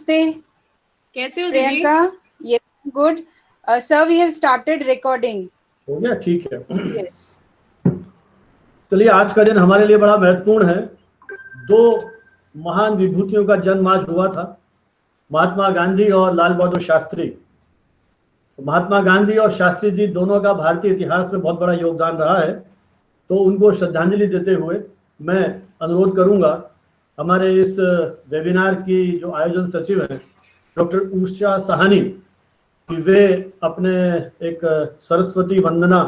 नमस्ते कैसे हो दीदी? प्रियंका। ये good sir, we have started recording. हो गया, ठीक है। यस। चलिए, आज का दिन हमारे लिए बड़ा महत्वपूर्ण है। दो महान विभूतियों का जन्म आज हुआ था, महात्मा गांधी और लाल बहादुर शास्त्री। महात्मा गांधी और शास्त्री जी दोनों का भारतीय इतिहास में बहुत बड़ा योगदान रहा है, तो उनको श्रद्धांजलि देते हुए मैं अनुरोध करूंगा हमारे इस वेबिनार की जो आयोजन सचिव हैं डॉक्टर उषा साहनी कि वे अपने एक सरस्वती वंदना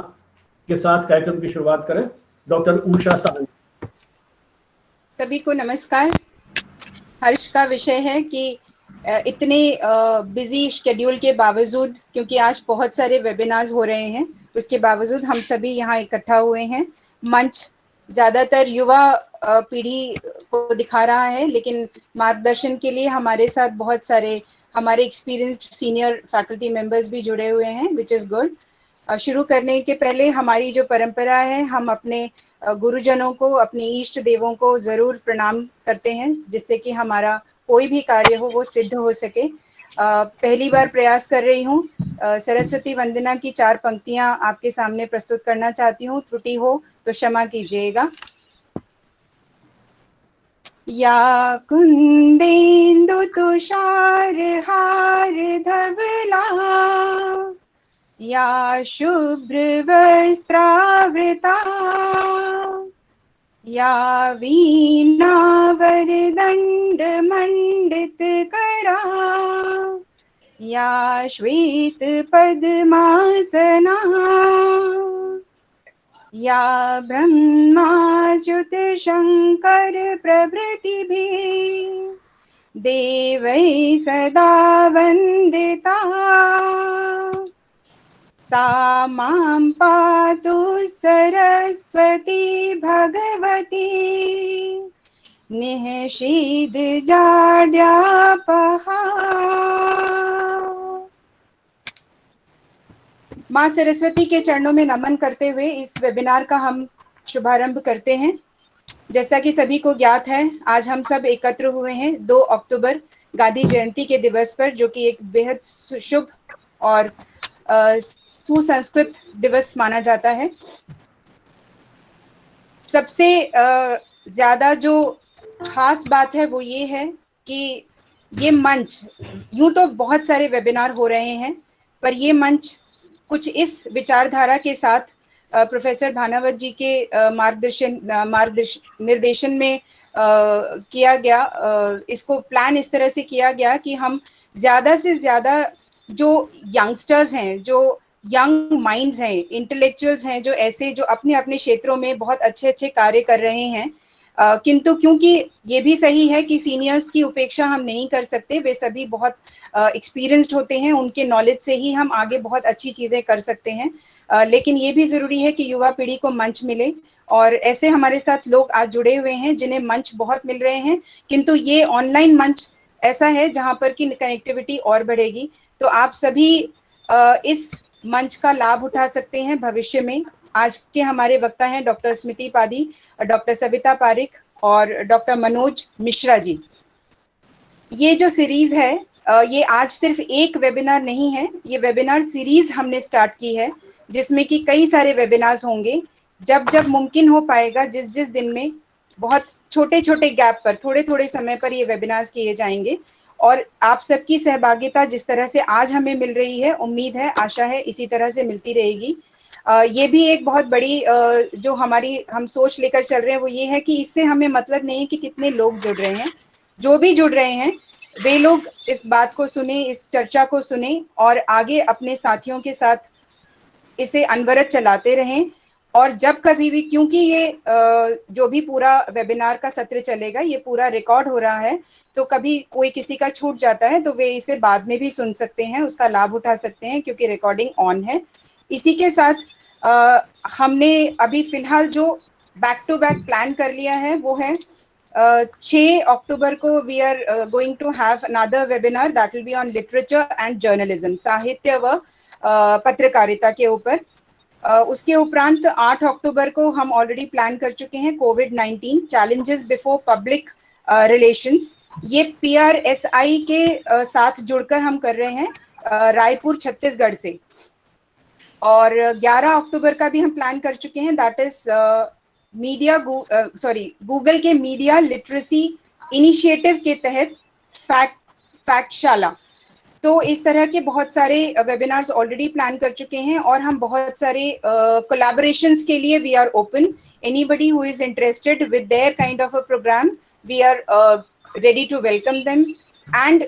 के साथ कार्यक्रम की शुरुआत करें। डॉक्टर उषा साहनी। सभी को नमस्कार। हर्ष का विषय है कि इतने बिजी शेड्यूल के बावजूद, क्योंकि आज बहुत सारे वेबिनार्स हो रहे हैं, उसके बावजूद हम सभी यहाँ इकट्ठा हुए हैं। मंच ज़्यादातर युवा पीढ़ी को दिखा रहा है, लेकिन मार्गदर्शन के लिए हमारे साथ बहुत सारे हमारे एक्सपीरियंस्ड सीनियर फैकल्टी मेंबर्स भी जुड़े हुए हैं, विच इज़ गुड। शुरू करने के पहले हमारी जो परंपरा है, हम अपने गुरुजनों को, अपने इष्ट देवों को ज़रूर प्रणाम करते हैं, जिससे कि हमारा कोई भी कार्य हो वो सिद्ध हो सके। पहली बार प्रयास कर रही हूँ। सरस्वती वंदना की 4 पंक्तियाँ आपके सामने प्रस्तुत करना चाहती हूँ। त्रुटि हो तो क्षमा कीजिएगा। या कुंदेन्दु तुषार हार धवला, या शुभ्र वस्त्रावृता, या वीणा वरदंड मंडित करा, या श्वेत पद्मासना, या ब्रह्माच्युत शंकर प्रभृतिभिः देवैः सदा वन्दिता, सा मां पातु सरस्वती भगवती निःषेधजाड्यापहा। माँ सरस्वती के चरणों में नमन करते हुए इस वेबिनार का हम शुभारंभ करते हैं। जैसा कि सभी को ज्ञात है, आज हम सब एकत्र हुए हैं 2 अक्टूबर गांधी जयंती के दिवस पर, जो कि एक बेहद शुभ और सुसंस्कृत दिवस माना जाता है। सबसे ज़्यादा जो खास बात है वो ये है कि ये मंच, यूं तो बहुत सारे वेबिनार हो रहे हैं, पर ये मंच कुछ इस विचारधारा के साथ प्रोफेसर भानावत जी के निर्देशन में किया गया। इसको प्लान इस तरह से किया गया कि हम ज़्यादा से ज़्यादा जो यंगस्टर्स हैं, जो यंग माइंड्स हैं, इंटेलेक्चुअल्स हैं, जो ऐसे जो अपने अपने क्षेत्रों में बहुत अच्छे अच्छे कार्य कर रहे हैं, किंतु क्योंकि ये भी सही है कि सीनियर्स की उपेक्षा हम नहीं कर सकते, वे सभी बहुत एक्सपीरियंस्ड होते हैं, उनके नॉलेज से ही हम आगे बहुत अच्छी चीज़ें कर सकते हैं। लेकिन ये भी ज़रूरी है कि युवा पीढ़ी को मंच मिले, और ऐसे हमारे साथ लोग आज जुड़े हुए हैं जिन्हें मंच बहुत मिल रहे हैं, किंतु ये ऑनलाइन मंच ऐसा है जहाँ पर कि कनेक्टिविटी और बढ़ेगी। तो आप सभी इस मंच का लाभ उठा सकते हैं भविष्य में। आज के हमारे वक्ता हैं डॉक्टर स्मृति पादी, डॉक्टर सविता पारिक और डॉक्टर मनोज मिश्रा जी। ये जो सीरीज है, ये आज सिर्फ एक वेबिनार नहीं है, ये वेबिनार सीरीज हमने स्टार्ट की है, जिसमें कि कई सारे वेबिनार्स होंगे। जब जब मुमकिन हो पाएगा, जिस जिस दिन में बहुत छोटे छोटे गैप पर, थोड़े थोड़े समय पर ये वेबिनार्स किए जाएंगे। और आप सबकी सहभागिता जिस तरह से आज हमें मिल रही है, उम्मीद है, आशा है इसी तरह से मिलती रहेगी। ये भी एक बहुत बड़ी जो हम सोच लेकर चल रहे हैं वो ये है कि इससे हमें मतलब नहीं है कि कितने लोग जुड़ रहे हैं। जो भी जुड़ रहे हैं वे लोग इस बात को सुने, इस चर्चा को सुने और आगे अपने साथियों के साथ इसे अनवरत चलाते रहें। और जब कभी भी, क्योंकि ये जो भी पूरा वेबिनार का सत्र चलेगा, ये पूरा रिकॉर्ड हो रहा है, तो कभी कोई किसी का छूट जाता है तो वे इसे बाद में भी सुन सकते हैं, उसका लाभ उठा सकते हैं, क्योंकि रिकॉर्डिंग ऑन है। इसी के साथ हमने अभी फिलहाल जो बैक टू बैक प्लान कर लिया है वो है 6 अक्टूबर को we are going to have another webinar that will be on literature and journalism, साहित्य व पत्रकारिता के ऊपर। उसके उपरांत 8 अक्टूबर को हम ऑलरेडी प्लान कर चुके हैं कोविड-19 चैलेंजेस बिफोर पब्लिक रिलेशंस, ये PRSI के साथ जुड़कर हम कर रहे हैं रायपुर छत्तीसगढ़ से। और 11 अक्टूबर का भी हम प्लान कर चुके हैं, दैट इज गूगल के मीडिया लिटरेसी इनिशिएटिव के तहत फैक्टशाला। तो इस तरह के बहुत सारे वेबिनार्स ऑलरेडी प्लान कर चुके हैं और हम बहुत सारे कोलैबोरेशंस के लिए we are open. Anybody who is interested with their kind of a program, we are ready to welcome them, and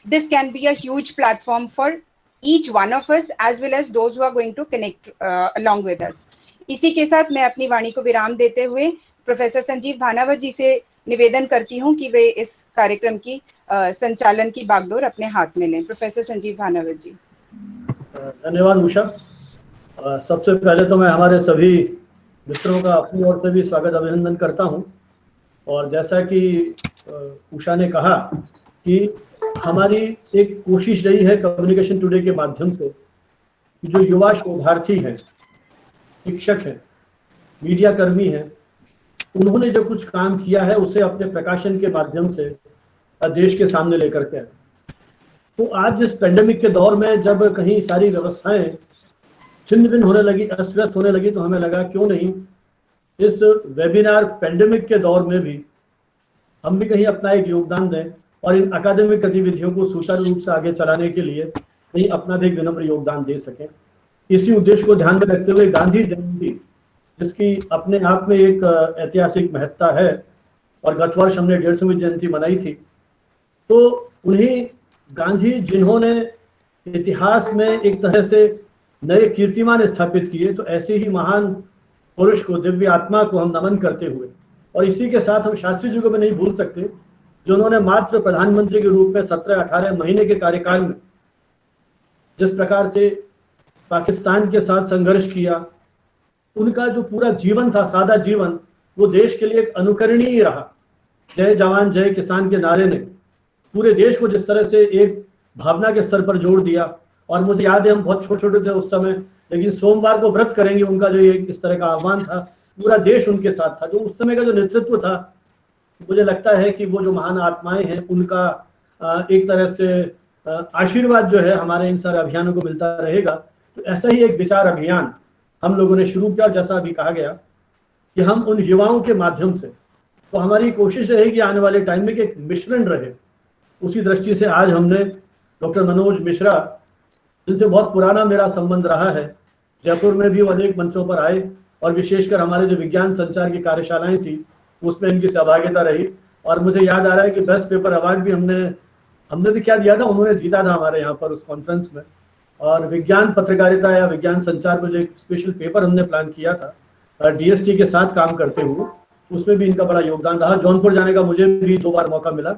this can be a huge platform for each one of us as well as those who are going to connect along with us. इसी के साथ मैं अपनी वाणी को विराम देते हुए professor Sanjeev Bhanawat जी से निवेदन करती हूं कि वे इस कार्यक्रम की संचालन की बागडोर अपने हाथ में लें। प्रोफेसर संजीव भानावत जी। धन्यवाद उषा। सबसे पहले तो मैं हमारे सभी मित्रों का अपनी ओर से भी स्वागत अभिनंदन करता हूं। और जैसा कि उषा ने कहा कि हमारी एक कोशिश रही है कम्युनिकेशन टुडे के माध्यम से कि जो युवा शोधार्थी हैं, शिक्षक हैं, मीडिया कर्मी हैं, उन्होंने जो कुछ काम किया है उसे अपने प्रकाशन के माध्यम से देश के सामने लेकर के आए। तो आज जिस पेंडेमिक के दौर में जब कहीं सारी व्यवस्थाएं छिन्न भिन्न होने लगी, अस्त व्यस्त होने लगी, तो हमें लगा क्यों नहीं इस वेबिनार पेंडेमिक के दौर में भी हम भी कहीं अपना एक योगदान दें और इन अकादमिक गतिविधियों को सुचारू रूप से आगे चलाने के लिए कहीं अपना भी एक विनम्र योगदान दे सकें। इसी उद्देश्य को ध्यान में रखते हुए गांधी जयंती, जिसकी अपने आप में एक ऐतिहासिक महत्ता है और गत वर्ष हमने 150वीं जयंती मनाई थी, तो उन्हीं गांधी जिन्होंने इतिहास में एक तरह से नए कीर्तिमान स्थापित किए, तो ऐसे ही महान पुरुष को, दिव्य आत्मा को हम नमन करते हुए, और इसी के साथ हम शास्त्री जी को भी नहीं भूल सकते जो उन्होंने मात्र प्रधानमंत्री के रूप में 17-18 महीने के कार्यकाल में जिस प्रकार से पाकिस्तान के साथ संघर्ष किया, उनका जो पूरा जीवन था, सादा जीवन, वो देश के लिए एक अनुकरणीय रहा। जय जवान जय किसान के नारे ने पूरे देश को जिस तरह से एक भावना के स्तर पर जोड़ दिया। और मुझे याद है हम बहुत छोटे छोटे थे उस समय, लेकिन सोमवार को व्रत करेंगे, उनका जो एक इस तरह का आह्वान था, पूरा देश उनके साथ था। जो उस समय का जो नेतृत्व था, मुझे लगता है कि वो जो महान आत्माएं हैं उनका एक तरह से आशीर्वाद जो है हमारे इन सारे अभियानों को मिलता रहेगा। तो ऐसा ही एक विचार अभियान हम लोगों ने शुरू किया, जैसा अभी कहा गया कि हम उन युवाओं के माध्यम से, तो हमारी कोशिश रहेगी आने वाले टाइम में कि एक मिश्रण रहे। उसी दृष्टि से आज हमने डॉक्टर मनोज मिश्रा, जिनसे बहुत पुराना मेरा संबंध रहा है, जयपुर में भी वो अनेक मंचों पर आए और विशेषकर हमारे जो विज्ञान संचार की कार्यशालाएं थी उसमें इनकी सहभागिता रही। और मुझे याद आ रहा है कि बेस्ट पेपर अवार्ड भी हमने तो क्या दिया था, उन्होंने जीता था हमारे यहाँ पर उस कॉन्फ्रेंस में। और विज्ञान पत्रकारिता या विज्ञान संचार पर जो एक स्पेशल पेपर हमने प्लान किया था DST के साथ काम करते हुए, उसमें भी इनका बड़ा योगदान रहा। जौनपुर जाने का मुझे भी 2 बार मौका मिला।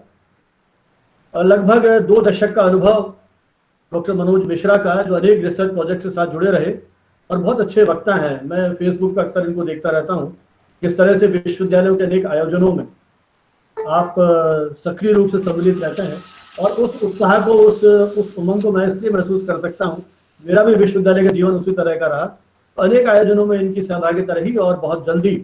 लगभग 2 दशक का अनुभव डॉक्टर मनोज मिश्रा का, जो अनेक रिसर्च प्रोजेक्ट के साथ जुड़े रहे और बहुत अच्छे वक्ता हैं। मैं फेसबुक पर अक्सर इनको देखता रहता हूँ, किस तरह से विश्वविद्यालयों के अनेक आयोजनों में आप सक्रिय रूप से सम्मिलित रहते हैं। और उस उत्साह को, उस उमंग को मैं इसलिए महसूस कर सकता हूँ, मेरा भी विश्वविद्यालय का जीवन उसी तरह का रहा। अनेक आयोजनों में इनकी सहभागिता रही और बहुत जल्दी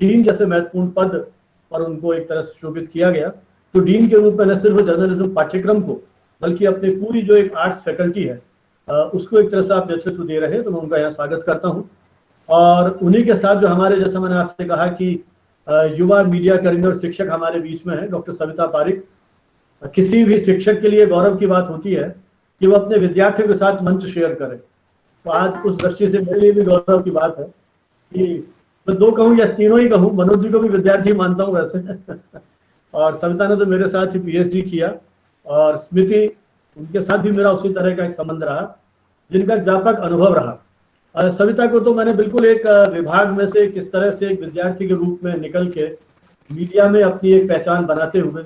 डीन जैसे महत्वपूर्ण पद पर उनको एक तरह से शोभित किया गया। तो डीन के रूप में न सिर्फ जर्नलिज्म पाठ्यक्रम को, बल्कि अपनी पूरी जो एक आर्ट्स फैकल्टी है उसको एक तरह से आप नेतृत्व दे रहे हैं, तो मैं उनका यहाँ स्वागत करता हूँ। और उन्हीं के साथ जो हमारे, जैसा मैंने आपसे कहा कि युवा मीडिया कर्मी और शिक्षक हमारे बीच में है, डॉक्टर सविता पारिक। किसी भी शिक्षक के लिए गौरव की बात होती है कि वो अपने विद्यार्थियों के साथ मंच शेयर करे। तो आज उस दृष्टि से मेरे लिए भी गौरव की बात है कि मैं 2 कहूँ या तीनों ही कहूँ, मनोज जी को भी विद्यार्थी मानता हूँ वैसे और सविता ने तो मेरे साथ ही PhD किया, और स्मृति, उनके साथ भी मेरा उसी तरह का एक संबंध रहा, जिनका व्यापक अनुभव रहा। सविता को तो मैंने बिल्कुल एक विभाग में से किस तरह से एक विद्यार्थी के रूप में निकल के मीडिया में अपनी एक पहचान बनाते हुए,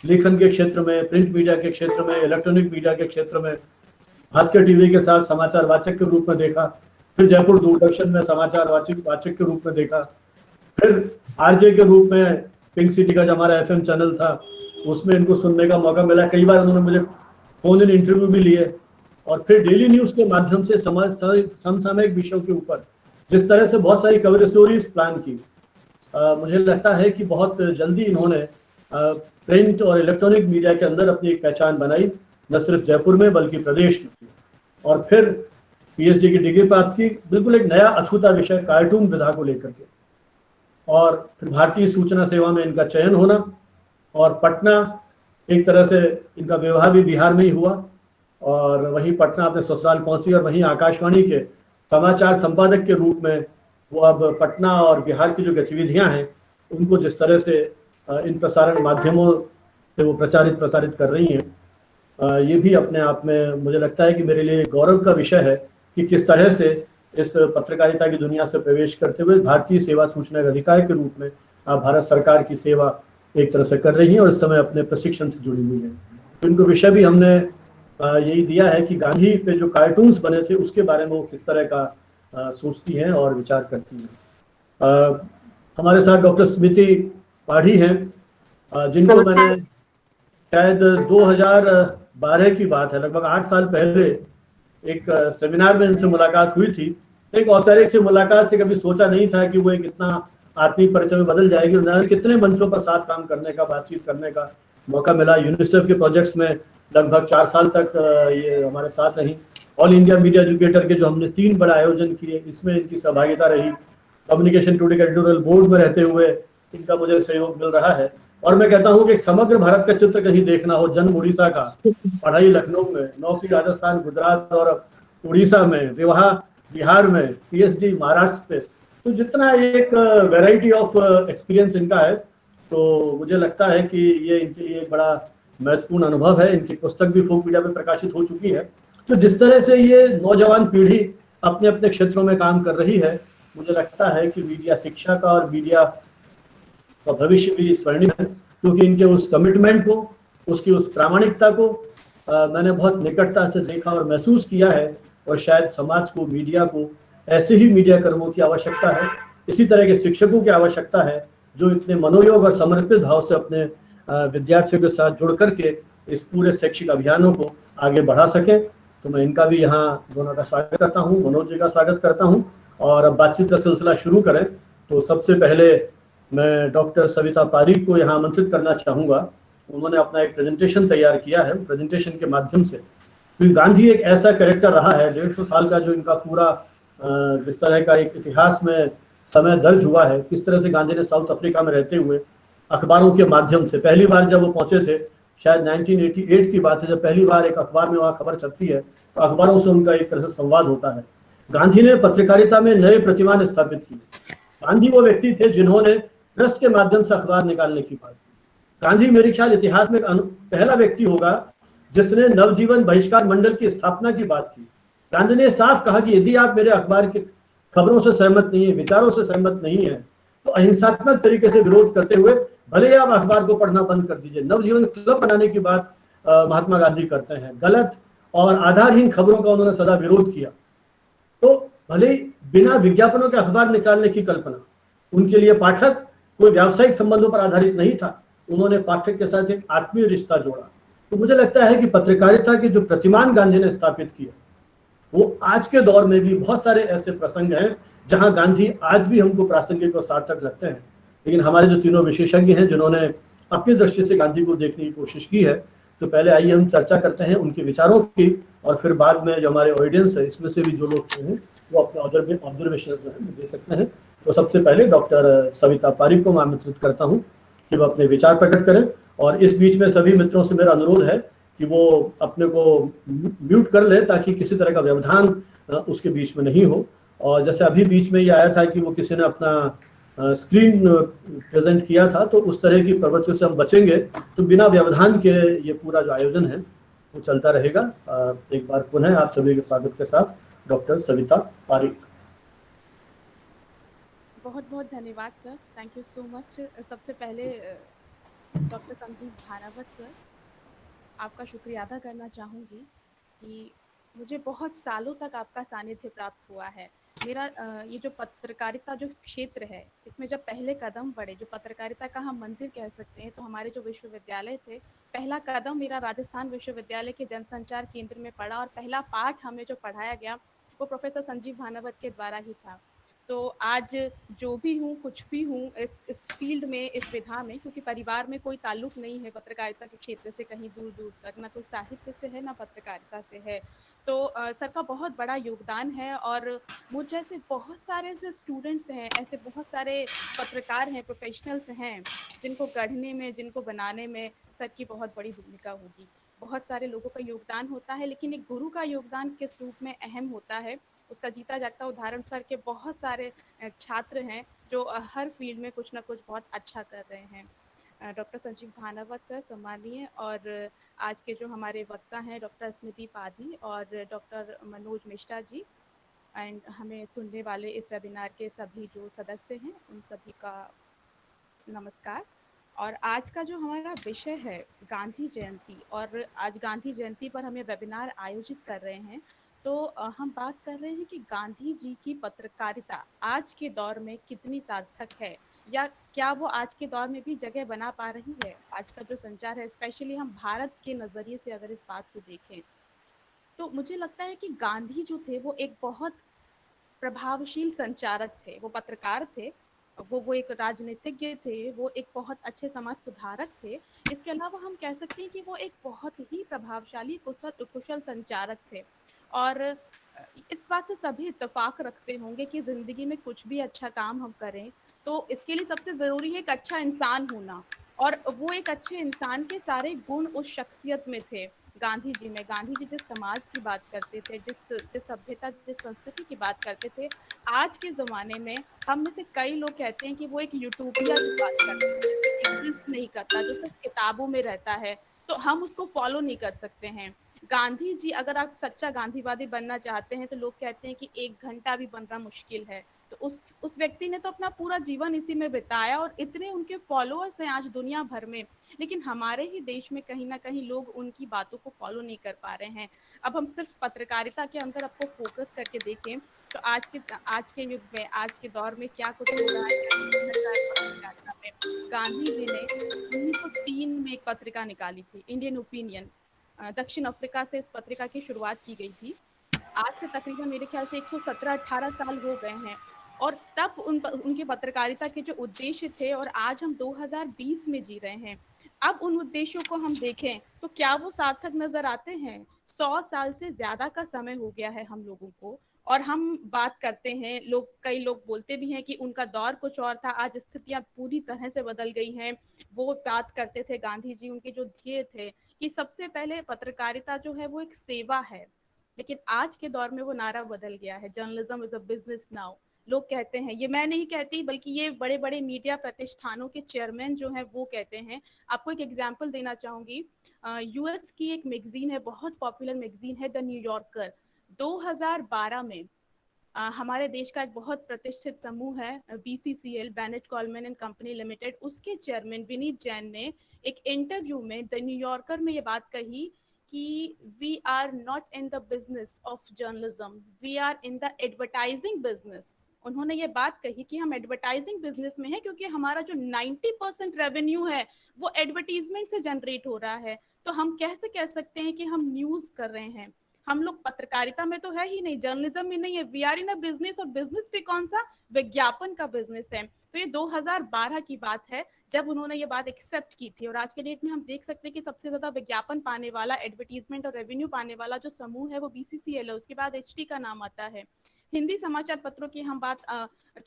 लेखन के क्षेत्र में, प्रिंट मीडिया के क्षेत्र में, इलेक्ट्रॉनिक मीडिया के क्षेत्र में, भास्कर टीवी के साथ समाचार वाचक के रूप में देखा, फिर जयपुर दूरदर्शन में समाचार वाचक के रूप में देखा, फिर RJ के रूप में पिंक सिटी का जो हमारा FM चैनल था उसमें इनको सुनने का मौका मिला। कई बार उन्होंने मुझे फोन इन इंटरव्यू भी लिए। और फिर डेली न्यूज़ के माध्यम से समसामयिक विषयों के ऊपर जिस तरह से बहुत सारी कवर स्टोरीज प्लान की, मुझे लगता है कि बहुत जल्दी इन्होंने प्रिंट और इलेक्ट्रॉनिक मीडिया के अंदर अपनी एक पहचान बनाई, न सिर्फ जयपुर में बल्कि प्रदेश में। और फिर पीएचडी की डिग्री प्राप्त की, बिल्कुल एक नया अछूता विषय कार्टून विधा को लेकर के। और फिर भारतीय सूचना सेवा में इनका चयन होना, और पटना एक तरह से इनका विवाह भी बिहार में ही हुआ, और वहीं पटना अपने ससुराल पहुंची, और वहीं आकाशवाणी के समाचार संपादक के रूप में वो अब पटना और बिहार की जो गतिविधियां हैं उनको जिस तरह से इन प्रसारण माध्यमों से वो प्रसारित कर रही हैं, ये भी अपने आप में मुझे लगता है कि मेरे लिए गौरव का विषय है कि किस तरह से इस पत्रकारिता की दुनिया से प्रवेश करते हुए भारतीय सेवा सूचना अधिकार के रूप में आप भारत सरकार की सेवा एक तरह से कर रही हैं और इस समय अपने प्रशिक्षण से जुड़ी हुई हैं। तो इनको विषय भी हमने यही दिया है कि गांधी पे जो कार्टून्स बने थे उसके बारे में वो किस तरह का सोचती हैं और विचार करती हैं। हमारे साथ डॉक्टर स्मृति पाढ़ी हैं, जिनको मैंने शायद 2012 की बात है, लगभग 8 साल पहले एक सेमिनार में इनसे मुलाकात हुई थी। एक औपचारिक से मुलाकात से कभी सोचा नहीं था कि वो एक इतना आत्मीय परिचय में बदल जाएगी। उन्होंने कितने मंचों पर साथ काम करने का, बातचीत करने का मौका मिला। यूनिसेफ के प्रोजेक्ट्स में लगभग 4 साल तक ये हमारे साथ रही। ऑल इंडिया मीडिया एजुकेटर के जो हमने 3 बड़े आयोजन किए, इसमें इनकी सहभागिता रही। कम्युनिकेशन टुडे के एडिटोरियल बोर्ड में रहते हुए इनका मुझे सहयोग मिल रहा है। और मैं कहता हूँ कि समग्र भारत का चित्र कहीं देखना हो, जन्म उड़ीसा का, पढ़ाई लखनऊ में, नौकरी राजस्थान, गुजरात और उड़ीसा में, विवाह बिहार में, पीएचडी महाराष्ट्र से, तो जितना एक वैरायटी ऑफ एक्सपीरियंस इनका है, तो मुझे लगता है कि ये इनके लिए एक बड़ा महत्वपूर्ण अनुभव है। इनकी पुस्तक भी फोक मीडिया में प्रकाशित हो चुकी है। तो जिस तरह से ये नौजवान पीढ़ी अपने अपने क्षेत्रों में काम कर रही है, मुझे लगता है कि मीडिया शिक्षा का और मीडिया का भविष्य भी स्वर्णिम है, क्योंकि इनके उस कमिटमेंट को, उसकी उस प्रामाणिकता को मैंने बहुत निकटता से देखा और महसूस किया है। और शायद समाज को, मीडिया को ऐसे ही मीडिया कर्मों की आवश्यकता है, इसी तरह के शिक्षकों की आवश्यकता है जो इतने मनोयोग और समर्पित भाव से अपने विद्यार्थियों के साथ जुड़ करके इस पूरे शैक्षिक अभियानों को आगे बढ़ा सके। तो मैं इनका भी यहाँ दोनों का स्वागत करता हूँ, मनोज जी का स्वागत करता हूँ। और अब बातचीत का सिलसिला शुरू करें तो सबसे पहले मैं डॉक्टर सविता पारीक को यहाँ आमंत्रित करना चाहूँगा। उन्होंने अपना एक प्रेजेंटेशन तैयार किया है। प्रेजेंटेशन के माध्यम से, क्योंकि गांधी एक ऐसा कैरेक्टर रहा है, 150 साल का जो इनका पूरा जिस तरह का एक इतिहास में समय दर्ज हुआ है, किस तरह से गांधी ने साउथ अफ्रीका में रहते हुए अखबारों के माध्यम से, पहली बार जब वो पहुंचे थे, शायद 1988 की बात है, जब पहली बार एक अखबार में वहाँ खबर छपती है, तो अखबारों से उनका एक तरह से संवाद होता है। गांधी ने पत्रकारिता में नए प्रतिमान स्थापित किए। गांधी वो व्यक्ति थे जिन्होंने ट्रस्ट के माध्यम से अखबार निकालने की बात की। गांधी मेरे ख्याल इतिहास में पहला व्यक्ति होगा जिसने नवजीवन बहिष्कार मंडल की स्थापना की बात की। गांधी ने साफ कहा कि यदि आप मेरे अखबार की खबरों से सहमत नहीं है, विचारों से सहमत नहीं है, तो अहिंसात्मक तरीके से विरोध करते हुए भले ही आप अखबार को पढ़ना बंद कर दीजिए। नवजीवन क्लब बनाने की बात महात्मा गांधी करते हैं। गलत और आधारहीन खबरों का उन्होंने सदा विरोध किया। तो भले ही बिना विज्ञापनों के अखबार निकालने की कल्पना, उनके लिए पाठक कोई व्यावसायिक संबंधों पर आधारित नहीं था, उन्होंने पाठक के साथ एक आत्मीय रिश्ता जोड़ा। तो मुझे लगता है कि पत्रकारिता के जो प्रतिमान गांधी ने स्थापित किया, वो आज के दौर में भी बहुत सारे ऐसे प्रसंग हैं जहां गांधी आज भी हमको प्रासंगिक और सार्थक लगते हैं। लेकिन हमारे जो तीनों विशेषज्ञ हैं जिन्होंने अपनी दृष्टि से गांधी को देखने की कोशिश की है, तो पहले आइए हम चर्चा करते हैं उनके विचारों की, और फिर बाद में जो हमारे ऑडियंस है इसमें से भी जो लोग हैं वो अपने ऑब्जर्वेशन दे सकते हैं। तो सबसे पहले डॉक्टर सविता पारीक को मैं आमंत्रित करता हूँ कि वो अपने विचार प्रकट करें। और इस बीच में सभी मित्रों से मेरा अनुरोध है कि वो अपने को म्यूट कर ले ताकि किसी तरह का व्यवधान उसके बीच में नहीं हो। और जैसे अभी बीच में ये आया था कि वो किसी ने अपना स्क्रीन प्रेजेंट किया था, तो उस तरह की प्रवृत्तियों से हम बचेंगे तो बिना व्यवधान के ये पूरा जो आयोजन है वो चलता रहेगा। एक बार पुनः आप सभी के स्वागत के साथ डॉक्टर सविता पारीक। बहुत बहुत धन्यवाद sir, thank you so much. सबसे पहले डॉक्टर संजीव भानावत सर, आपका शुक्रिया अदा करना चाहूँगी कि मुझे बहुत सालों तक आपका सानिध्य प्राप्त हुआ है। मेरा ये जो पत्रकारिता जो क्षेत्र है, इसमें जब पहले कदम बढ़े, जो पत्रकारिता का हम मंदिर कह सकते हैं, तो हमारे जो विश्वविद्यालय थे, पहला कदम मेरा राजस्थान विश्वविद्यालय के जनसंचार केंद्र में पड़ा और पहला पाठ हमें जो पढ़ाया गया वो प्रोफेसर संजीव भानावत के द्वारा ही था। तो आज जो भी हूँ, कुछ भी हूँ इस फील्ड में, इस विधा में, क्योंकि परिवार में कोई ताल्लुक नहीं है पत्रकारिता के क्षेत्र से कहीं दूर-दूर तक, ना कोई साहित्य से है, ना पत्रकारिता से है। तो सर का बहुत बड़ा योगदान है और मुझ जैसे बहुत सारे ऐसे स्टूडेंट्स हैं, ऐसे बहुत सारे पत्रकार हैं, प्रोफेशनल्स हैं, जिनको गढ़ने में, जिनको बनाने में सर की बहुत बड़ी भूमिका होगी। बहुत सारे लोगों का योगदान होता है, लेकिन एक गुरु का योगदान किस रूप में अहम होता है, उसका जीता जागता उदाहरण सर के बहुत सारे छात्र हैं जो हर फील्ड में कुछ ना कुछ बहुत अच्छा कर रहे हैं। डॉक्टर संजीव भानावत सर सम्मानीय, और आज के जो हमारे वक्ता हैं डॉक्टर स्मृति पाधी और डॉक्टर मनोज मिश्रा जी, एंड हमें सुनने वाले इस वेबिनार के सभी जो सदस्य हैं उन सभी का नमस्कार। और आज का जो हमारा विषय है गांधी जयंती, और आज गांधी जयंती पर हम ये वेबिनार आयोजित कर रहे हैं। तो हम बात कर रहे हैं कि गांधी जी की पत्रकारिता आज के दौर में कितनी सार्थक है, या क्या वो आज के दौर में भी जगह बना पा रही है। आज का जो संचार है, स्पेशली हम भारत के नज़रिए से अगर इस बात को देखें, तो मुझे लगता है कि गांधी जो थे वो एक बहुत प्रभावशील संचारक थे, वो पत्रकार थे, वो एक राजनीतिज्ञ थे, वो एक बहुत अच्छे समाज सुधारक थे। इसके अलावा हम कह सकते हैं कि वो एक बहुत ही प्रभावशाली कुशल संचारक थे। और इस बात से सभी इत्तेफाक रखते होंगे कि ज़िंदगी में कुछ भी अच्छा काम हम करें, तो इसके लिए सबसे ज़रूरी है एक अच्छा इंसान होना, और वो एक अच्छे इंसान के सारे गुण उस शख्सियत में थे। गांधी जी में, गांधी जी जिस समाज की बात करते थे, जिस जिस सभ्यता, जिस संस्कृति की बात करते थे, आज के ज़माने में हम में से कई लोग कहते हैं कि वो एक यूटोपिया की बात करते हैं, जो कि एग्ज़िस्ट नहीं करता, जो सिर्फ़ किताबों में रहता है, तो हम उसको फ़ॉलो नहीं कर सकते हैं। गांधी जी, अगर आप सच्चा गांधीवादी बनना चाहते हैं, तो लोग कहते हैं कि 1 घंटा भी बनना मुश्किल है। तो उस व्यक्ति ने तो अपना पूरा जीवन इसी में बिताया, और इतने उनके फॉलोअर्स हैं आज दुनिया भर में। लेकिन हमारे ही देश में कहीं न कहीं लोग उनकी बातों को फ़ॉलो नहीं कर पा रहे हैं। अब हम सिर्फ़ पत्रकारिता के अंदर आपको फ़ोकस करके देखें, तो आज के युग में, आज के दौर में क्या कुछ हो रहा है, क्या कुछ घट रहा है पत्रकारिता में। गांधी जी ने 1903 में एक पत्रिका निकाली थी, इंडियन ओपिनियन। दक्षिण अफ्रीका से इस पत्रिका की शुरुआत की गई थी। आज से तकरीबन मेरे ख्याल से 117-18 साल हो गए हैं, और तब उनकी पत्रकारिता के जो उद्देश्य थे, और आज हम 2020 में जी रहे हैं। अब उन उद्देश्यों को हम देखें तो क्या वो सार्थक नजर आते हैं? 100 साल से ज्यादा का समय हो गया है हम लोगों को, और हम बात करते हैं, कई लोग बोलते भी हैं कि उनका दौर कुछ और था, आज स्थितियां पूरी तरह से बदल गई हैं। वो बात करते थे, गांधी जी, उनके जो ध्येय थे कि सबसे पहले पत्रकारिता जो है वो एक सेवा है। लेकिन आज के दौर में वो नारा बदल गया है, journalism is a business now. लोग कहते हैं, ये मैं नहीं कहती, बल्कि ये बड़े बड़े मीडिया प्रतिष्ठानों के चेयरमैन जो हैं वो कहते हैं। आपको एक एग्जांपल देना चाहूंगी। यूएस की एक मैगजीन है, बहुत पॉपुलर मैगजीन है, द न्यूयॉर्कर। 2012 में हमारे देश का एक बहुत प्रतिष्ठित समूह है, BCCL, Bennett Coleman and company limited, उसके चेयरमैन विनीत जैन ने एक इंटरव्यू में द न्यूयॉर्कर में ये बात कही कि we are not in the business of journalism, we are in the advertising business. उन्होंने ये बात कही कि हम एडवर्टाइजिंग बिजनेस में हैं, क्योंकि हमारा जो 90% रेवेन्यू है वो एडवर्टीजमेंट से जनरेट हो रहा है। तो हम कैसे कह सकते हैं कि हम न्यूज कर रहे हैं? हम लोग पत्रकारिता में तो है ही नहीं, जर्नलिज्म में नहीं है, we are in a business, और बिजनेस भी कौन सा, विज्ञापन का बिजनेस है। तो ये 2012 की बात है जब उन्होंने ये बात एक्सेप्ट की थी, और आज के डेट में हम देख सकते हैं कि सबसे ज्यादा विज्ञापन पाने वाला, एडवर्टीजमेंट और रेवेन्यू पाने वाला जो समूह है वो बीसीसीएल है, उसके बाद एचटी का नाम आता है। हिंदी समाचार पत्रों की हम बात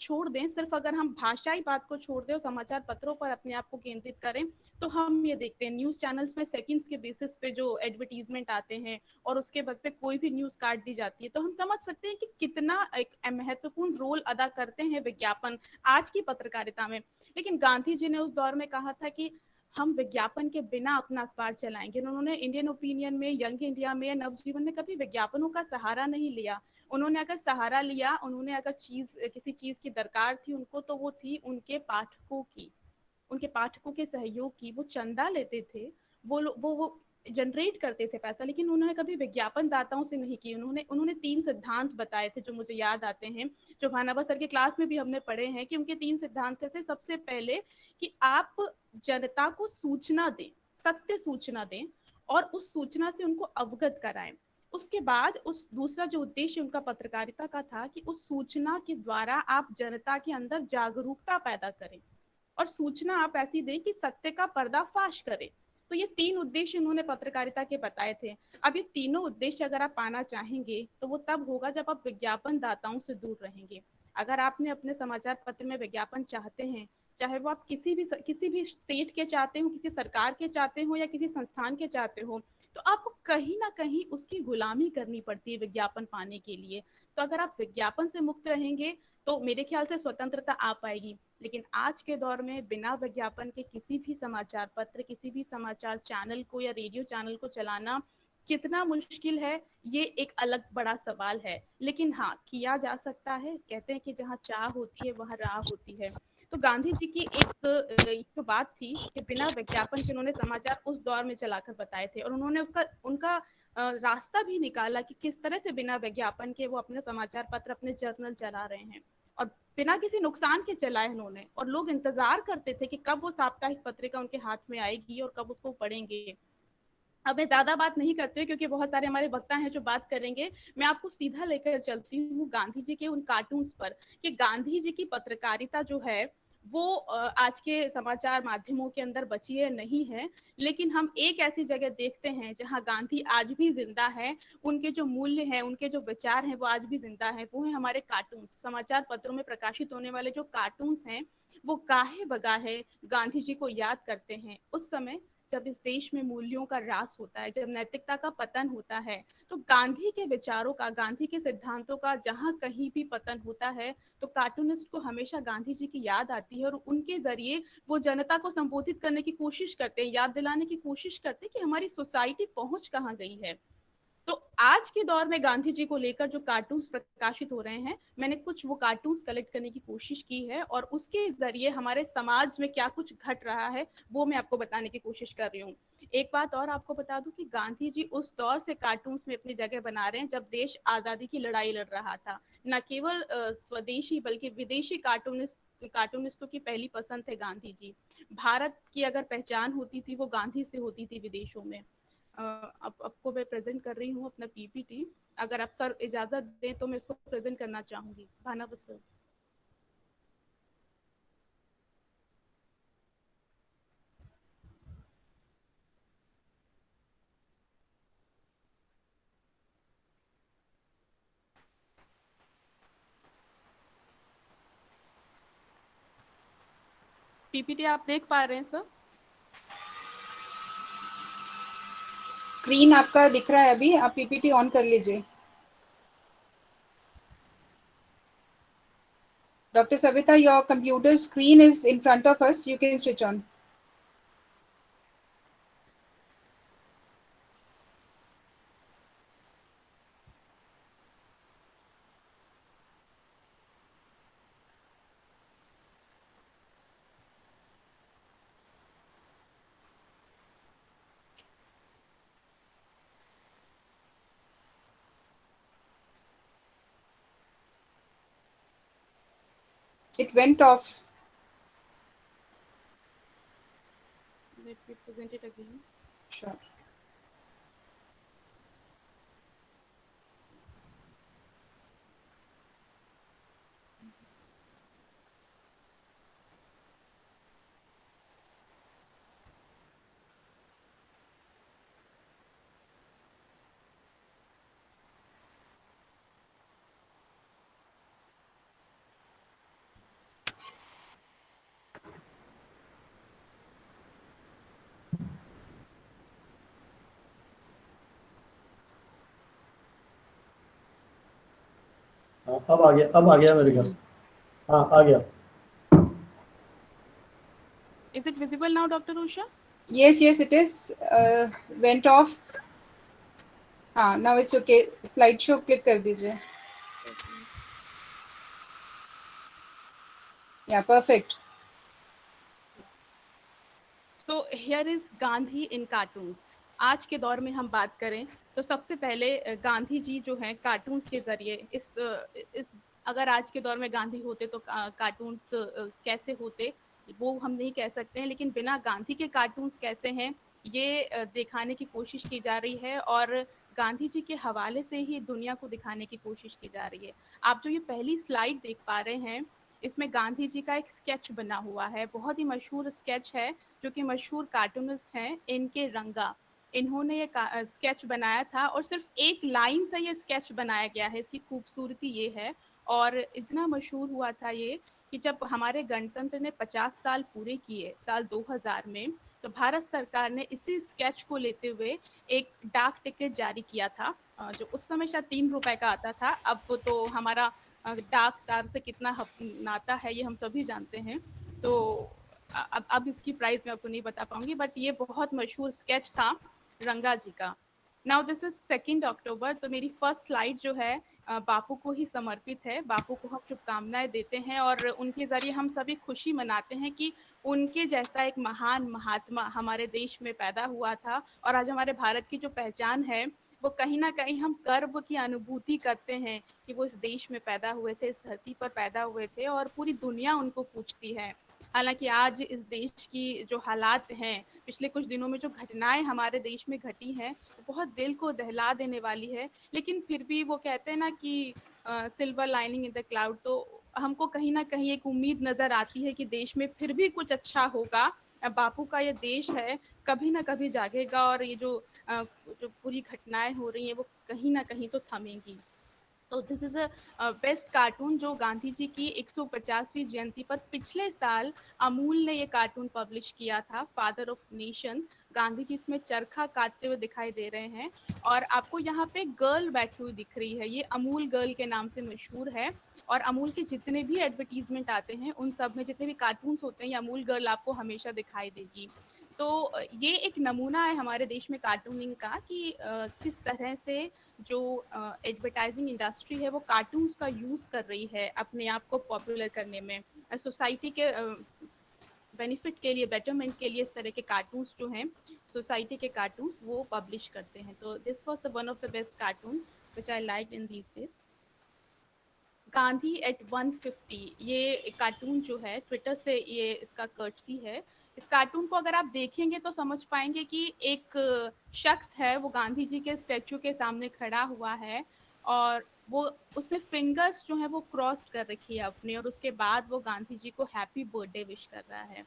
छोड़ दें, सिर्फ अगर हम भाषाई बात को छोड़ दें और समाचार पत्रों पर अपने आप को केंद्रित करें, तो हम ये देखते हैं न्यूज चैनल्स में सेकंड्स के बेसिस पे जो एडवर्टीजमेंट आते हैं, और उसके बाद पे कोई भी न्यूज काट दी जाती है। तो हम समझ सकते हैं कि कितना एक महत्वपूर्ण रोल अदा करते हैं विज्ञापन आज की पत्रकारिता में। लेकिन गांधी जी ने उस दौर में कहा था कि हम विज्ञापन के बिना अपना अखबार चलाएंगे। उन्होंने इंडियन ओपिनियन में, यंग इंडिया में, नवजीवन में कभी विज्ञापनों का सहारा नहीं लिया। उन्होंने अगर सहारा लिया, उन्होंने अगर किसी चीज की दरकार थी उनको, तो वो थी उनके पाठकों की, उनके पाठकों के सहयोग की। वो चंदा लेते थे, वो जनरेट करते थे पैसा, लेकिन उन्होंने कभी विज्ञापन दाताओं से नहीं की। उन्होंने उन्होंने 3 सिद्धांत बताए थे जो मुझे याद आते हैं, जो भानाबा सर के क्लास में भी हमने पढ़े हैं, कि उनके 3 सिद्धांत थे। सबसे पहले कि आप जनता को सूचना दें, सत्य सूचना दें, और उस सूचना से उनको अवगत कराएं। उसके बाद उस दूसरा जो उद्देश्य उनका पत्रकारिता का था कि उस सूचना के द्वारा आप जनता के अंदर जागरूकता पैदा करें और सूचना आप ऐसी दें कि सत्य का पर्दाफाश करे। तो ये 3 उद्देश्य उन्होंने पत्रकारिता के बताए थे। अब ये तीनों उद्देश्य अगर आप पाना चाहेंगे तो वो तब होगा जब आप विज्ञापन दाताओं से दूर रहेंगे। अगर आपने अपने समाचार पत्र में विज्ञापन चाहते हैं, चाहे वो आप किसी भी स्टेट के चाहते हो, किसी सरकार के चाहते हो या किसी संस्थान के चाहते हो, तो आपको कहीं ना कहीं उसकी गुलामी करनी पड़ती है विज्ञापन पाने के लिए। तो अगर आप विज्ञापन से मुक्त रहेंगे तो मेरे ख्याल से स्वतंत्रता आ पाएगी। लेकिन आज के दौर में बिना विज्ञापन के किसी भी समाचार पत्र, किसी भी समाचार चैनल को या रेडियो चैनल को चलाना कितना मुश्किल है, ये एक अलग बड़ा सवाल है। लेकिन हाँ, किया जा सकता है। कहते हैं कि जहाँ चाह होती है वहाँ राह होती है। तो गांधी जी की एक जो बात थी कि बिना विज्ञापन के उन्होंने समाचार उस दौर में चलाकर बताए थे और उन्होंने उनका रास्ता भी निकाला कि किस तरह से बिना विज्ञापन के वो अपने समाचार पत्र, अपने जर्नल चला रहे हैं और बिना किसी नुकसान के चलाए उन्होंने। और लोग इंतजार करते थे कि कब वो साप्ताहिक पत्रिका उनके हाथ में आएगी और कब उसको पढ़ेंगे। अब मैं ज्यादा बात नहीं करती हूँ क्योंकि बहुत सारे हमारे वक्ता हैं जो बात करेंगे। मैं आपको सीधा लेकर चलती हूँ गांधी जी के उन कार्टून्स पर कि गांधी जी की पत्रकारिता जो है वो आज के समाचार माध्यमों के अंदर बची है नहीं है। लेकिन हम एक ऐसी जगह देखते हैं जहां गांधी आज भी जिंदा है, उनके जो मूल्य हैं, उनके जो विचार हैं वो आज भी जिंदा है। वो है हमारे कार्टून, समाचार पत्रों में प्रकाशित होने वाले जो कार्टून्स हैं वो गाहे बगाहे गांधी जी को याद करते हैं। उस समय जब इस देश में मूल्यों का ह्रास होता है, जब नैतिकता का पतन होता है, तो गांधी के विचारों का, गांधी के सिद्धांतों का जहां कहीं भी पतन होता है तो कार्टूनिस्ट को हमेशा गांधी जी की याद आती है और उनके जरिए वो जनता को संबोधित करने की कोशिश करते हैं, याद दिलाने की कोशिश करते हैं कि हमारी सोसाइटी पहुंच कहाँ गई है। तो आज के दौर में गांधी जी को लेकर जो कार्टून्स प्रकाशित हो रहे हैं, मैंने कुछ वो कार्टून्स कलेक्ट करने की कोशिश की है और उसके जरिए हमारे समाज में क्या कुछ घट रहा है वो मैं आपको बताने की कोशिश कर रही हूँ। एक बात और आपको बता दूं कि गांधी जी उस दौर से कार्टून्स में अपनी जगह बना रहे हैं जब देश आजादी की लड़ाई लड़ रहा था। न केवल स्वदेशी बल्कि विदेशी कार्टूनिस्टों की पहली पसंद थे गांधी जी। भारत की अगर पहचान होती थी वो गांधी से होती थी विदेशों में। अब आपको मैं प्रेजेंट कर रही हूँ अपना पीपीटी। अगर आप सर इजाजत दें तो मैं इसको प्रेजेंट करना चाहूंगी। भानावत सर। पीपीटी आप देख पा रहे हैं सर? स्क्रीन आपका दिख रहा है अभी, आप पीपीटी ऑन कर लीजिए। Dr. Savita, your computer screen is in front of us. You can switch on. It went off. Let me present it again. Sure. अब आ गया मेरे घर। हाँ, आ गया। Is it visible now, Dr. Usha? Yes, it is. Went off. हाँ, now it's okay. Slideshow click कर दीजिए. Yeah, perfect. So here is Gandhi in cartoons. आज के दौर में हम बात करें तो सबसे पहले गांधी जी जो हैं कार्टून्स के जरिए इस अगर आज के दौर में गांधी होते तो कार्टून्स कैसे होते वो हम नहीं कह सकते हैं, लेकिन बिना गांधी के कार्टून्स कैसे हैं ये दिखाने की कोशिश की जा रही है। और गांधी जी के हवाले से ही दुनिया को दिखाने की कोशिश की जा रही है। आप जो ये पहली स्लाइड देख पा रहे हैं, इसमें गांधी जी का एक स्केच बना हुआ है, बहुत ही मशहूर स्केच है, जो कि मशहूर कार्टूनिस्ट हैं इनके रंगा। इन्होंने ये स्केच बनाया था और सिर्फ एक लाइन से ये स्केच बनाया गया है। इसकी खूबसूरती ये है, और इतना मशहूर हुआ था ये कि जब हमारे गणतंत्र ने 50 साल पूरे किए साल 2000 में, तो भारत सरकार ने इसी स्केच को लेते हुए एक डाक टिकट जारी किया था, जो उस समय शायद 3 रुपए का आता था। अब तो हमारा डाक तार से कितना नाता है ये हम सभी जानते हैं। तो अब इसकी प्राइस मैं आपको नहीं बता पाऊंगी, बट ये बहुत मशहूर स्केच था रंगा जी का। नाउ दिस इज 2 अक्टूबर, तो मेरी फर्स्ट स्लाइड जो है बापू को ही समर्पित है। बापू को हम शुभकामनाएं देते हैं और उनके जरिए हम सभी खुशी मनाते हैं कि उनके जैसा एक महान महात्मा हमारे देश में पैदा हुआ था। और आज हमारे भारत की जो पहचान है, वो कहीं ना कहीं हम गर्व की अनुभूति करते हैं कि वो इस देश में पैदा हुए थे, इस धरती पर पैदा हुए थे, और पूरी दुनिया उनको पूछती है। हालांकि आज इस देश की जो हालात हैं, पिछले कुछ दिनों में जो घटनाएं हमारे देश में घटी हैं, बहुत दिल को दहला देने वाली है, लेकिन फिर भी वो कहते हैं ना कि silver lining in the cloud, तो हमको कहीं ना कहीं एक उम्मीद नजर आती है कि देश में फिर भी कुछ अच्छा होगा। बापू का ये देश है, कभी ना कभी जागेगा, और ये जो पूरी घटनाएं हो रही हैं वो कहीं ना कहीं तो थमेंगी। तो this is a best cartoon जो गांधी जी की 150वीं जयंती पर पिछले साल अमूल ने ये कार्टून पब्लिश किया था, father of nation. Gandhi ji इसमें चरखा काटते हुए दिखाई दे रहे हैं, और आपको यहाँ पे गर्ल बैठी हुई दिख रही है, ये अमूल गर्ल के नाम से मशहूर है। और अमूल के जितने भी एडवर्टीजमेंट आते हैं उन सब में जितने भी कार्टून्स होते हैं, ये अमूल गर्ल आपको हमेशा दिखाई देगी। तो ये एक नमूना है हमारे देश में कार्टूनिंग का कि किस तरह से जो एडवर्टाइजिंग इंडस्ट्री है वो कार्टून्स का यूज कर रही है अपने आप को पॉपुलर करने में, सोसाइटी के बेनिफिट के लिए, बेटरमेंट के लिए इस तरह के कार्टून्स जो हैं, सोसाइटी के कार्टून्स वो पब्लिश करते हैं। तो this was the one of the best cartoon which I liked in these days. Gandhi at 150, ये कार्टून जो है ट्विटर से ये इसका कर्टसी है। इस कार्टून को अगर आप देखेंगे तो समझ पाएंगे कि एक शख्स है, वो गांधी जी के स्टैचू के सामने खड़ा हुआ है, और वो उसने फिंगर्स जो है वो क्रॉस्ड कर रखी है अपने, और उसके बाद वो गांधी जी को हैप्पी बर्थडे विश कर रहा है।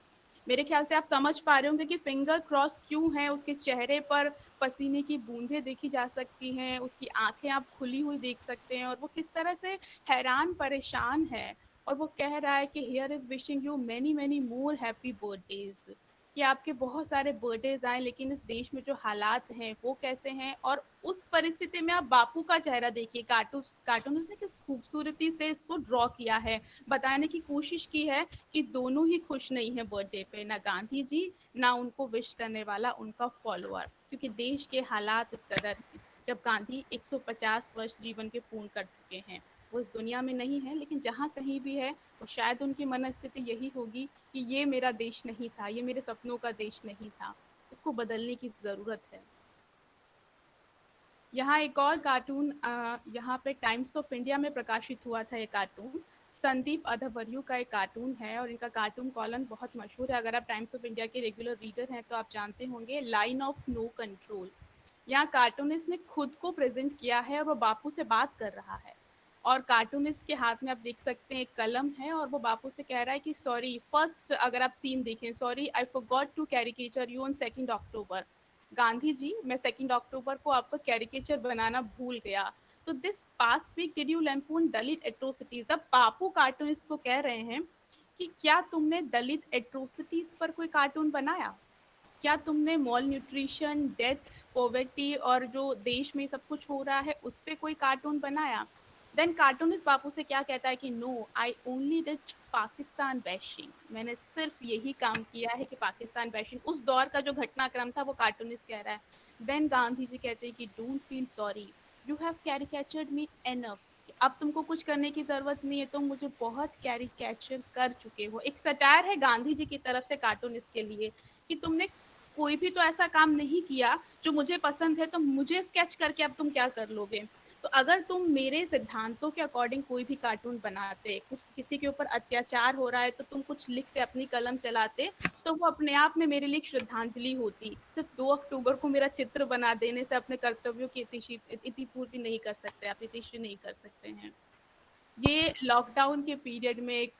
मेरे ख्याल से आप समझ पा रहे होंगे कि फिंगर क्रॉस क्यों है। उसके चेहरे पर पसीने की बूंदें देखी जा सकती हैं, उसकी आंखें आप खुली हुई देख सकते हैं, और वो किस तरह से हैरान परेशान है। और वो कह रहा है कि here is wishing you many many more happy birthdays, कि आपके बहुत सारे बर्थडेज आए, लेकिन इस देश में जो हालात हैं वो कैसे हैं। और उस परिस्थिति में आप बापू का चेहरा देखिए, कार्टून ने किस खूबसूरती से इसको ड्रॉ किया है, बताने की कोशिश की है कि दोनों ही खुश नहीं है बर्थडे पे, ना गांधी जी ना उनको विश करने वाला उनका फॉलोअर, क्योंकि देश के हालात इस कदर हैं। जब गांधी 150 वर्ष जीवन के पूर्ण कर चुके हैं, वो इस दुनिया में नहीं है, लेकिन जहाँ कहीं भी है, वो शायद उनकी मनस्थिति यही होगी कि ये मेरा देश नहीं था, ये मेरे सपनों का देश नहीं था, इसको बदलने की जरूरत है। यहाँ एक और कार्टून, यहाँ पे टाइम्स ऑफ इंडिया में प्रकाशित हुआ था। ये कार्टून संदीप अधवर्यु का एक कार्टून है, और इनका कार्टून कॉलम बहुत मशहूर है। अगर आप टाइम्स ऑफ इंडिया के रेगुलर रीडर हैं तो आप जानते होंगे, लाइन ऑफ नो कंट्रोल। यहाँ कार्टूनिस्ट ने खुद को प्रेजेंट किया है और वो बापू से बात कर रहा है, और कार्टूनिस्ट के हाथ में आप देख सकते हैं एक कलम है, और वो बापू से कह रहा है कि सॉरी, फर्स्ट अगर आप सीन देखें, sorry I forgot to caricature you on 2 October. Gandhi ji, मैं 2 अक्टूबर को आपका कैरिकेचर बनाना भूल गया। तो this past week did you lampoon Dalit atrocities. The Bapu cartoonist को कह रहे हैं कि क्या तुमने दलित एट्रोसिटीज पर कोई कार्टून बनाया? क्या तुमने मॉल न्यूट्रिशन, डेथ, पॉवर्टी और जो देश में सब कुछ हो रहा है उस पे कोई कार्टून बनाया? देन कार्टूनिस्ट बापू से क्या कहता है कि no, I only did Pakistan bashing. मैंने सिर्फ यही काम किया है कि पाकिस्तान बैशिंग, उस दौर का जो घटनाक्रम था वो कार्टूनिस्ट कह रहा है। देन गांधी जी कहते हैं कि don't feel sorry, you have कैरिकेचर्ड me enough. अब तुमको कुछ करने की जरूरत नहीं है, तुम मुझे बहुत कैरिकेचर कर चुके हो। एक सटायर है गांधी जी की तरफ से कार्टूनिस्ट के लिए कि तुमने कोई भी तो ऐसा काम नहीं किया जो मुझे पसंद है, तो मुझे स्केच करके अब तुम क्या कर लोगे। तो अगर तुम मेरे सिद्धांतों के अकॉर्डिंग कोई भी कार्टून बनाते, कुछ किसी के ऊपर अत्याचार हो रहा है तो तुम कुछ लिखते, अपनी कलम चलाते, तो वो अपने आप में मेरे लिए एक श्रद्धांजलि होती। सिर्फ 2 अक्टूबर को मेरा चित्र बना देने से अपने कर्तव्यों की इतिपूर्ति नहीं कर सकते, आप इतिश्री नहीं कर सकते हैं। ये लॉकडाउन के पीरियड में एक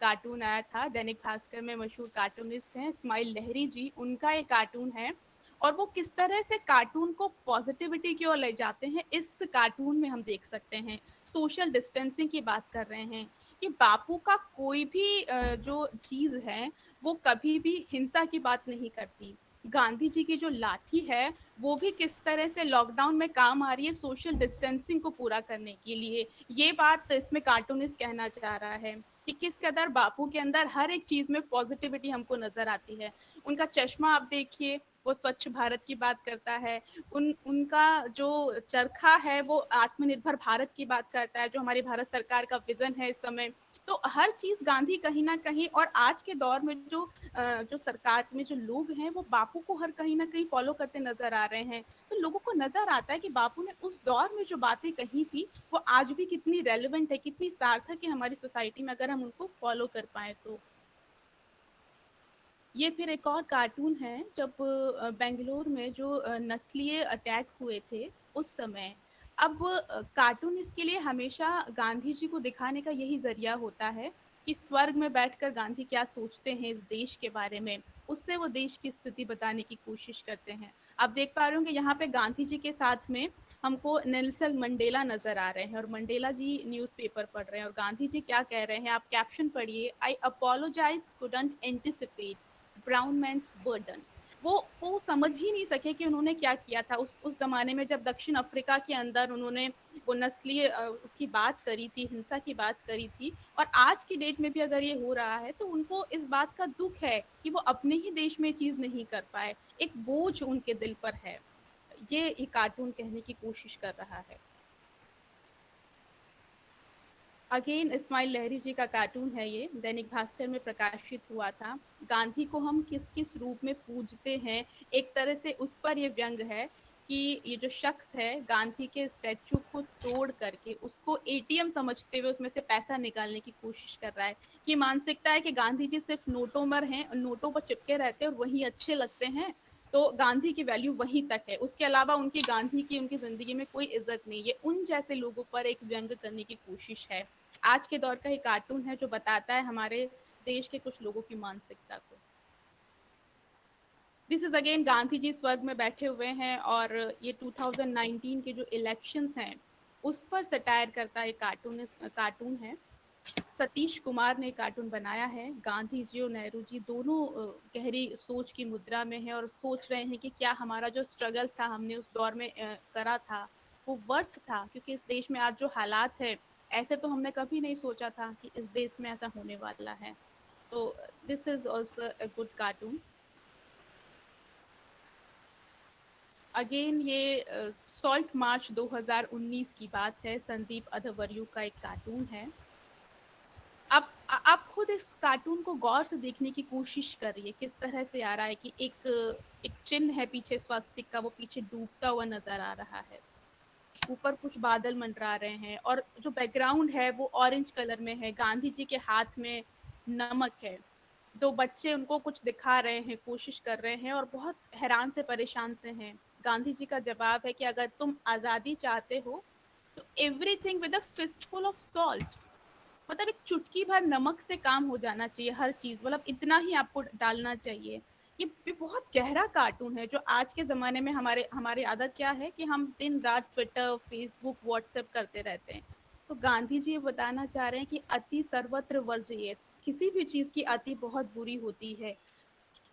कार्टून आया था, दैनिक भास्कर में मशहूर कार्टूनिस्ट हैं इस्माइल लहरी जी, उनका ये कार्टून है। और वो किस तरह से कार्टून को पॉजिटिविटी की ओर ले जाते हैं, इस कार्टून में हम देख सकते हैं। सोशल डिस्टेंसिंग की बात कर रहे हैं कि बापू का कोई भी जो चीज है वो कभी भी हिंसा की बात नहीं करती। गांधी जी की जो लाठी है वो भी किस तरह से लॉकडाउन में काम आ रही है सोशल डिस्टेंसिंग को पूरा करने के लिए। ये बात इसमें कार्टूनिस्ट कहना चाह रहा है कि किस कदर बापू के अंदर हर एक चीज में पॉजिटिविटी हमको नजर आती है। उनका चश्मा आप देखिए, वो स्वच्छ भारत की बात करता है। उनका जो चरखा है वो आत्मनिर्भर भारत की बात करता है, जो हमारी भारत सरकार का विजन है इस समय। तो हर चीज गांधी कहीं ना कहीं, और आज के दौर में जो सरकार में जो लोग हैं वो बापू को हर कहीं ना कहीं फॉलो करते नजर आ रहे हैं। तो लोगों को नजर आता है कि बापू ने उस दौर में जो बातें कही थी वो आज भी कितनी रेलेवेंट है, कितनी सार्थक है हमारी सोसाइटी में, अगर हम उनको फॉलो कर पाए तो। ये फिर एक और कार्टून है, जब बेंगलोर में जो नस्लीय अटैक हुए थे उस समय। अब कार्टून इसके लिए हमेशा गांधी जी को दिखाने का यही जरिया होता है कि स्वर्ग में बैठकर गांधी क्या सोचते हैं इस देश के बारे में, उससे वो देश की स्थिति बताने की कोशिश करते हैं। आप देख पा रहे होंगे यहाँ पे गांधी जी के साथ में हमको नेल्सन मंडेला नजर आ रहे हैं, और मंडेला जी न्यूज़पेपर पढ़ रहे हैं, और गांधी जी क्या कह रहे हैं आप कैप्शन पढ़िए, I apologise couldn't anticipate brown man's burden. वो समझ ही नहीं सके कि उन्होंने क्या किया था उस जमाने में, जब दक्षिण अफ्रीका के अंदर उन्होंने वो नस्लीय उसकी बात करी थी, हिंसा की बात करी थी। और आज की डेट में भी अगर ये हो रहा है तो उनको इस बात का दुख है कि वो अपने ही देश में चीज नहीं कर पाए, एक बोझ उनके दिल पर है। ये कार्टून कहने की कोशिश कर रहा है। अगेन इस्माइल लहरी जी का कार्टून है ये, दैनिक भास्कर में प्रकाशित हुआ था। गांधी को हम किस किस रूप में पूजते हैं, एक तरह से उस पर ये व्यंग है कि ये जो शख्स है गांधी के स्टैचू को तोड़ करके उसको एटीएम समझते हुए उसमें से पैसा निकालने की कोशिश कर रहा है। कि मानसिकता है कि गांधी जी सिर्फ नोटों पर हैं, नोटों पर चिपके रहते हैं और वही अच्छे लगते हैं, तो गांधी की वैल्यू वहीं तक है, उसके अलावा उनकी गांधी की उनकी जिंदगी में कोई इज्जत नहीं है। उन जैसे लोगों पर एक व्यंग करने की कोशिश है। आज के दौर का एक कार्टून है जो बताता है हमारे देश के कुछ लोगों की मानसिकता को। This is again Gandhi ji स्वर्ग में बैठे हुए हैं, और ये 2019 के जो इलेक्शंस हैं उस पर सटायर करता है कार्टून है। सतीश कुमार ने कार्टून बनाया है। गांधी जी और नेहरू जी दोनों गहरी सोच की मुद्रा में हैं और सोच रहे हैं कि क्या हमारा जो स्ट्रगल था, हमने उस दौर में करा था, वो वर्थ था, क्योंकि इस देश में आज जो हालात है ऐसे तो हमने कभी नहीं सोचा था कि इस देश में ऐसा होने वाला है। तो this is also a good cartoon. Again ये सॉल्ट मार्च 2019 की बात है, संदीप अधवर्यु का एक कार्टून है। आप खुद इस कार्टून को गौर से देखने की कोशिश करिए, किस तरह से आ रहा है कि एक चिन्ह है पीछे स्वास्तिक का, वो पीछे डूबता हुआ नजर आ रहा है, ऊपर कुछ बादल मंडरा रहे हैं, और जो बैकग्राउंड है वो ऑरेंज कलर में है। गांधी जी के हाथ में नमक है, दो बच्चे उनको कुछ दिखा रहे हैं, कोशिश कर रहे हैं, और बहुत हैरान से परेशान से हैं। गांधी जी का जवाब है कि अगर तुम आजादी चाहते हो तो everything with a fistful of salt, मतलब एक चुटकी भर नमक से काम हो जाना चाहिए हर चीज, मतलब इतना ही आपको डालना चाहिए। ये बहुत गहरा कार्टून है जो आज के जमाने में हमारी आदत क्या है कि हम दिन रात ट्विटर, फेसबुक, व्हाट्सएप करते रहते हैं। तो गांधी जी ये बताना चाह रहे हैं कि अति सर्वत्र वर्जयेत, किसी भी चीज की अति बहुत बुरी होती है।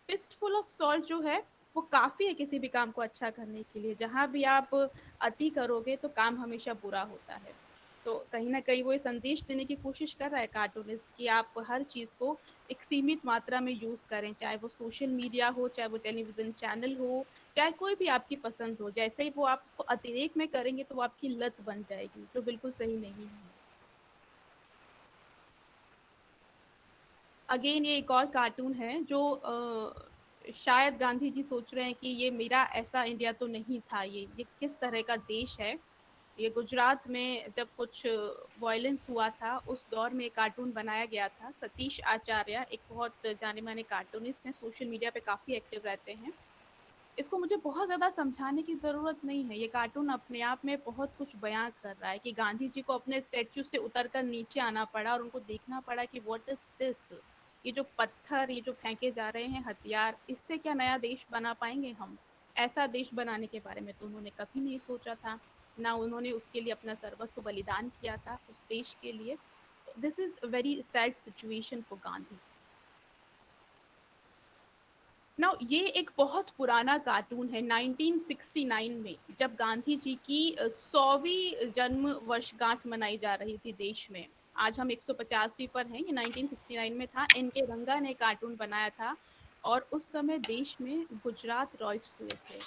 फिस्टफुल ऑफ सॉल्ट जो है वो काफी है किसी भी काम को अच्छा करने के लिए। जहां भी आप अति करोगे तो काम हमेशा बुरा होता है। तो कहीं ना कहीं वो ये संदेश देने की कोशिश कर रहा है कार्टूनिस्ट कि आप हर चीज को एक सीमित मात्रा में यूज करें, चाहे वो सोशल मीडिया हो, चाहे वो टेलीविजन चैनल हो, चाहे कोई भी आपकी पसंद हो। जैसे ही वो आप अतिरेक में करेंगे तो वो आपकी लत बन जाएगी, जो बिल्कुल सही नहीं है। अगेन ये एक और कार्टून है जो शायद गांधी जी सोच रहे हैं कि ये मेरा ऐसा इंडिया तो नहीं था, ये किस तरह का देश है। ये गुजरात में जब कुछ वायलेंस हुआ था, उस दौर में एक कार्टून बनाया गया था। सतीश आचार्य एक बहुत जाने माने कार्टूनिस्ट हैं, सोशल मीडिया पे काफ़ी एक्टिव रहते हैं। इसको मुझे बहुत ज़्यादा समझाने की ज़रूरत नहीं है। ये कार्टून अपने आप में बहुत कुछ बयां कर रहा है कि गांधी जी को अपने स्टैच्यू से उतरकर नीचे आना पड़ा और उनको देखना पड़ा कि व्हाट इज दिस, ये जो पत्थर, ये जो फेंके जा रहे हैं हथियार, इससे क्या नया देश बना पाएंगे हम? ऐसा देश बनाने के बारे में तो उन्होंने कभी नहीं सोचा था, ना उन्होंने उसके लिए अपना सर्वस्व बलिदान किया था उस देश के लिए। This is very sad situation for Gandhi. Now ये एक बहुत पुराना कार्टून है। 1969 में जब गांधी जी की 100वीं जन्म वर्षगांठ मनाई जा रही थी देश में, आज हम 150वीं पर हैं, ये 1969 में था। इनके रंगा ने कार्टून बनाया था और उस समय देश में गुजरात रॉयट्स हुए थे,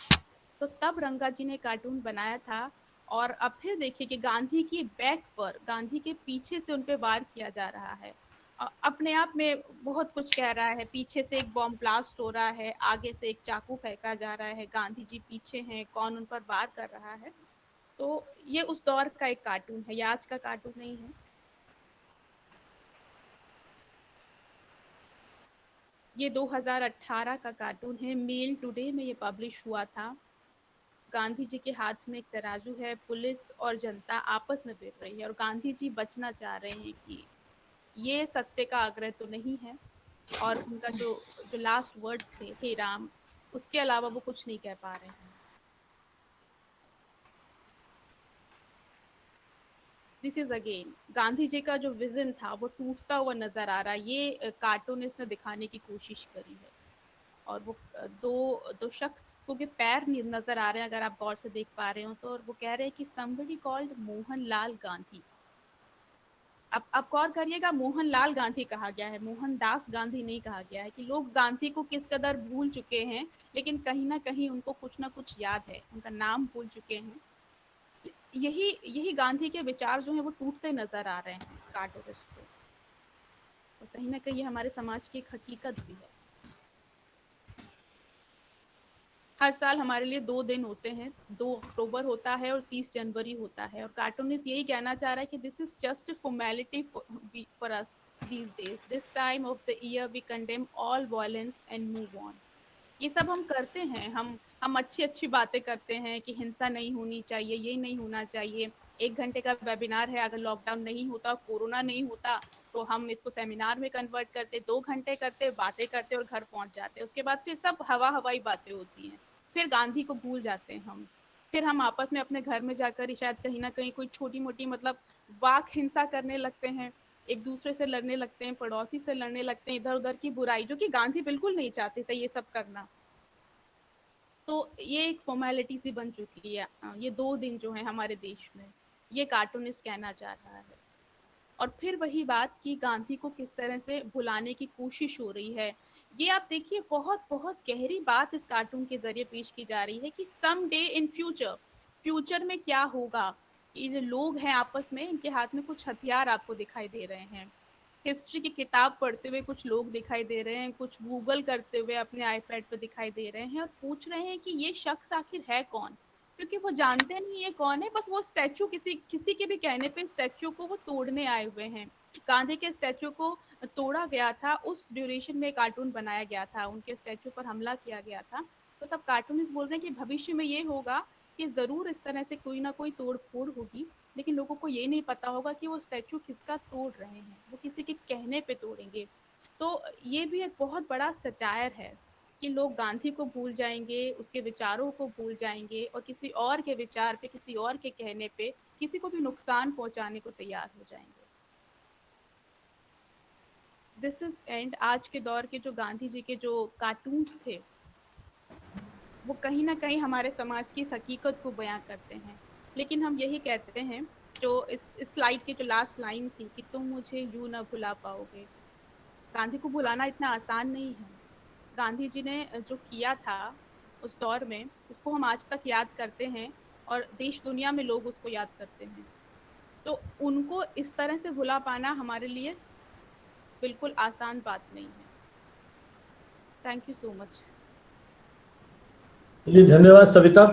तो तब रंगा जी ने कार्टून बनाया था। और अब फिर देखिए कि गांधी की बैक पर, गांधी के पीछे से उन पे वार किया जा रहा है। अपने आप में बहुत कुछ कह रहा है। पीछे से एक बॉम्ब ब्लास्ट हो रहा है, आगे से एक चाकू फेंका जा रहा है, गांधी जी पीछे हैं, कौन उन पर वार कर रहा है। तो ये उस दौर का एक कार्टून है, ये आज का कार्टून नहीं है। ये 2018 का कार्टून है, मेल टुडे में ये पब्लिश हुआ था। गांधी जी के हाथ में एक तराजू है, पुलिस और जनता आपस में भिड़ रही है और गांधी जी बचना चाह रहे हैं कि ये सत्य का आग्रह तो नहीं है। और उनका जो जो लास्ट वर्ड्स थे, हे राम, उसके अलावा वो कुछ नहीं कह पा रहे हैं। This is again Gandhi ji का जो विजन था वो टूटता हुआ नजर आ रहा है। ये कार्टूनिस्ट ने दिखाने की कोशिश करी है। और वो दो दो शख्स को के पैर नजर आ रहे हैं, अगर आप गौर से देख पा रहे हो तो। और वो कह रहे हैं कि somebody called मोहनलाल गांधी। अब गौर करिएगा, मोहनलाल गांधी कहा गया है, मोहनदास गांधी नहीं कहा गया है। कि लोग गांधी को किस कदर भूल चुके हैं, लेकिन कहीं ना कहीं उनको कुछ ना कुछ याद है, उनका नाम भूल चुके हैं। यही यही गांधी के विचार जो हैं वो टूटते नजर आ रहे हैं कार्टूनिस्ट को। और कहीं ना कहीं ये हमारे समाज की एक हकीकत भी है। हर साल हमारे लिए 2 दिन होते हैं, 2 अक्टूबर होता है और 30 जनवरी होता है। और कार्टूनिस्ट यही कहना चाह रहा है कि this is just formality for us these days, this time of the year we condemn all violence and move on। ये सब हम करते हैं, हम अच्छी अच्छी बातें करते हैं कि हिंसा नहीं होनी चाहिए, ये नहीं होना चाहिए। 1 घंटे का वेबिनार है, अगर लॉकडाउन नहीं होता, कोरोना नहीं होता, तो हम इसको सेमिनार में कन्वर्ट करते, 2 घंटे करते, बातें करते और घर पहुंच जाते। उसके बाद फिर सब हवाई बातें होती हैं, फिर गांधी को भूल जाते हैं हम। फिर हम आपस में अपने घर में जाकर शायद कहीं ना कहीं कोई छोटी मोटी मतलब वाक हिंसा करने लगते हैं, एक दूसरे से लड़ने लगते हैं, पड़ोसी से लड़ने लगते हैं, इधर उधर की बुराई, जो कि गांधी बिल्कुल नहीं चाहते थे ये सब करना। तो ये एक फॉर्मेलिटी सी बन चुकी है। ये 2 दिन जो है हमारे देश में, ये कार्टूनिस्ट कहना चाह रहा है। और फिर वही बात कि गांधी को किस तरह से भुलाने की कोशिश हो रही है। ये आप देखिए, बहुत बहुत गहरी बात इस कार्टून के जरिए पेश की जा रही है कि some day in future, future में क्या होगा। ये जो लोग हैं आपस में, इनके हाथ में कुछ हथियार आपको दिखाई दे रहे हैं। हिस्ट्री की किताब पढ़ते हुए कुछ लोग दिखाई दे रहे हैं, कुछ गूगल करते हुए अपने आईपैड पे दिखाई दे रहे हैं और पूछ रहे हैं कि ये शख्स आखिर है कौन। क्योंकि वो जानते नहीं ये कौन है, बस वो स्टैचू, किसी किसी के भी कहने पे स्टैचू को वो तोड़ने आए हुए हैं। गांधी के स्टैचू को तोड़ा गया था, उस ड्यूरेशन में कार्टून बनाया गया था, उनके स्टैचू पर हमला किया गया था। तो तब कार्टूनिस्ट बोल रहे हैं कि भविष्य में ये होगा कि जरूर इस तरह से कोई ना कोई तोड़ फोड़ होगी, लेकिन लोगों को ये नहीं पता होगा कि वो स्टैचू किसका तोड़ रहे हैं, वो किसी के कहने पे तोड़ेंगे। तो ये भी एक बहुत बड़ा सटायर है कि लोग गांधी को भूल जाएंगे, उसके विचारों को भूल जाएंगे और किसी और के विचार पे, किसी और के कहने पे किसी को भी नुकसान पहुंचाने को तैयार हो जाएंगे। This is and. आज के दौर के जो गांधी जी के जो कार्टून्स थे, वो कहीं ना कहीं हमारे समाज की इस हकीकत को बयां करते हैं। लेकिन हम यही कहते हैं, जो इस स्लाइड की जो लास्ट लाइन थी कि तुम मुझे यूं ना भुला पाओगे, गांधी को भुलाना इतना आसान नहीं है। गांधी जी ने जो किया था उस दौर में, उसको हम आज तक याद करते हैं और देश दुनिया में लोग उसको याद करते हैं। तो उनको इस तरह से भुला पाना हमारे लिए बिल्कुल आसान बात नहीं है। Thank you so much. चलिए, धन्यवाद सविता।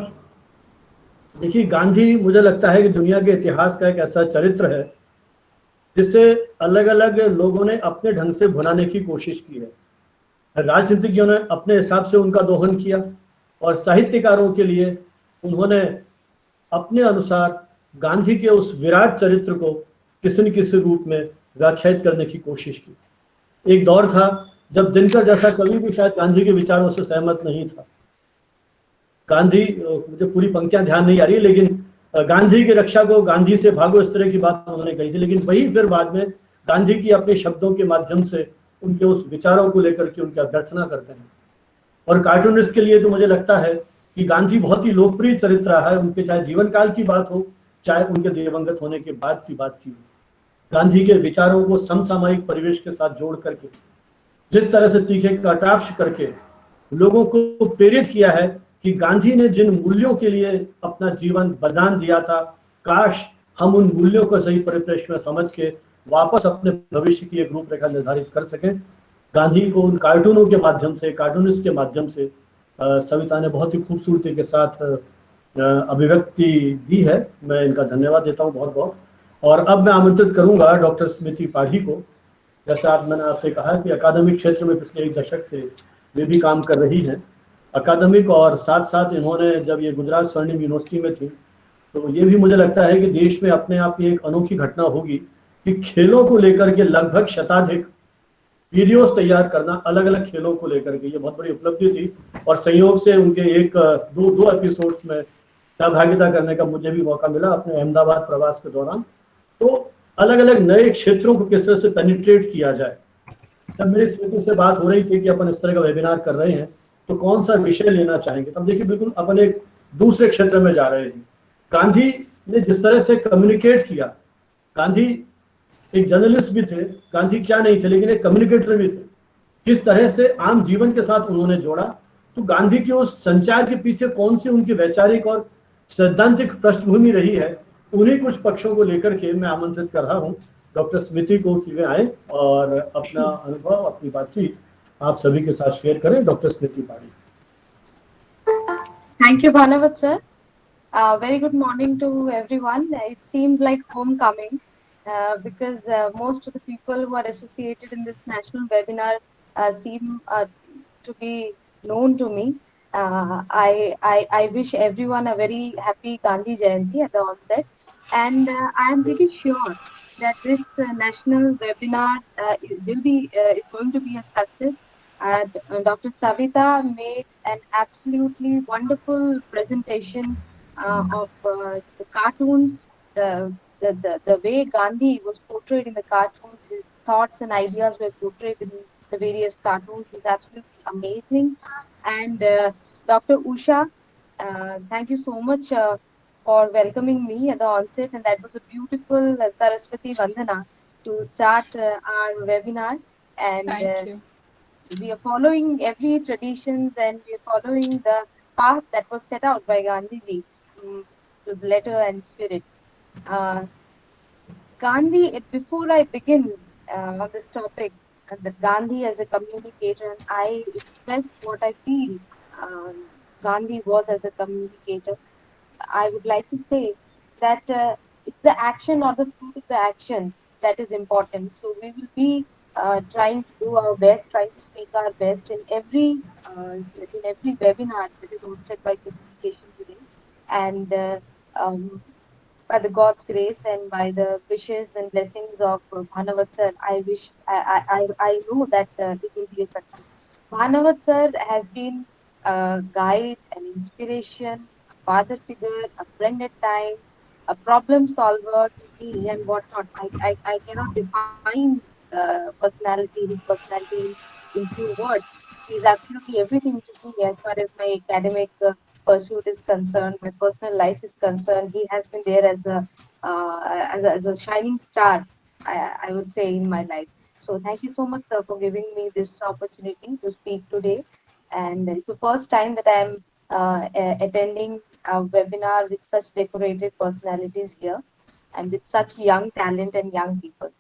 देखिए, गांधी मुझे लगता है कि दुनिया के इतिहास का एक ऐसा चरित्र है जिसे अलग अलग लोगों ने अपने ढंग से भुनाने की कोशिश की है। राजनीतिज्ञों ने अपने हिसाब से उनका दोहन किया और साहित्यकारों के लिए उन्होंने अपने अनुसार गांधी के उस विराट चरित्र को किसी न किसी रूप में व्याख्यायित करने की कोशिश की। एक दौर था जब दिनकर जैसा कवि भी शायद गांधी के विचारों से सहमत नहीं था। गांधी, मुझे पूरी पंक्तियां ध्यान नहीं आ रही, लेकिन गांधी की रक्षा को गांधी से भागो, इस तरह की बात उन्होंने कही थी। लेकिन वही फिर बाद में गांधी की अपने शब्दों के माध्यम से उनके उस विचारों को लेकर के उनकी अभ्यर्थना करते हैं। और कार्टूनिस्ट के लिए तो मुझे लगता है कि गांधी बहुत ही लोकप्रिय चरित्र रहा है, उनके चाहे जीवन काल की बात हो, चाहे उनके दिवंगत होने के बाद की बात की हो। गांधी के विचारों को समसामयिक परिवेश के साथ जोड़ करके जिस तरह से तीखे कटाक्ष करके लोगों को प्रेरित किया है कि गांधी ने जिन मूल्यों के लिए अपना जीवन बलिदान दिया था, काश हम उन मूल्यों को सही परिप्रेक्ष्य में समझ के वापस अपने भविष्य की एक रूपरेखा निर्धारित कर सकें। गांधी को उन कार्टूनों के माध्यम से, कार्टूनिस्ट के माध्यम से सविता ने बहुत ही खूबसूरती के साथ अभिव्यक्ति दी है। मैं इनका धन्यवाद देता हूँ बहुत बहुत। और अब मैं आमंत्रित करूंगा डॉक्टर स्मृति पाढ़ी को। जैसा मैंने आपसे कहा कि अकादमिक क्षेत्र में पिछले 1 दशक से वे भी काम कर रही हैं अकादमिक, और साथ साथ इन्होंने जब ये गुजरात स्वर्णिम यूनिवर्सिटी में थी तो ये भी मुझे लगता है कि देश में अपने आप की एक अनोखी घटना होगी कि खेलों को लेकर के लगभग शताधिक वीडियोस तैयार करना, अलग अलग खेलों को लेकर के, ये बहुत बड़ी उपलब्धि थी। और संयोग से उनके दो एपिसोड्स में सहभागिता करने का मुझे भी मौका मिला अपने अहमदाबाद प्रवास के दौरान। तो अलग अलग नए क्षेत्रों को किस तरह से पेनिट्रेट किया जाए। जब मेरी स्मृति से बात हो रही थी कि अपन इस तरह का वेबिनार कर रहे हैं तो कौन सा विषय लेना चाहेंगे, तब देखिए बिल्कुल अपन एक दूसरे क्षेत्र में जा रहे हैं। गांधी ने जिस तरह से कम्युनिकेट किया, गांधी एक जर्नलिस्ट भी थे, गांधी क्या नहीं थे लेकिन एक कम्युनिकेटर भी थे। किस तरह से आम जीवन के साथ उन्होंने जोड़ा, तो गांधी के उस संचार के पीछे कौन सी उनकी वैचारिक और सैद्धांतिक पृष्ठभूमि रही है, उन्हीं कुछ पक्षों को लेकर के मैं आमंत्रित कर रहा हूँ डॉक्टर स्मृति को कि वे आए और अपना अनुभव, अपनी बातचीत आप सभी के साथ शेयर करें। Doctor Smriti Padhi. Thank you, Bhanavat sir. Very good morning to everyone. It seems like homecoming because most of the people who are associated in this national webinar seem to be known to me. I wish everyone a very happy Gandhi Jayanti at the onset, and I am pretty sure that this national webinar is going to be a success. Dr. Savita made an absolutely wonderful presentation of the cartoons, the way Gandhi was portrayed in the cartoons, his thoughts and ideas were portrayed in the various cartoons is absolutely amazing. And Dr. Usha, thank you so much for welcoming me at the onset, and that was a beautiful Saraswati Vandana to start our webinar. And Thank you. we are following every tradition and we are following the path that was set out by Gandhiji to the letter and spirit. Gandhi, before I begin on this topic, that Gandhi as a communicator, and I express what I feel Gandhi was as a communicator, I would like to say that it's the action or the fruit of the action that is important. So we will be trying to do our best, trying to speak our best in every webinar that is hosted by Communication today. And by the God's grace and by the wishes and blessings of Bhanavat sir, I know that it will be a success. Bhanavat sir has been a guide, an inspiration, a father figure, a friend at times, a problem solver to me and whatnot. I cannot define his personality in few words. He's absolutely everything to me as far as my academic pursuit is concerned, my personal life is concerned. He has been there as a shining star, I would say, in my life. So thank you so much, sir, for giving me this opportunity to speak today. And it's the first time that I'm attending a webinar with such decorated personalities here and with such young talent and young people.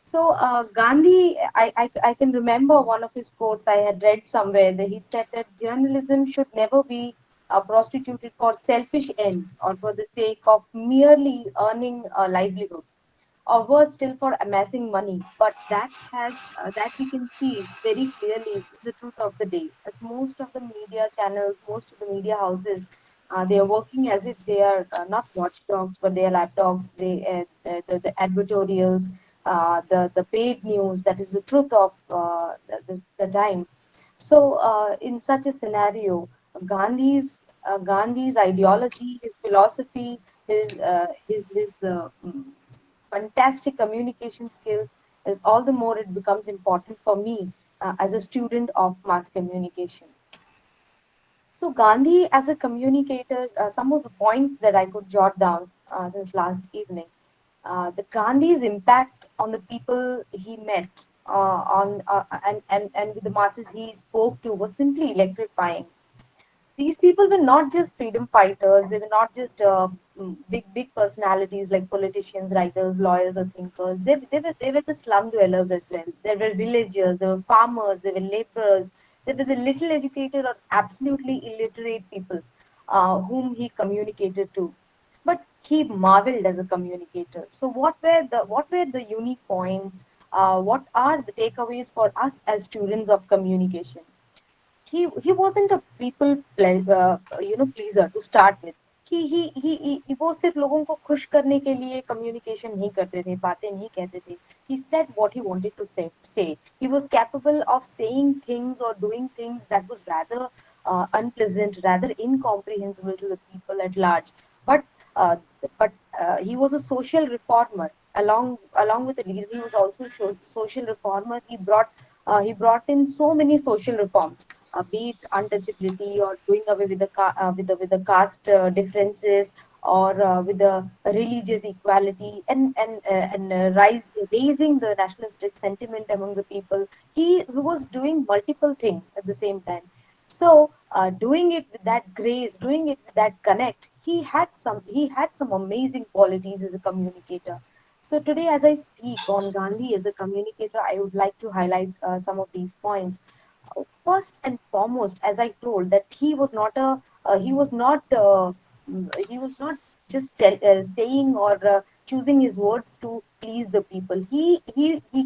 So Gandhi, I can remember one of his quotes I had read somewhere that he said that journalism should never be prostituted for selfish ends or for the sake of merely earning a livelihood, or worse still for amassing money. But that we can see very clearly is the truth of the day, as most of the media channels, most of the media houses, they are working as if they are not watchdogs, but they are lapdogs. The advertorials, the paid news, that is the truth of the time. So, in such a scenario, Gandhi's ideology, his philosophy, his fantastic communication skills is all the more it becomes important for me as a student of mass communication. So, Gandhi as a communicator, some of the points that I could jot down since last evening. The Gandhi's impact on the people he met on and with the masses he spoke to was simply electrifying. These people were not just freedom fighters. They were not just big personalities like politicians, writers, lawyers, or thinkers. They were the slum dwellers as well. There were villagers, there were farmers, there were laborers. There were the little educated or absolutely illiterate people whom he communicated to. But he marveled as a communicator. So what were the unique points? What are the takeaways for us as students of communication? He wasn't a pleaser to start with. He वो सिर्फ लोगों को खुश करने के लिए communication नहीं करते थे, बातें नहीं कहते थे. He said what he wanted to say. He was capable of saying things or doing things that was rather unpleasant, rather incomprehensible to the people at large. But uh, but he was a social reformer. Along with the leader, he was also a social reformer. He brought in so many social reforms, be it untouchability or doing away with the caste differences, or with the religious equality, and raising the nationalistic sentiment among the people. He was doing multiple things at the same time. So, doing it with that grace, doing it with that connect, he had some amazing qualities as a communicator. So today, as I speak on Gandhi as a communicator, I would like to highlight some of these points. First and foremost, as I told, that he was not just saying or choosing his words to please the people. He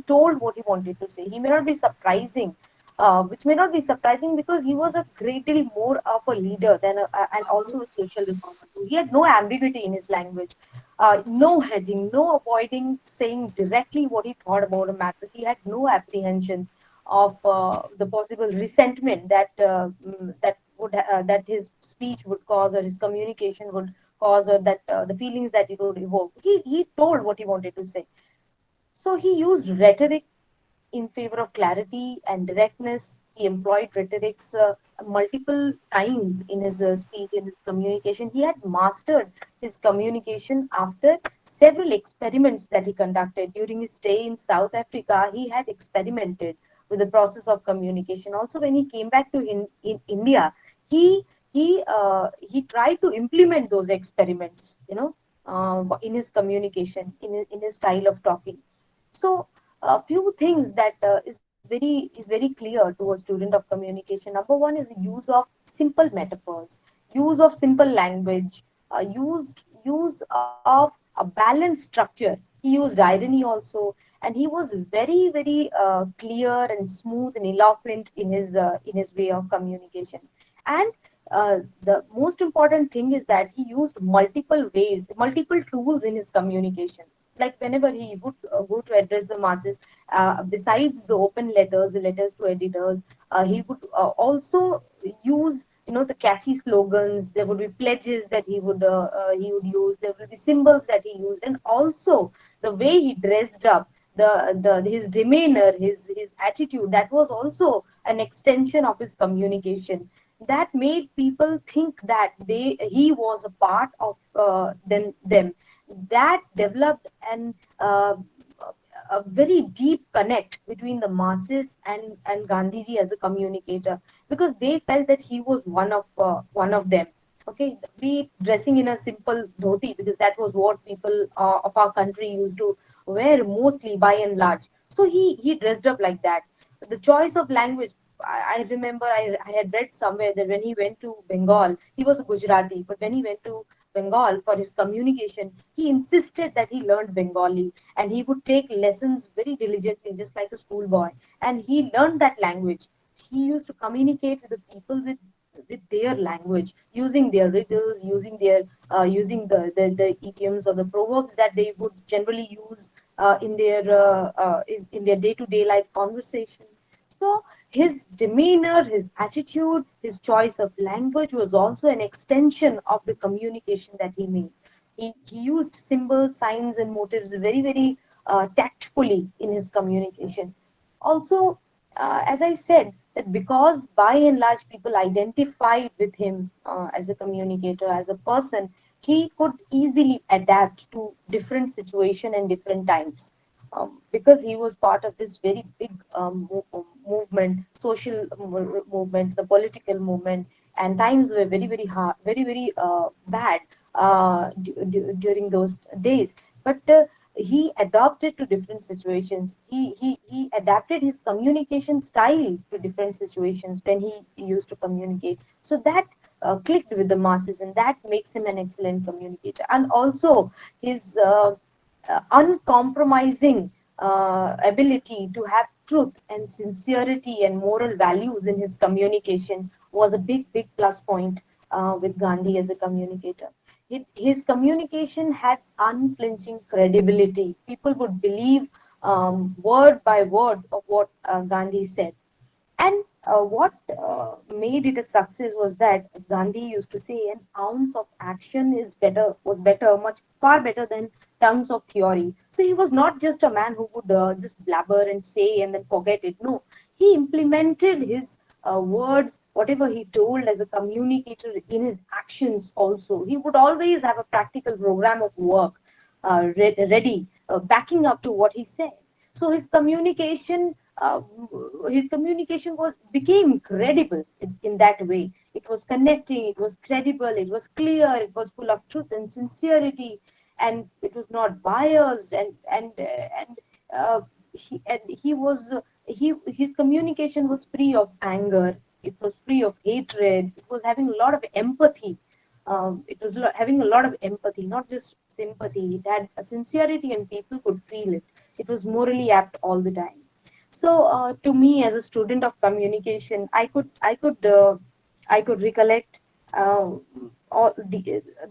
told what he wanted to say. He may not be surprising, which may not be surprising because he was a great deal more of a leader and also a social reformer too. He had no ambiguity in his language, no hedging, no avoiding saying directly what he thought about a matter. He had no apprehension of the possible resentment that his speech would cause, or his communication would cause, or that the feelings that it would evoke. He told what he wanted to say. So he used rhetoric in favor of clarity and directness. He employed rhetorics multiple times in his speech, in his communication. He had mastered his communication after several experiments that he conducted during his stay in South Africa. He had experimented with the process of communication. Also, when he came back to in India, he he tried to implement those experiments, in his communication, in his style of talking. So a few things that is very clear to a student of communication. Number one is the use of simple metaphors, use of simple language, use of a balanced structure. He used irony also, and he was very clear and smooth and eloquent in his way of communication. And the most important thing is that he used multiple ways, multiple tools in his communication. Like whenever he would go to address the masses, besides the open letters, the letters to editors, he would also use, the catchy slogans. There would be pledges that he would use. There would be symbols that he used, and also the way he dressed up, the his demeanor, his attitude. That was also an extension of his communication. That made people think that he was a part of them. That developed a very deep connect between the masses and Gandhiji as a communicator, because they felt that he was one of them. Okay, be dressing in a simple dhoti, because that was what people of our country used to wear mostly by and large. So he dressed up like that. The choice of language. I remember I had read somewhere that when he went to Bengal, he was a Gujarati, but when he went to Bengal for his communication, he insisted that he learned Bengali, and he would take lessons very diligently, just like a schoolboy. And he learned that language. He used to communicate with the people with their language, using their riddles, using their using the idioms or the proverbs that they would generally use in their day-to-day life conversation. So his demeanor, his attitude, his choice of language was also an extension of the communication that he made. He used symbols, signs, and motives very tactfully in his communication. Also, as I said, that because by and large people identified with him as a communicator, as a person, he could easily adapt to different situation and different times. Because he was part of this very big movement, social movement, the political movement, and times were very hard, very bad during those days. But he adapted to different situations. He adapted his communication style to different situations when he used to communicate. So that clicked with the masses, and that makes him an excellent communicator. And also his uncompromising ability to have truth and sincerity and moral values in his communication was a big plus point with Gandhi as a communicator. His communication had unflinching credibility. People would believe word by word of what Gandhi said. And what made it a success was that, as Gandhi used to say, an ounce of action was better, much far better than tons of theory. So he was not just a man who would just blabber and say and then forget it. No, he implemented his words, whatever he told as a communicator, in his actions also. He would always have a practical program of work ready, backing up to what he said. So his communication became credible in that way. It was connecting, it was credible, it was clear, it was full of truth and sincerity, and it was not biased. His communication was free of anger. It was free of hatred. It was having a lot of empathy. Having a lot of empathy, not just sympathy. It had a sincerity, and people could feel it. It was morally apt all the time. So, to me, as a student of communication, I could recollect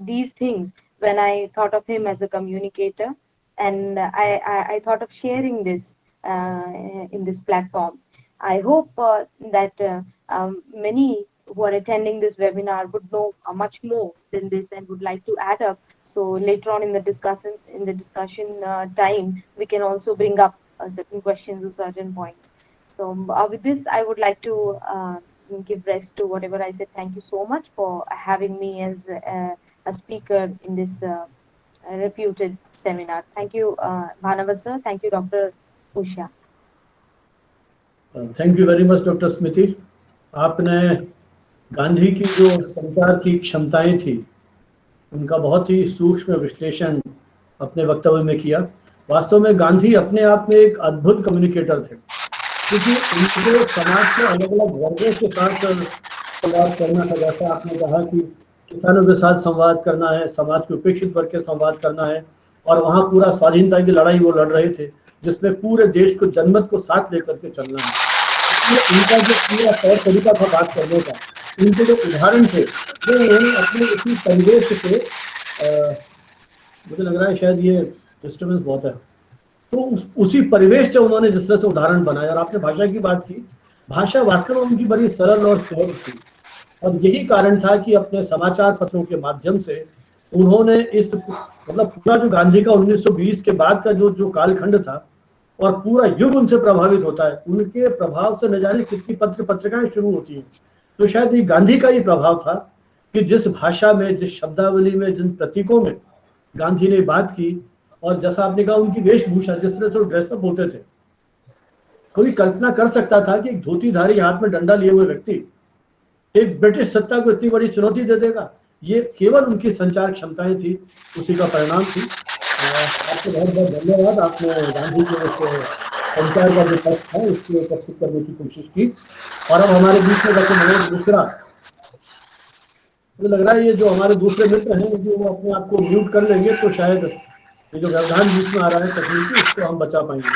these things when I thought of him as a communicator, and I thought of sharing this in this platform. I hope that many who are attending this webinar would know much more than this and would like to add up. So later on in the discussion time, we can also bring up certain questions or certain points. So with this, I would like to give rest to whatever I said. Thank you so much for having me as a speaker in this reputed seminar. Thank you, Bhanavat sir. Thank you, Dr. Usha. Thank you very much doctor Smriti. आपने गांधी की जो संचार की क्षमताएं थी उनका बहुत ही सूक्ष्म विश्लेषण अपने वक्तव्य में किया। वास्तव में गांधी अपने आप में एक अद्भुत कम्युनिकेटर थे, क्योंकि उनके समाज के अलग अलग वर्गों के साथ संवाद करना था। जैसा आपने कहा कि किसानों के साथ संवाद करना है, समाज के उपेक्षित वर्ग के संवाद करना है, और वहाँ पूरा स्वाधीनता की लड़ाई वो लड़ रहे थे जिसमें पूरे देश को जनमत को साथ लेकर के चलना है। इसलिए उनका जो पूरा तौर तरीका था बात करने का, उनके जो उदाहरण थे वो उन्होंने अपने इसी परिवेश से मुझे लग रहा है शायद ये डिस्टर्बेंस बहुत है, तो उसी परिवेश से उन्होंने जिस तरह से उदाहरण बनाया। और आपने भाषा की बात की, भाषा वास्तव में उनकी बड़ी सरल और सहज थी, और यही कारण था कि अपने समाचार पत्रों के माध्यम से उन्होंने इस पूरा जो गांधी का 1920 के बाद का जो कालखंड था और पूरा युग उनसे प्रभावित होता है, उनके प्रभाव से न जाने कितनी पत्रिकाएं शुरू होती हैं। तो शायद ये गांधी का ही प्रभाव था कि जिस भाषा में, जिस शब्दावली में, जिन प्रतीकों में गांधी ने बात की, और जैसा आपने कहा उनकी वेशभूषा, जिस तरह से वो ड्रेसअप होते थे, कोई कल्पना कर सकता था कि एक धोतीधारी हाथ में डंडा लिए हुए व्यक्ति एक ब्रिटिश सत्ता को इतनी बड़ी चुनौती दे देगा? ये केवल उनकी संचार क्षमताएं थी, उसी का परिणाम थी। आपको बहुत बहुत धन्यवाद। आपने गांधी के उस संचार का जो पक्ष था उसको प्रस्तुत करने की कोशिश की। और अब हमारे बीच में डॉक्टर मनोज मिश्रा, मुझे लग रहा है ये जो हमारे दूसरे मित्र हैं यदि वो अपने आप को म्यूट कर लेंगे तो शायद ये जो व्यवधान बीच में आ रहा है तकनीकी, इसको हम बचा पाएंगे।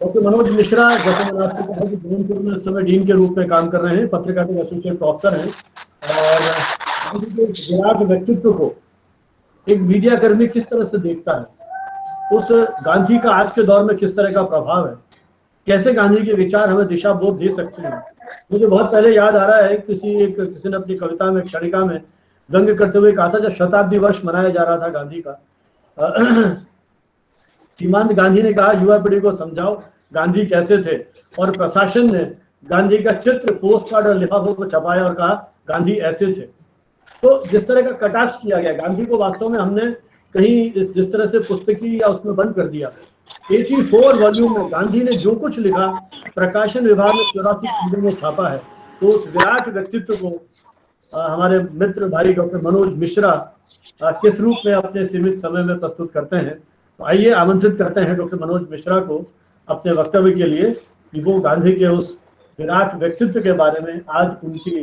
डॉक्टर मनोज मिश्रा, जैसे मैंने आपसे कहा कि जौनपुर में इस समय डीन के रूप में काम कर रहे हैं, पत्रिका के एसोसिएट प्रोफेसर हैं, और विराट व्यक्तित्व को एक मीडिया कर्मी किस तरह से देखता है, उस गांधी का आज के दौर में किस तरह का प्रभाव है, कैसे गांधी के विचार हमें दिशा बोध दे सकते हैं। मुझे बहुत पहले याद आ रहा है किसी ने अपनी कविता में, क्षणिका में व्यंग करते हुए कहा था, जब शताब्दी वर्ष मनाया जा रहा था गांधी का, सीमांत गांधी ने कहा युवा पीढ़ी को समझाओ गांधी कैसे थे, और प्रशासन ने गांधी का चित्र पोस्ट कार्ड और लिफाफों को छपाया और कहा गांधी ऐसे थे। तो जिस तरह का कटाक्ष किया गया गांधी को, वास्तव में हमने कहीं जिस तरह से पुस्तकी या उसमें बंद कर दिया। 84 वॉल्यूम में गांधी ने जो कुछ लिखा प्रकाशन विभाग ने 84 खंडों में छापा है। तो उस विराट व्यक्तित्व को हमारे मित्र भाई डॉक्टर मनोज मिश्रा किस रूप में अपने सीमित समय में प्रस्तुत करते हैं। तो आइए आमंत्रित करते हैं डॉक्टर मनोज मिश्रा को अपने वक्तव्य के लिए कि वो गांधी के उस विराट व्यक्तित्व के बारे में आज उनकी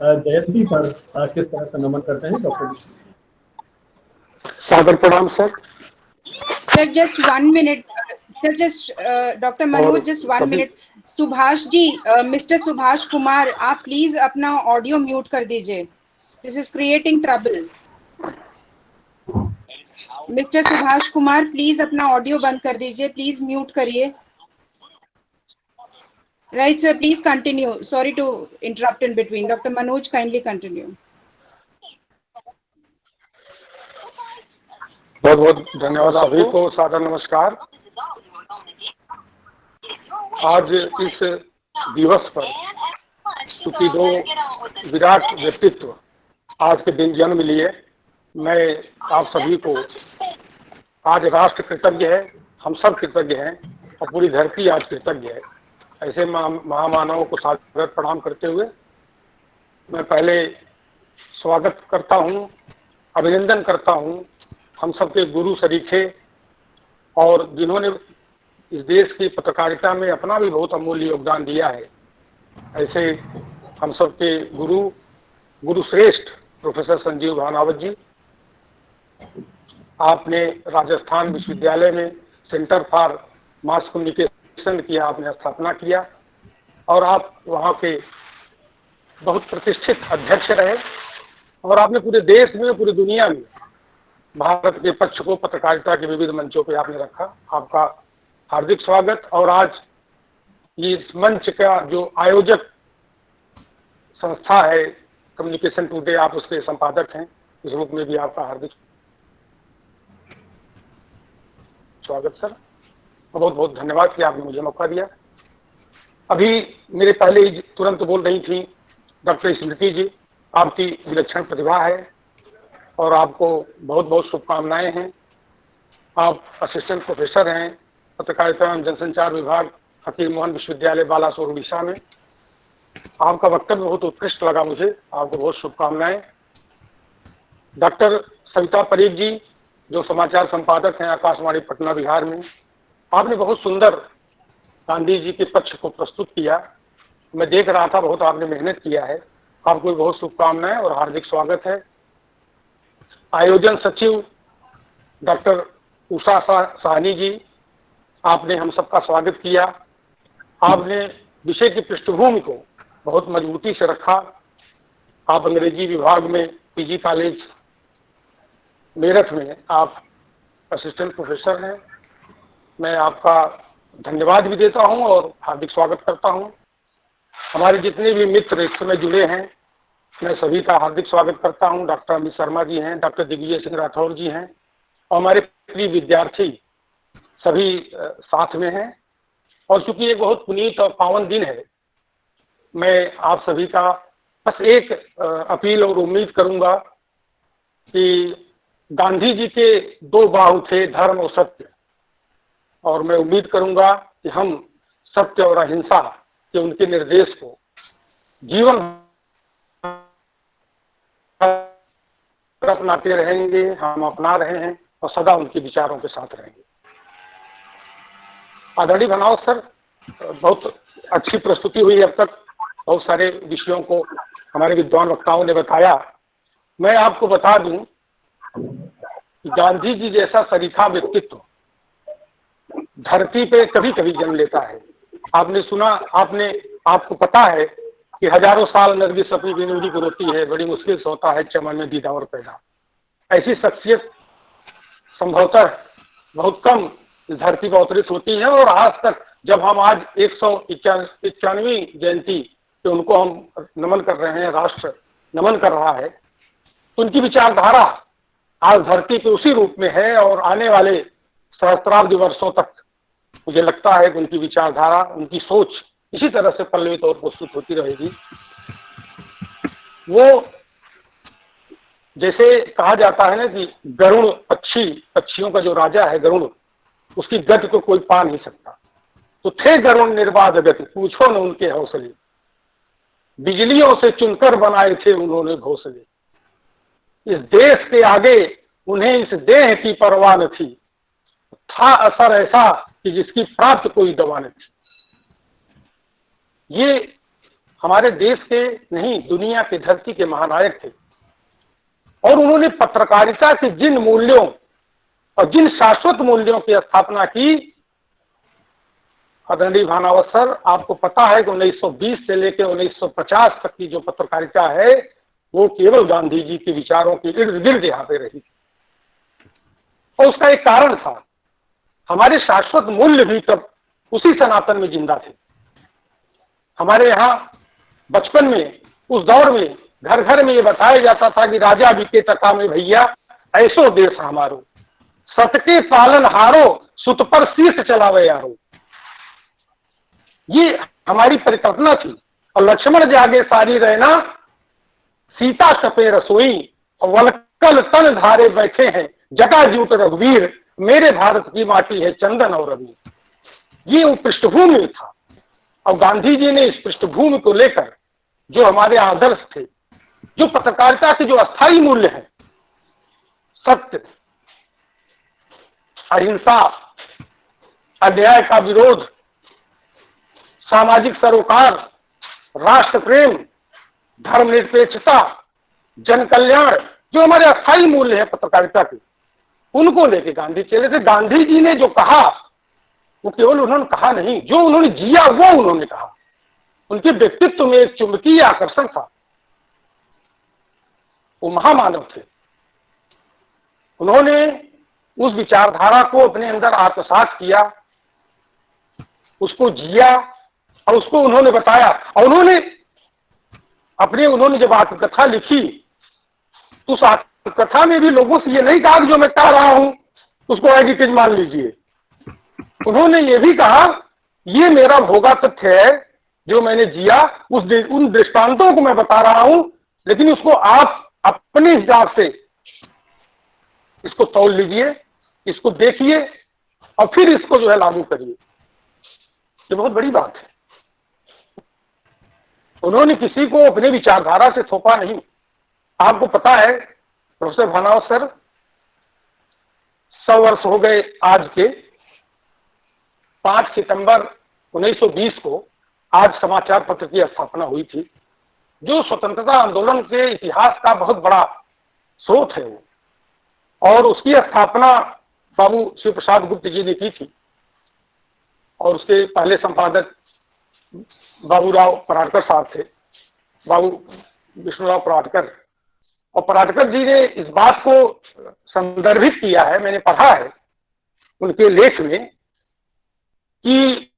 जयंती पर किस तरह से नमन करते हैं। डॉक्टर मिश्रा। सादर प्रणाम sir. Sir just 1 minute sir, just doctor Manoj just 1 minute. Subhash ji, mister Subhash Kumar, आप प्लीज अपना ऑडियो म्यूट कर दीजिए, this is creating trouble. Mister Subhash Kumar please अपना ऑडियो बंद कर दीजिए, प्लीज म्यूट करिए। Right sir, please continue, sorry to interrupt in between. Doctor Manoj kindly continue. बहुत बहुत धन्यवाद। सभी को सादर नमस्कार। आज इस दिवस पर चूंकि दो विराट व्यक्तित्व आज के दिन जन्म लिए, मैं आप सभी को, आज राष्ट्र कृतज्ञ है, हम सब कृतज्ञ हैं और पूरी धरती आज कृतज्ञ है। ऐसे महामानवों को सादर प्रणाम करते हुए मैं पहले स्वागत करता हूं, अभिनंदन करता हूं हम सबके गुरु सरीखे, और जिन्होंने इस देश की पत्रकारिता में अपना भी बहुत अमूल्य योगदान दिया है। ऐसे हम सबके गुरु श्रेष्ठ प्रोफेसर संजीव भानावत जी, आपने राजस्थान विश्वविद्यालय में सेंटर फॉर मास कम्युनिकेशन की आपने स्थापना किया और आप वहाँ के बहुत प्रतिष्ठित अध्यक्ष रहे, और आपने पूरे देश में, पूरी दुनिया में भारत के पक्ष को पत्रकारिता के विविध मंचों पे आपने रखा। आपका हार्दिक स्वागत। और आज इस मंच का जो आयोजक संस्था है कम्युनिकेशन टुडे, आप उसके संपादक हैं, इस रूप में भी आपका हार्दिक स्वागत सर। बहुत बहुत धन्यवाद कि आपने मुझे मौका दिया। अभी मेरे पहले ही तुरंत बोल रही थी डॉक्टर स्मृति जी, आपकी विलक्षण प्रतिभा है और आपको बहुत बहुत शुभकामनाएं हैं। आप असिस्टेंट प्रोफेसर हैं पत्रकारिता एवं जनसंचार विभाग, फकीर मोहन विश्वविद्यालय बालासोर उड़ीसा में। आपका वक्तव्य बहुत उत्कृष्ट लगा मुझे, आपको बहुत शुभकामनाएं। डॉक्टर सविता परीख जी, जो समाचार संपादक हैं आकाशवाणी पटना बिहार में, आपने बहुत सुंदर गांधी जी के पक्ष को प्रस्तुत किया। मैं देख रहा था, बहुत आपने मेहनत किया है। आपको बहुत शुभकामनाएं और हार्दिक स्वागत है। आयोजन सचिव डॉक्टर उषा साहनी जी, आपने हम सबका स्वागत किया। आपने विषय की पृष्ठभूमि को बहुत मजबूती से रखा। आप अंग्रेजी विभाग में पीजी कॉलेज मेरठ में आप असिस्टेंट प्रोफेसर हैं। मैं आपका धन्यवाद भी देता हूं और हार्दिक स्वागत करता हूं। हमारे जितने भी मित्र इस समय जुड़े हैं, मैं सभी का हार्दिक स्वागत करता हूं। डॉक्टर अमित शर्मा जी हैं, डॉक्टर दिग्विजय सिंह राठौर जी हैं और हमारे प्रिय विद्यार्थी सभी साथ में हैं। और चूंकि ये बहुत पुनीत और पावन दिन है, मैं आप सभी का बस एक अपील और उम्मीद करूंगा कि गांधी जी के दो बाहु थे, धर्म और सत्य, और मैं उम्मीद करूंगा कि हम सत्य और अहिंसा के उनके निर्देश को जीवन अपनाते रहेंगे। हम अपना रहे हैं और सदा उनके विचारों के साथ रहेंगे। आदरणीय भनावत सर, बहुत अच्छी प्रस्तुति हुई अब तक, बहुत सारे विषयों को हमारे विद्वान वक्ताओं ने बताया। मैं आपको बता दूं कि गांधी जी जैसा शरीफा व्यक्तित्व धरती पे कभी कभी जन्म लेता है। आपने सुना, आपको पता है कि हजारों साल नरगिस अपनी बिनूरी को रोती है, बड़ी मुश्किल से होता है चमन में दीदावर पैदा। ऐसी शख्सियत संभवतः बहुत कम इस धरती पर अवतरित होती है, और आज तक जब हम आज 191वीं जयंती पे उनको हम नमन कर रहे हैं, राष्ट्र नमन कर रहा है, तो उनकी विचारधारा आज धरती पे उसी रूप में है, और आने वाले सहस्त्राब्दी वर्षों तक मुझे लगता है कि उनकी विचारधारा, उनकी सोच इसी तरह से पल्लवित और प्रस्तुत होती रहेगी। वो जैसे कहा जाता है ना कि गरुड़ पक्षियों का जो राजा है गरुड़, उसकी गति को कोई पा नहीं सकता। तो थे गरुड़ निर्बाध गति, पूछो न उनके हौसले, बिजलियों से चुनकर बनाए थे उन्होंने घोंसले। इस देश के आगे उन्हें इस देह की परवाह न थी, था असर ऐसा कि जिसकी प्राप्त कोई दवा न थी। ये हमारे देश के नहीं, दुनिया के धरती के महानायक थे, और उन्होंने पत्रकारिता के जिन मूल्यों और जिन शाश्वत मूल्यों की स्थापना की, आदरणीय भानावत सर, आपको पता है कि 1920 से लेकर 1950 तक की जो पत्रकारिता है वो केवल गांधी जी के विचारों के इर्द गिर्द यहाँ पे रही। और उसका एक कारण था, हमारे शाश्वत मूल्य भी तब उसी सनातन में जिंदा थे। हमारे यहाँ बचपन में, उस दौर में घर घर में ये बताया जाता था कि राजा बिके टका में भैया, ऐसो देश हमारो, सत के पालन हारो, सुत पर शीश चलावे यारो। ये हमारी परिकल्पना थी। और लक्ष्मण जागे सारी रहना, सीता सपे रसोई, और वलकल तन धारे बैठे हैं जटाजूट रघुवीर, मेरे भारत की माटी है चंदन और अबीर। ये वो पृष्ठभूमि था, और गांधी जी ने इस पृष्ठभूमि को लेकर जो हमारे आदर्श थे, जो पत्रकारिता के जो अस्थायी मूल्य हैं, सत्य, अहिंसा, अन्याय का विरोध, सामाजिक सरोकार, राष्ट्र प्रेम, धर्मनिरपेक्षता, जन कल्याण, जो हमारे अस्थायी मूल्य है पत्रकारिता के, उनको लेके गांधी चले थे। गांधी जी ने जो कहा वो केवल उन्होंने कहा नहीं, जो उन्होंने जिया वो उन्होंने कहा। उनके व्यक्तित्व में एक चुंबकीय आकर्षण था। वो महामानव थे। उन्होंने उस विचारधारा को अपने अंदर आत्मसात किया, उसको जिया, और उसको उन्होंने बताया। और उन्होंने जब आत्मकथा लिखी, तो उस आत्मकथा में भी लोगों से ये नहीं कहा कि जो मैं कह रहा हूं उसको एडिटेज मान लीजिए। उन्होंने ये भी कहा, ये मेरा भोगा तथ्य है जो मैंने जिया, उन दृष्टांतों को मैं बता रहा हूं, लेकिन उसको आप अपने हिसाब से इसको तौल लीजिए, इसको देखिए, और फिर इसको जो है लागू करिए। ये बहुत बड़ी बात है। उन्होंने किसी को अपने विचारधारा से थोपा नहीं। आपको पता है प्रोफेसर भानावत सर, 100 वर्ष हो गए आज के। 5 सितंबर 1920 को आज समाचार पत्र की स्थापना हुई थी, जो स्वतंत्रता आंदोलन के इतिहास का बहुत बड़ा स्रोत है वो, और उसकी स्थापना बाबू शिव प्रसाद गुप्त जी ने की थी, और उसके पहले संपादक बाबूराव पराडकर साहब थे, बाबू विष्णुराव पराडकर। और पराडकर जी ने इस बात को संदर्भित किया है, मैंने पढ़ा है उनके लेख में, कि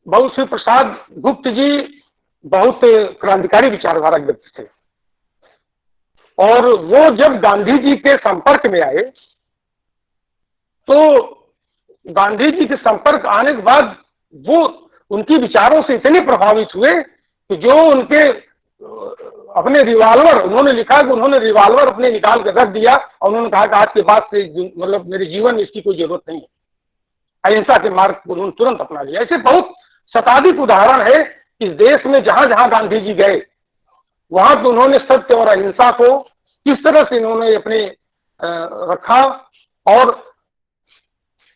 बाबू शिव प्रसाद गुप्त जी बहुत क्रांतिकारी विचारधारा व्यक्ति थे, और वो जब गांधी जी के संपर्क में आए, तो गांधी जी के संपर्क आने के बाद वो उनकी विचारों से इतने प्रभावित हुए कि जो उनके अपने रिवॉल्वर, उन्होंने लिखा कि उन्होंने रिवॉल्वर अपने निकाल कर रख दिया, और उन्होंने कहा कि आज के बाद से मतलब मेरे जीवन में इसकी कोई जरूरत नहीं है। अहिंसा के मार्ग को उन्होंने तुरंत अपना लिया। ऐसे बहुत शताधिक उदाहरण है इस देश में, जहां जहां गांधी जी गए वहां तो उन्होंने सत्य और अहिंसा को किस तरह से इन्होंने अपने रखा, और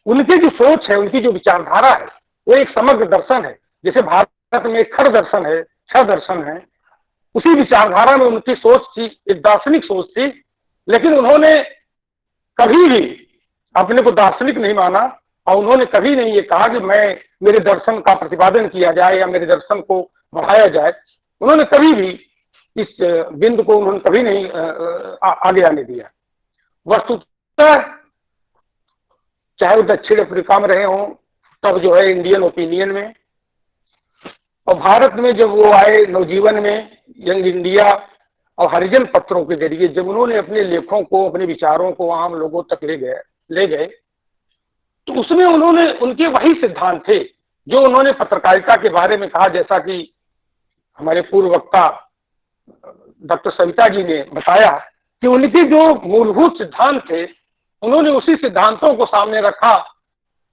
उनकी जो सोच है, उनकी जो विचारधारा है, वो एक समग्र दर्शन है। जैसे भारत में एक खड़ दर्शन है, छह दर्शन है, उसी विचारधारा में उनकी सोच थी, एक दार्शनिक सोच थी। लेकिन उन्होंने कभी भी अपने को दार्शनिक नहीं माना और उन्होंने कभी नहीं ये कहा कि मेरे दर्शन का प्रतिपादन किया जाए या मेरे दर्शन को बढ़ाया जाए। उन्होंने कभी भी इस बिंदु को उन्होंने कभी नहीं आगे आने दिया। वस्तुतः चाहे वो दक्षिण अफ्रीका में रहे हों, तब जो है इंडियन ओपिनियन में, और भारत में जब वो आए नवजीवन में, यंग इंडिया और हरिजन पत्रों के जरिए जब उन्होंने अपने लेखों को, अपने विचारों को आम लोगों तक ले गए, तो उसमें उन्होंने उनके वही सिद्धांत थे जो उन्होंने पत्रकारिता के बारे में कहा। जैसा कि हमारे पूर्व वक्ता डॉक्टर सविता जी ने बताया कि उनके जो मूलभूत सिद्धांत थे, उन्होंने उसी सिद्धांतों को सामने रखा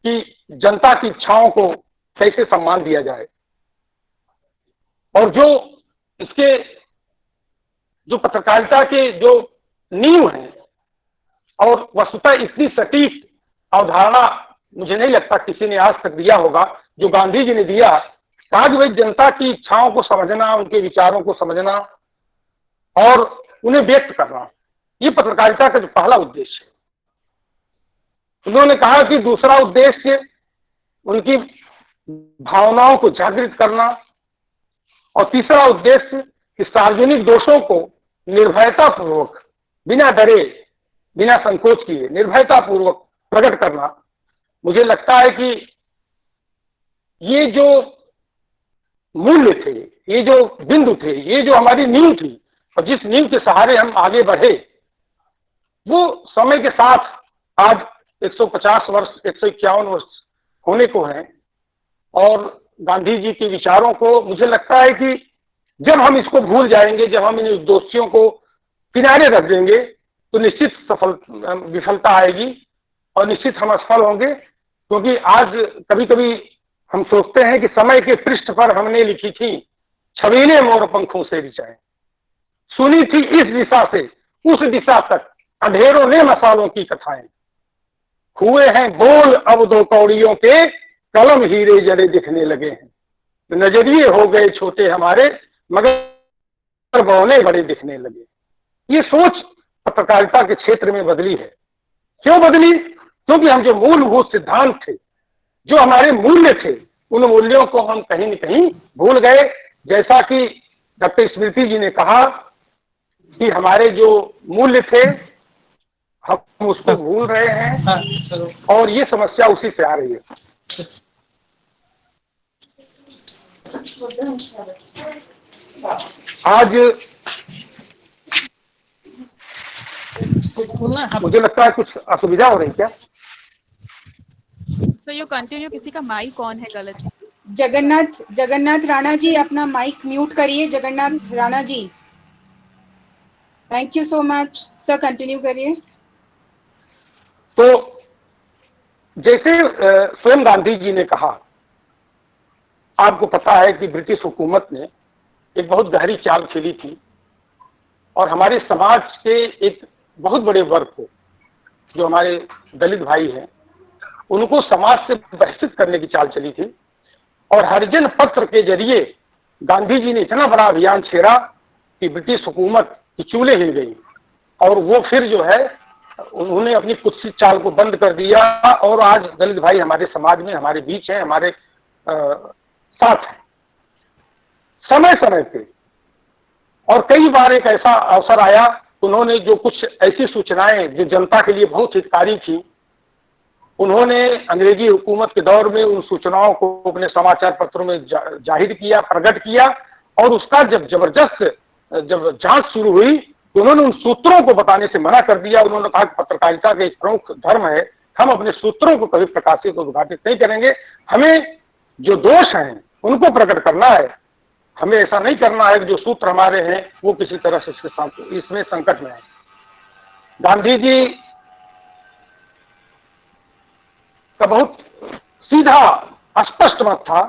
कि जनता की इच्छाओं को कैसे सम्मान दिया जाए। और जो इसके जो पत्रकारिता के जो नींव हैं, और वस्तुतः इतनी सटीक अवधारणा मुझे नहीं लगता किसी ने आज तक दिया होगा जो गांधी जी ने दिया। कहा कि भाई जनता की इच्छाओं को समझना, उनके विचारों को समझना और उन्हें व्यक्त करना, ये पत्रकारिता का जो पहला उद्देश्य है। उन्होंने कहा कि दूसरा उद्देश्य उनकी भावनाओं को जागृत करना, और तीसरा उद्देश्य कि सार्वजनिक दोषों को निर्भयता पूर्वक, बिना डरे, बिना संकोच किए, निर्भयता पूर्वक प्रकट करना। मुझे लगता है कि ये जो मूल्य थे, ये जो बिंदु थे, ये जो हमारी नींव थी, और जिस नींव के सहारे हम आगे बढ़े, वो समय के साथ आज 150 वर्ष, 151 वर्ष होने को हैं। और गांधी जी के विचारों को मुझे लगता है कि जब हम इसको भूल जाएंगे, जब हम इन दोषियों को किनारे रख देंगे, तो निश्चित विफलता आएगी और निश्चित हम असफल होंगे। क्योंकि आज कभी कभी हम सोचते हैं कि समय के पृष्ठ पर हमने लिखी थी छबीले मोर पंखों से ऋचाएं, सुनी थी इस दिशा से उस दिशा तक अंधेरों ने मसालों की कथाएं, हुए हैं बोल अब दो कौड़ियों के, कलम हीरे जड़े दिखने लगे हैं, नजरिए हो गए छोटे हमारे, मगर बौने बड़े दिखने लगे। ये सोच पत्रकारिता के क्षेत्र में बदली है। क्यों बदली? क्योंकि हम जो मूलभूत सिद्धांत थे, जो हमारे मूल्य थे, उन मूल्यों को हम कहीं न कहीं भूल गए। जैसा कि डॉक्टर स्मृति जी ने कहा कि हमारे जो मूल्य थे हम उसको भूल रहे हैं, और ये समस्या उसी से आ रही है। आज मुझे लगता है कुछ असुविधा हो रही क्या? So you continue. किसी का माइक ऑन है गलत। जगन्नाथ राणा जी, अपना माइक म्यूट करिए। Jagannath Rana ji, thank you so much sir, continue करिए। तो जैसे स्वयं गांधी जी ने कहा, आपको पता है कि ब्रिटिश हुकूमत ने एक बहुत गहरी चाल खेली थी और हमारे समाज के एक बहुत बड़े वर्ग को, जो हमारे दलित भाई हैं, उनको समाज से बहिष्कृत करने की चाल चली थी। और हरिजन पत्र के जरिए गांधी जी ने इतना बड़ा अभियान छेड़ा कि ब्रिटिश हुकूमत की चूल्हे हिल गई, और वो फिर जो है उन्होंने अपनी कुत्सित चाल को बंद कर दिया। और आज दलित भाई हमारे समाज में, हमारे बीच हैं, हमारे साथ हैं समय समय पे। और कई बार एक ऐसा अवसर आया, उन्होंने जो कुछ ऐसी सूचनाएं जो जनता के लिए बहुत हितकारी थी, उन्होंने अंग्रेजी हुकूमत के दौर में उन सूचनाओं को अपने समाचार पत्रों में जाहिर किया, प्रकट किया। और उसका जब जब जांच शुरू हुई तो उन्होंने उन सूत्रों को बताने से मना कर दिया। उन्होंने कहा कि पत्रकारिता का एक प्रमुख धर्म है, हम अपने सूत्रों को कभी प्रकाशित उद्घाटित नहीं करेंगे, हमें जो दोष हैं उनको प्रकट करना है, हमें ऐसा नहीं करना है कि जो सूत्र हमारे हैं वो किसी तरह से इसमें संकट में है। गांधी जी का बहुत सीधा स्पष्ट मत था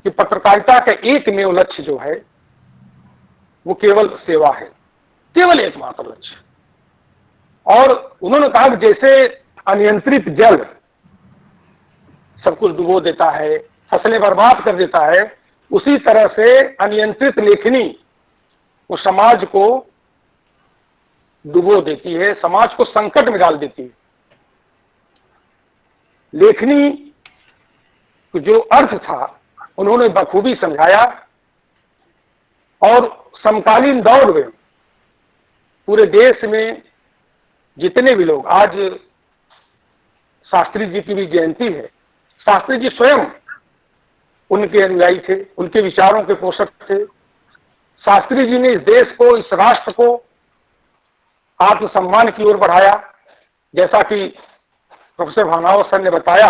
कि पत्रकारिता का एकमेव लक्ष्य जो है वो केवल सेवा है, केवल एकमात्र लक्ष्य। और उन्होंने कहा कि जैसे अनियंत्रित जल सब कुछ डुबो देता है, फसलें बर्बाद कर देता है, उसी तरह से अनियंत्रित लेखनी वो समाज को डुबो देती है, समाज को संकट में डाल देती है। लेखनी जो अर्थ था उन्होंने बखूबी समझाया और समकालीन दौर में पूरे देश में जितने भी लोग, आज शास्त्री जी की भी जयंती है, शास्त्री जी स्वयं उनके अनुयायी थे, उनके विचारों के पोषक थे। शास्त्री जी ने इस देश को, इस राष्ट्र को आत्मसम्मान की ओर बढ़ाया। जैसा कि प्रोफेसर भानावत सर ने बताया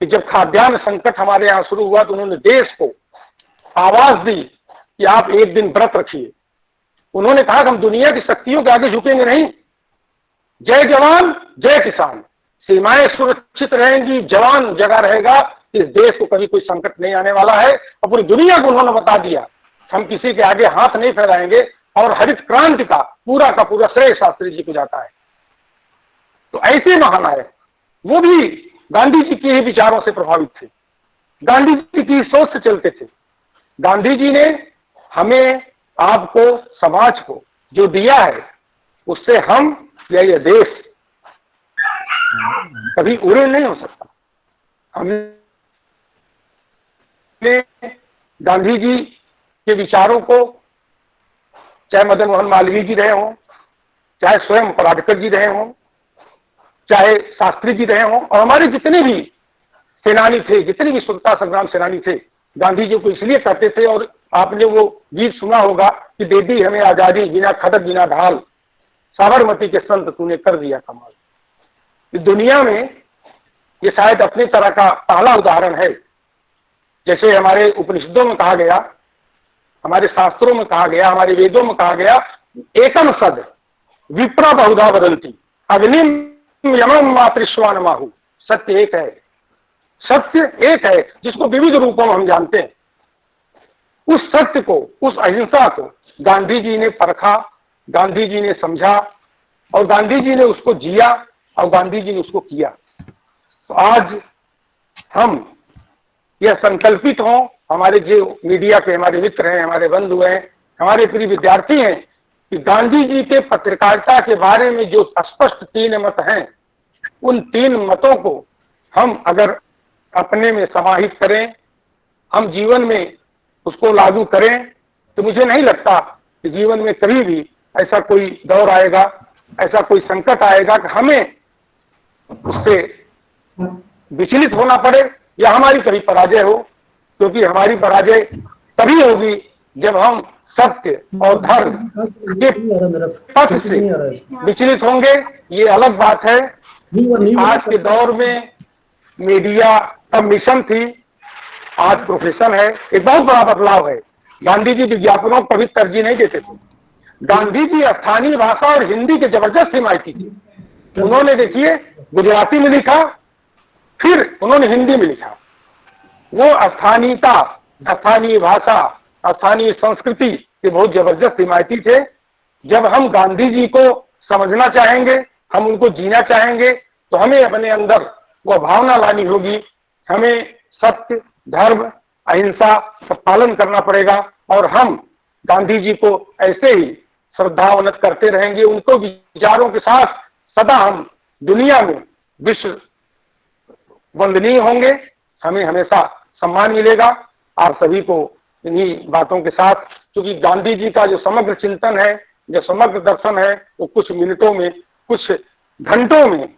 कि जब खाद्यान्न संकट हमारे यहाँ शुरू हुआ तो उन्होंने देश को आवाज दी कि आप एक दिन व्रत रखिए। उन्होंने कहा कि हम दुनिया की शक्तियों के आगे झुकेंगे नहीं। जय जवान जय किसान, सीमाएं सुरक्षित रहेंगी, जवान जगह रहेगा, इस देश को कभी कोई संकट नहीं आने वाला है। और पूरी दुनिया को उन्होंने बता दिया हम किसी के आगे हाथ नहीं फैलाएंगे। और हरित क्रांति का पूरा श्रेय शास्त्री जी को जाता है। तो ऐसे महानायक वो भी गांधी जी के ही विचारों से प्रभावित थे, गांधी जी की सोच से चलते थे। गांधी जी ने हमें, आपको, समाज को जो दिया है उससे हम या यह देश कभी उड़े नहीं हो सकता। हमने गांधी जी के विचारों को, चाहे मदन मोहन मालवीय जी रहे हों, चाहे स्वयं पराडकर जी रहे हों, चाहे शास्त्री जी रहे हों, और हमारे जितने भी सेनानी थे, जितने भी स्वतंत्रता संग्राम सेनानी थे, गांधी जी को इसलिए कहते थे। और आपने वो गीत सुना होगा कि दे दी हमें आजादी बिना खदक बिना ढाल, साबरमती के संत तूने कर दिया कमाल। इस दुनिया में ये शायद अपने तरह का पहला उदाहरण है। जैसे हमारे उपनिषदों में कहा गया, हमारे शास्त्रों में कहा गया, हमारे वेदों में कहा गया, एकम सद विप्रा बहुधा वदंती अग्निम यमम मातृश्वान माहु। सत्य एक है, सत्य एक है जिसको विविध रूपों में हम जानते हैं। उस सत्य को, उस अहिंसा को गांधी जी ने परखा, गांधी जी ने समझा और गांधी जी ने उसको जिया और गांधी जी ने उसको किया। तो आज हम यह संकल्पित हों, हमारे जो मीडिया के हमारे मित्र हैं, हमारे बंधु हैं, हमारे प्रिय विद्यार्थी हैं, कि गांधी जी के पत्रकारिता के बारे में जो स्पष्ट 3 मत हैं, उन 3 मतों को हम अगर अपने में समाहित करें, हम जीवन में उसको लागू करें, तो मुझे नहीं लगता कि जीवन में कभी भी ऐसा कोई दौर आएगा, ऐसा कोई संकट आएगा कि हमें उससे विचलित होना पड़े या हमारी कभी पराजय हो। क्योंकि हमारी पराजय तभी होगी जब हम सत्य और धर्म के पथ से विचलित होंगे। ये अलग बात है। आज के दौर में मीडिया का मिशन थी, आज प्रोफेशन है। एक बहुत बड़ा बदलाव है। गांधी जी विज्ञापनों को कभी तरजीह नहीं देते थे। गांधी जी स्थानीय भाषा और हिंदी के जबरदस्त हिमायती थे। उन्होंने देखिए गुजराती में लिखा, फिर उन्होंने हिंदी में लिखा। वो स्थानीयता, स्थानीय भाषा, स्थानीय संस्कृति के बहुत जबरदस्त हिमायती थे। जब हम गांधी जी को समझना चाहेंगे, हम उनको जीना चाहेंगे, तो हमें अपने अंदर वह भावना लानी होगी। हमें सत्य, धर्म, अहिंसा का पालन करना पड़ेगा और हम गांधी जी को ऐसे ही श्रद्धावनत करते रहेंगे। उनको विचारों के साथ सदा हम दुनिया में विश्व वंदनीय होंगे, हमें हमेशा सम्मान मिलेगा। आप सभी को इन्हीं बातों के साथ, क्योंकि गांधी जी का जो समग्र चिंतन है, जो समग्र दर्शन है, वो कुछ मिनटों में, कुछ घंटों में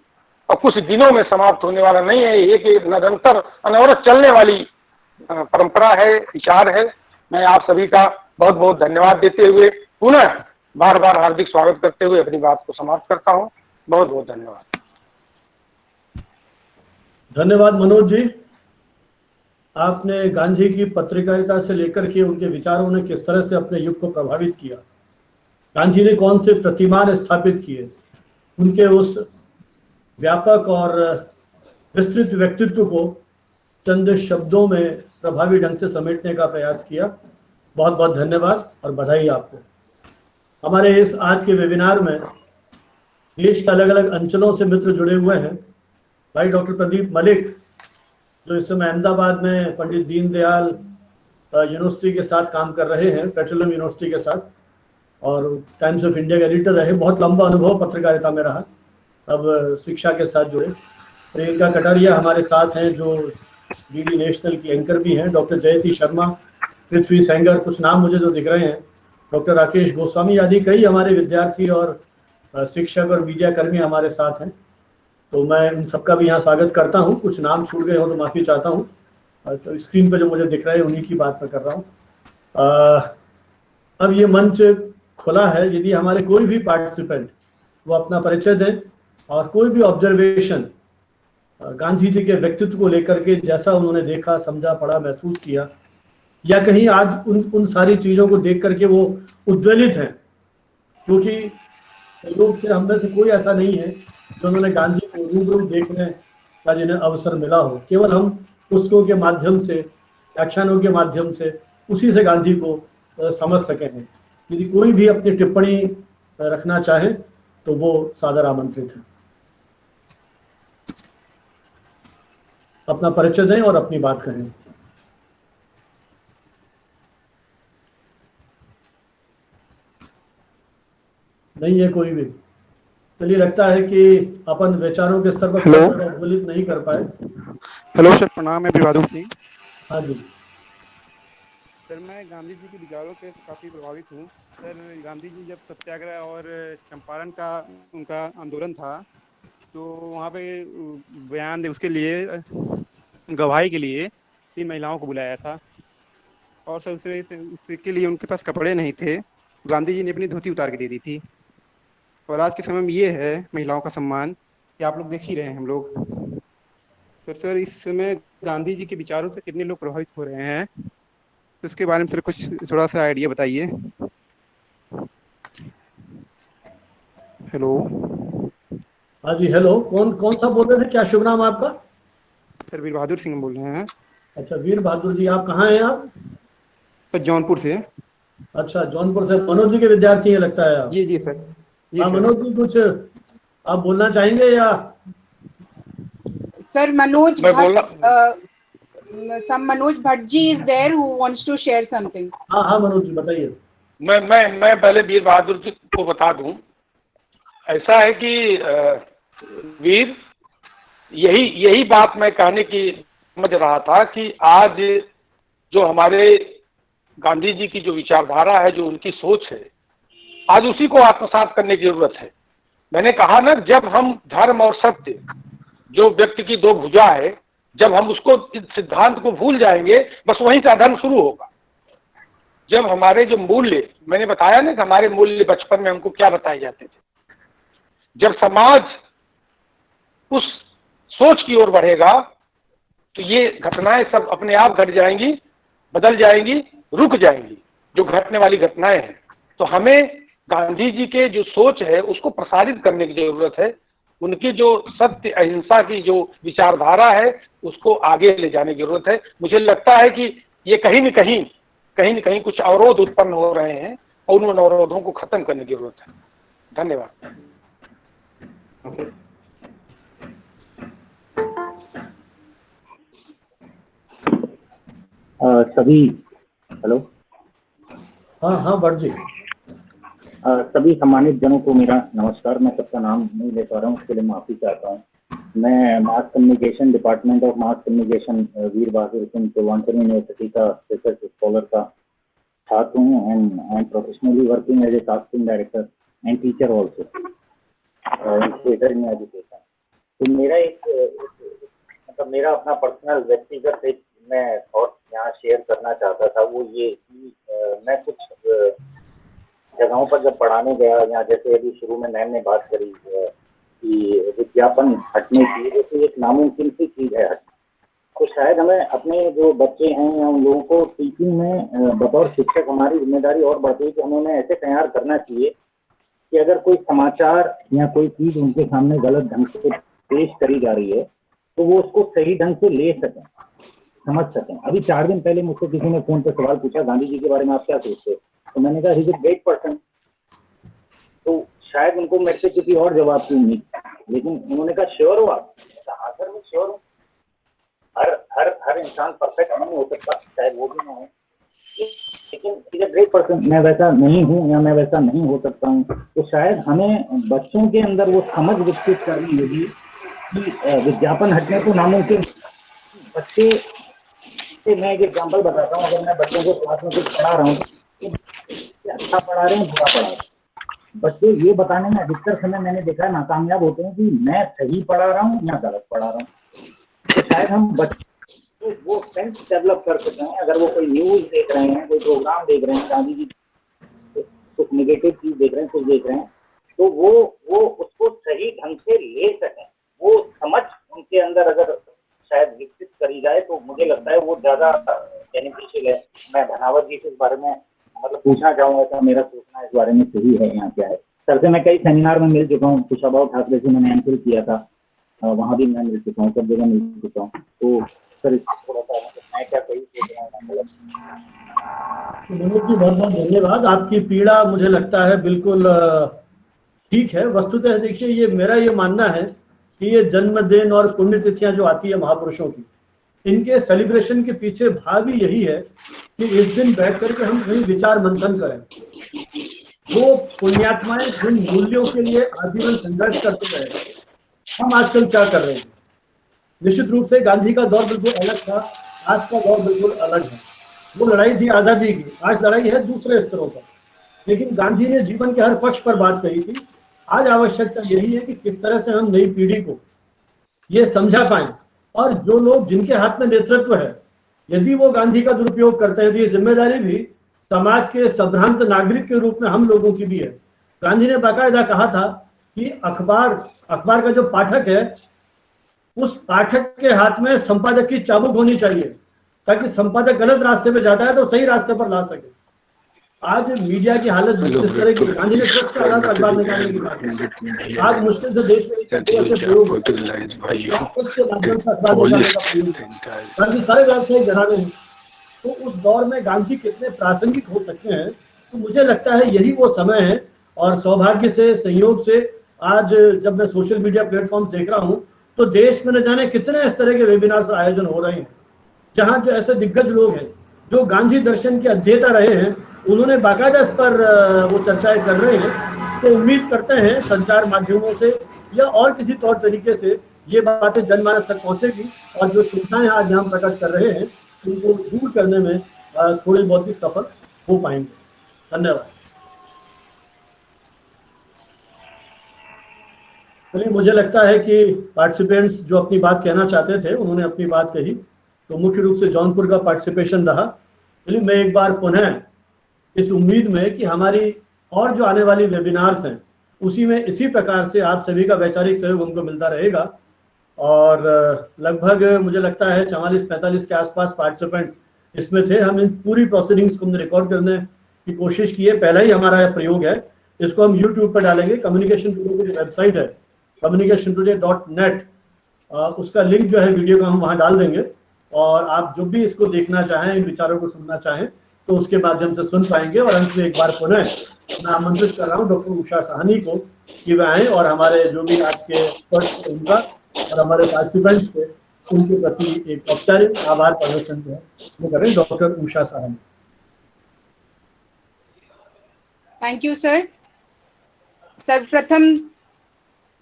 और कुछ दिनों में समाप्त होने वाला नहीं है। एक निरंतर अनवरत चलने वाली परंपरा है, विचार है। मैं आप सभी का बहुत बहुत धन्यवाद देते हुए, पुनः बार बार हार्दिक स्वागत करते हुए अपनी बात को समाप्त करता हूँ। बहुत बहुत धन्यवाद। धन्यवाद मनोज जी। आपने गांधी की पत्रकारिता से लेकर के उनके विचारों ने किस तरह से अपने युग को प्रभावित किया, गांधी ने कौन से प्रतिमान स्थापित किए, उनके उस व्यापक और विस्तृत व्यक्तित्व को चंद शब्दों में प्रभावी ढंग से समेटने का प्रयास किया। बहुत बहुत धन्यवाद और बधाई आपको। हमारे इस आज के वेबिनार में देश के अलग अलग अंचलों से मित्र जुड़े हुए हैं। भाई डॉक्टर प्रदीप मलिक जो इस समय अहमदाबाद में पंडित दीनदयाल यूनिवर्सिटी के साथ काम कर रहे हैं, पेट्रोलियम यूनिवर्सिटी के साथ, और टाइम्स ऑफ इंडिया के एडिटर रहे। बहुत लंबा अनुभव पत्रकारिता में रहा, अब शिक्षा के साथ जुड़े। प्रियंका कटारिया हमारे साथ हैं, जो डीडी नेशनल की एंकर भी हैं। डॉक्टर जयती शर्मा, पृथ्वी सेंगर, कुछ नाम मुझे जो दिख रहे हैं, डॉक्टर राकेश गोस्वामी आदि कई हमारे विद्यार्थी और शिक्षक और मीडिया कर्मी हमारे साथ हैं। तो मैं उन सबका भी यहाँ स्वागत करता हूँ। कुछ नाम छूट गए हो तो माफ़ी चाहता हूँ। तो स्क्रीन पर जो मुझे दिख रहे हैं उन्हीं की बात मैं कर रहा हूँ। अब ये मंच खुला है, यदि हमारे कोई भी पार्टिसिपेंट वो अपना परिचय दें और कोई भी ऑब्जर्वेशन गांधी जी के व्यक्तित्व को लेकर के, जैसा उन्होंने देखा, समझा, पढ़ा, महसूस किया, या कहीं आज उन सारी चीज़ों को देख करके वो उद्वेलित हैं, क्योंकि लोग से हम में से कोई ऐसा नहीं है जो उन्होंने गांधी को रूबरू देखने का जिन्हें अवसर मिला हो। केवल हम पुस्तकों के माध्यम से, व्याख्यानों के माध्यम से उसी से गांधी को समझ सके हैं। यदि कोई भी अपनी टिप्पणी रखना चाहे तो वो सादर आमंत्रित है। अपना परिचय दें और अपनी बात करें। नहीं है कोई भी। चलिए, लगता है कि अपन विचारों के स्तर पर उद्वेलित नहीं कर पाए। हेलो सर, प्रणाम। मैं बहादुर सिंह। हाँ जी सर, मैं गांधी जी के विचारों से काफ़ी प्रभावित हूँ। सर, गांधी जी जब सत्याग्रह और चंपारण का उनका आंदोलन था, तो वहाँ पे बयान दे उसके लिए, गवाही के लिए 3 महिलाओं को बुलाया था, और सर उसके लिए उनके पास कपड़े नहीं थे। गांधी जी ने अपनी धोती उतार के दे दी थी। और आज के समय में ये है महिलाओं का सम्मान कि आप लोग देख ही रहे हैं हम लोग। तो सर, इस समय गांधी जी के विचारों से कितने लोग प्रभावित हो रहे हैं, तो उसके बारे में सर कुछ थोड़ा सा आइडिया बताइए। हेलो। हाँ जी, हेलो। कौन सा बोल रहे थे? क्या शुभ नाम आपका? सर, वीर बहादुर सिंह बोल रहे हैं। अच्छा, वीर बहादुर जी, आप कहाँ हैं आप? सर, जौनपुर से। अच्छा, जौनपुर से। मनोज जी के विद्यार्थी हैं लगता है आप? जी जी सर। जी हाँ सर। मनोज जी, कुछ आप बोलना चाहेंगे या? Sir, Manoj मैं बोलना some Manoj Bhatt ji is there who wants to share something. हाँ हाँ मनोज जी, बताइए। मैं पहले वीर बहादुर जी को बता दूं। ऐसा है कि वीर, यही बात मैं कहने की समझ रहा था कि आज जो हमारे गांधी जी की जो विचारधारा है, जो उनकी सोच है, आज उसी को आत्मसात करने की जरूरत है। मैंने कहा ना, जब हम धर्म और सत्य, जो व्यक्ति की 2 भुजा है, जब हम उसको, इस सिद्धांत को भूल जाएंगे, बस वहीं से अधर्म शुरू होगा। जब हमारे जो मूल्य, मैंने बताया ना कि हमारे मूल्य बचपन में हमको क्या बताए जाते थे, जब समाज उस सोच की ओर बढ़ेगा तो ये घटनाएं सब अपने आप घट जाएंगी, बदल जाएंगी, रुक जाएंगी, जो घटने वाली घटनाएं हैं। तो हमें गांधी जी के जो सोच है उसको प्रसारित करने की जरूरत है। उनकी जो सत्य अहिंसा की जो विचारधारा है उसको आगे ले जाने की जरूरत है। मुझे लगता है कि ये कहीं न कहीं कुछ अवरोध उत्पन्न हो रहे हैं और उन अवरोधों को खत्म करने की जरूरत है। धन्यवाद। सभी, हेलो। हाँ भट्ट जी। सभी सम्मानित जनों को मेरा नमस्कार। मैं सबका नाम नहीं ले पा रहा हूँ, उसके लिए माफी चाहता हूँ। मैं mass communication department of mass communication Veer Bahadur Singh Purvanchal university का रिसर्च स्कॉलर का छात्र हूँ, and I am professionally working as a casting director and teacher also in education. तो मेरा अपना पर्सनल व्यक्तिगत एक मैं थॉट यहाँ शेयर करना चाहता था। वो ये कि मैं कुछ जगहों पर जब पढ़ाने गया, यहाँ जैसे अभी शुरू में मैम ने बात करी कि विज्ञापन हटने की, तो एक नामुमकिन सी चीज है हटना। तो शायद हमें अपने जो बच्चे हैं या उन लोगों को टीचिंग में बतौर शिक्षक हमारी जिम्मेदारी और बढ़ती है कि हमें उन्हें ऐसे तैयार करना चाहिए कि अगर कोई समाचार या कोई चीज उनके सामने गलत ढंग से पेश करी जा रही है तो वो उसको सही ढंग से ले सकें, समझ सकें। अभी 4 दिन पहले मुझसे किसी ने फोन पर सवाल पूछा, गांधी जी के बारे में आप क्या सोचते हैं? तो मैंने कहा, he is a great person. तो शायद उनको मेरे से किसी और जवाब की उम्मीद, लेकिन उन्होंने कहा श्योर हो आप? हाँ सर, मैं श्योर हूँ। हर हर हर इंसान परफेक्ट नहीं हो सकता, शायद वो भी ना हो, लेकिन इज अ ग्रेट पर्सन। मैं वैसा नहीं हूँ या मैं वैसा नहीं हो सकता हूँ, तो शायद हमें बच्चों के अंदर वो समझ विकसित करनी होगी कि विज्ञापन हटने को नामुमकिन। बच्चे से मैं एक एग्जाम्पल बताता हूँ, अगर मैं बच्चों को क्लास में कुछ पढ़ा रहा हूँ तो अच्छा पढ़ा रहे हैं बुरा पढ़ा रहे हैं, बच्चे ये बताने में अधिकतर समय मैंने देखा है नाकामयाब होते हैं कि मैं सही पढ़ा रहा हूँ या गलत पढ़ा रहा हूँ। तो शायद हम बच्चे वो सेंस डेवलप कर सकते हैं, अगर वो कोई न्यूज देख रहे हैं, कोई प्रोग्राम देख रहे हैं, गांधी जी कुछ नेगेटिव चीज देख रहे हैं, कुछ देख रहे हैं, तो वो उसको सही ढंग से ले सकें, वो समझ उनके अंदर अगर शायद विकसित करी जाए तो मुझे लगता है वो ज्यादा बेनिफिशियल है। मैं धनावत जी से इस बारे में मतलब पूछना चाहूंगा कि मेरा सोचना इस बारे में सही है या क्या है। सर से मैं कई सेमिनार में मिल चुका हूँ, कुशाभाऊ ठाकरे से मैंने एमफिल किया था, वहाँ भी मैं मिल चुका हूँ, सब जगह मिल चुका हूँ। तो सर थोड़ा सा मैं क्या सही सोच रहा हूँ। मनोज जी बहुत बहुत धन्यवाद। आपकी पीड़ा मुझे लगता है बिल्कुल ठीक है। वस्तुतः देखिए, ये मेरा ये मानना है कि ये जन्मदिन और पुण्यतिथियां जो आती है महापुरुषों की, इनके सेलिब्रेशन के पीछे भाव ही यही है कि इस दिन बैठ करके हम कहीं विचार मंथन करें। वो पुण्यात्माएं जिन मूल्यों के लिए आजीवन संघर्ष करते रहे, हम आजकल क्या कर रहे हैं? निश्चित रूप से गांधी का दौर बिल्कुल अलग था, आज का दौर बिल्कुल अलग है। वो लड़ाई थी आजादी की, आज लड़ाई है दूसरे स्तरों पर। लेकिन गांधी ने जीवन के हर पक्ष पर बात कही थी। आज आवश्यकता यही है कि किस तरह से हम नई पीढ़ी को ये समझा पाए, और जो लोग जिनके हाथ में नेतृत्व है, यदि वो गांधी का दुरुपयोग करते हैं तो ये जिम्मेदारी भी समाज के सभ्रांत नागरिक के रूप में हम लोगों की भी है। गांधी ने बाकायदा कहा था कि अखबार का जो पाठक है, उस पाठक के हाथ में संपादक की चाबुक होनी चाहिए, ताकि संपादक गलत रास्ते पे जाता है तो सही रास्ते पर ला सके। आज मीडिया की हालत जिस तरह की, गांधी ने ट्रस्ट का आधार अखबार निकालने की बात की। आज मुश्किल से देश में गांधी सारे व्यवसायिक घराने हैं। तो उस दौर में गांधी कितने प्रासंगिक हो सकते हैं, तो मुझे लगता है यही वो समय है। और सौभाग्य से, संयोग से आज जब मैं सोशल मीडिया प्लेटफॉर्म देख रहा हूँ तो देश में न जाने कितने इस तरह के वेबिनार आयोजन हो रहे हैं, जहाँ जो ऐसे दिग्गज लोग हैं जो गांधी दर्शन के अध्येता रहे हैं, उन्होंने बाकायदा इस पर वो चर्चाएं कर रहे हैं। तो उम्मीद करते हैं संचार माध्यमों से या और किसी तौर तरीके से ये बातें जनमानस तक पहुंचेगी, और जो चिंताएं आज हम प्रकट कर रहे हैं उनको दूर करने में थोड़ी बहुत ही सफल हो पाएंगे। धन्यवाद। चलिए, मुझे लगता है कि पार्टिसिपेंट्स जो अपनी बात कहना चाहते थे उन्होंने अपनी बात कही, तो मुख्य रूप से जौनपुर का पार्टिसिपेशन रहा। चलिए, मैं एक बार पुनः इस उम्मीद में कि हमारी और जो आने वाली वेबिनार्स हैं उसी में इसी प्रकार से आप सभी का वैचारिक सहयोग हमको मिलता रहेगा। और लगभग मुझे लगता है 44-45 के आसपास पार्टिसिपेंट्स इसमें थे। हम इन पूरी प्रोसीडिंग्स को रिकॉर्ड करने की कोशिश की है, पहला ही हमारा यह प्रयोग है। इसको हम यूट्यूब पर डालेंगे। कम्युनिकेशन टुडे की जो वेबसाइट है communicationtoday.net, उसका लिंक जो है वीडियो का हम वहाँ डाल देंगे, और आप जो भी इसको देखना चाहें, इन विचारों को सुनना चाहें तो उसके माध्यम से सुन पाएंगे। और अंत में एक बार पुनः मैं आमंत्रित कर रहा हूँ डॉक्टर उषा साहनी को कि वह आए और हमारे जो भी आज के एक्सपर्ट्स उनका और हमारे पार्टिसिपेंट्स थे उनके प्रति एक औपचारिक आभार प्रदर्शन जो है वो करें। Doctor Usha Sahni. Thank you sir. सर्वप्रथम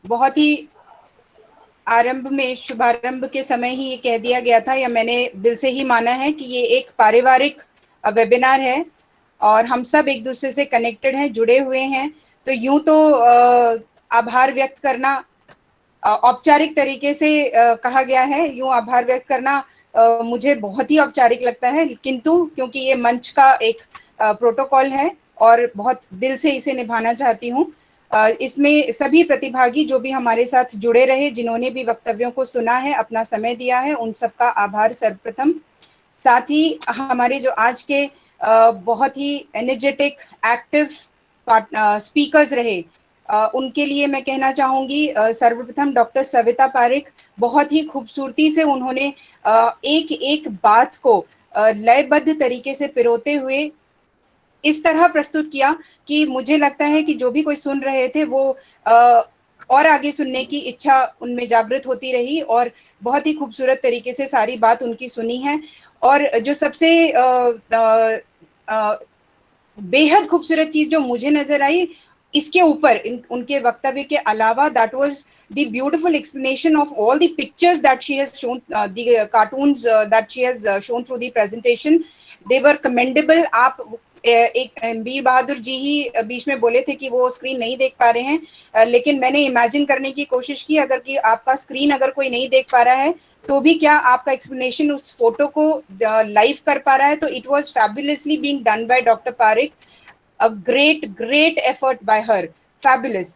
बहुत ही आरंभ में, शुभारंभ के समय ही ये कह दिया गया था, या मैंने दिल से ही माना है कि ये एक पारिवारिक वेबिनार है और हम सब एक दूसरे से कनेक्टेड हैं, जुड़े हुए हैं। तो यूं तो आभार व्यक्त करना औपचारिक तरीके से कहा गया है, यूं आभार व्यक्त करना मुझे बहुत ही औपचारिक लगता है, किंतु क्योंकि ये मंच का एक प्रोटोकॉल है और बहुत दिल से इसे निभाना चाहती हूँ, इसमें सभी प्रतिभागी जो भी हमारे साथ जुड़े रहे, जिन्होंने भी वक्तव्यों को सुना है, अपना समय दिया है, उन सबका आभार सर्वप्रथम। साथ ही हमारे जो आज के बहुत ही एनर्जेटिक, एक्टिव स्पीकर्स रहे, उनके लिए मैं कहना चाहूँगी सर्वप्रथम डॉक्टर सविता पारिक, बहुत ही खूबसूरती से उन्होंने एक एक बात को लयबद्ध तरीके से पिरोते हुए इस तरह प्रस्तुत किया कि मुझे लगता है कि जो भी कोई सुन रहे थे वो और आगे सुनने की इच्छा उनमें जागृत होती रही और बहुत ही खूबसूरत तरीके से सारी बात उनकी सुनी है। और जो सबसे बेहद खूबसूरत चीज जो मुझे नजर आई इसके ऊपर उनके वक्तव्य के अलावा, that was the beautiful explanation of all the pictures that she has shown, the cartoons that she has shown through the presentation, they were commendable. आप एक वीर बहादुर जी ही बीच में बोले थे कि वो स्क्रीन नहीं देख पा रहे हैं, लेकिन मैंने इमेजिन करने की कोशिश की अगर कि आपका स्क्रीन अगर कोई नहीं देख पा रहा है तो भी क्या आपका एक्सप्लेनेशन उस फोटो को लाइव कर पा रहा है। तो it was fabulously being done by doctor Parik, a great effort by her, fabulous।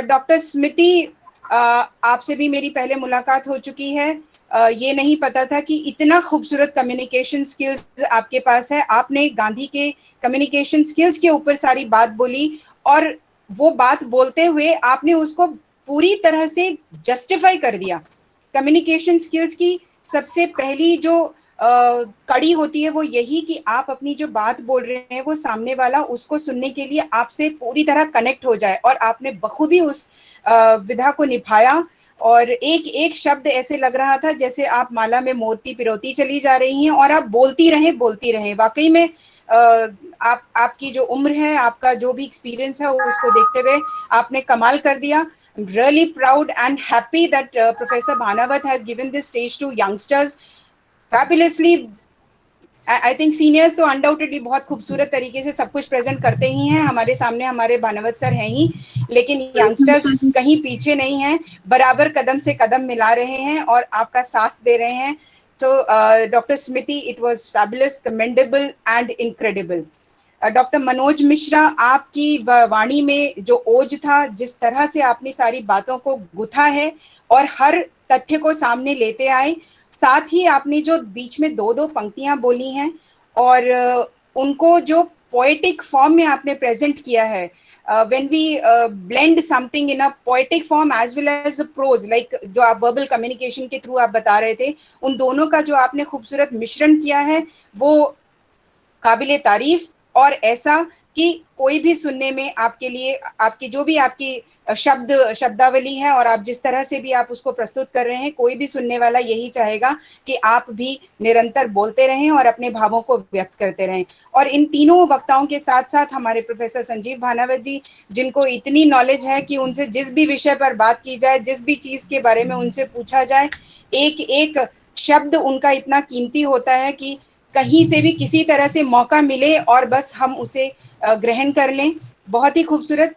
Doctor Smriti, आपसे भी मेरी पहले मुलाकात हो चुकी है, ये नहीं पता था कि इतना खूबसूरत कम्युनिकेशन स्किल्स आपके पास है। आपने गांधी के कम्युनिकेशन स्किल्स के ऊपर सारी बात बोली और वो बात बोलते हुए आपने उसको पूरी तरह से जस्टिफाई कर दिया। कम्युनिकेशन स्किल्स की सबसे पहली जो कड़ी होती है वो यही कि आप अपनी जो बात बोल रहे हैं वो सामने वाला उसको सुनने के लिए आपसे पूरी तरह कनेक्ट हो जाए, और आपने बखूबी उस विधा को निभाया। और एक एक शब्द ऐसे लग रहा था जैसे आप माला में मोती पिरोती चली जा रही हैं और आप बोलती रहें। वाकई में आपकी जो उम्र है, आपका जो भी एक्सपीरियंस है उसको देखते हुए आपने कमाल कर दिया। Really proud and happy that professor Bhanawat has given this stage to youngsters fabulously। I think seniors तो अनडाउटेडली बहुत खूबसूरत तरीके से सब कुछ प्रेजेंट करते ही हैं, हमारे सामने हमारे भानावत सर हैं ही, लेकिन यंगस्टर्स कहीं पीछे नहीं हैं, बराबर कदम से कदम मिला रहे हैं और आपका साथ दे रहे हैं। तो doctor Smriti, it was fabulous, commendable and incredible. Doctor Manoj Mishra, आपकी वाणी में जो ओज था, जिस तरह से आपने सारी बातों को गुथा है और हर तथ्य को सामने लेते आए, साथ ही आपने जो बीच में दो पंक्तियां बोली हैं और उनको जो पोएटिक फॉर्म में आपने प्रेजेंट किया है, when we blend something in a poetic form as well as prose, like जो आप वर्बल कम्युनिकेशन के थ्रू आप बता रहे थे, उन दोनों का जो आपने खूबसूरत मिश्रण किया है वो काबिले तारीफ, और ऐसा कि कोई भी सुनने में आपके लिए आपकी जो भी आपकी शब्दावली है और आप जिस तरह से भी आप उसको प्रस्तुत कर रहे हैं, कोई भी सुनने वाला यही चाहेगा कि आप भी निरंतर बोलते रहें और अपने भावों को व्यक्त करते रहें। और इन तीनों वक्ताओं के साथ साथ हमारे प्रोफेसर संजीव भानावत जी, जिनको इतनी नॉलेज है कि उनसे जिस भी विषय पर बात की जाए, जिस भी चीज के बारे में उनसे पूछा जाए, एक एक शब्द उनका इतना कीमती होता है कि कहीं से भी किसी तरह से मौका मिले और बस हम उसे ग्रहण कर लें। बहुत ही खूबसूरत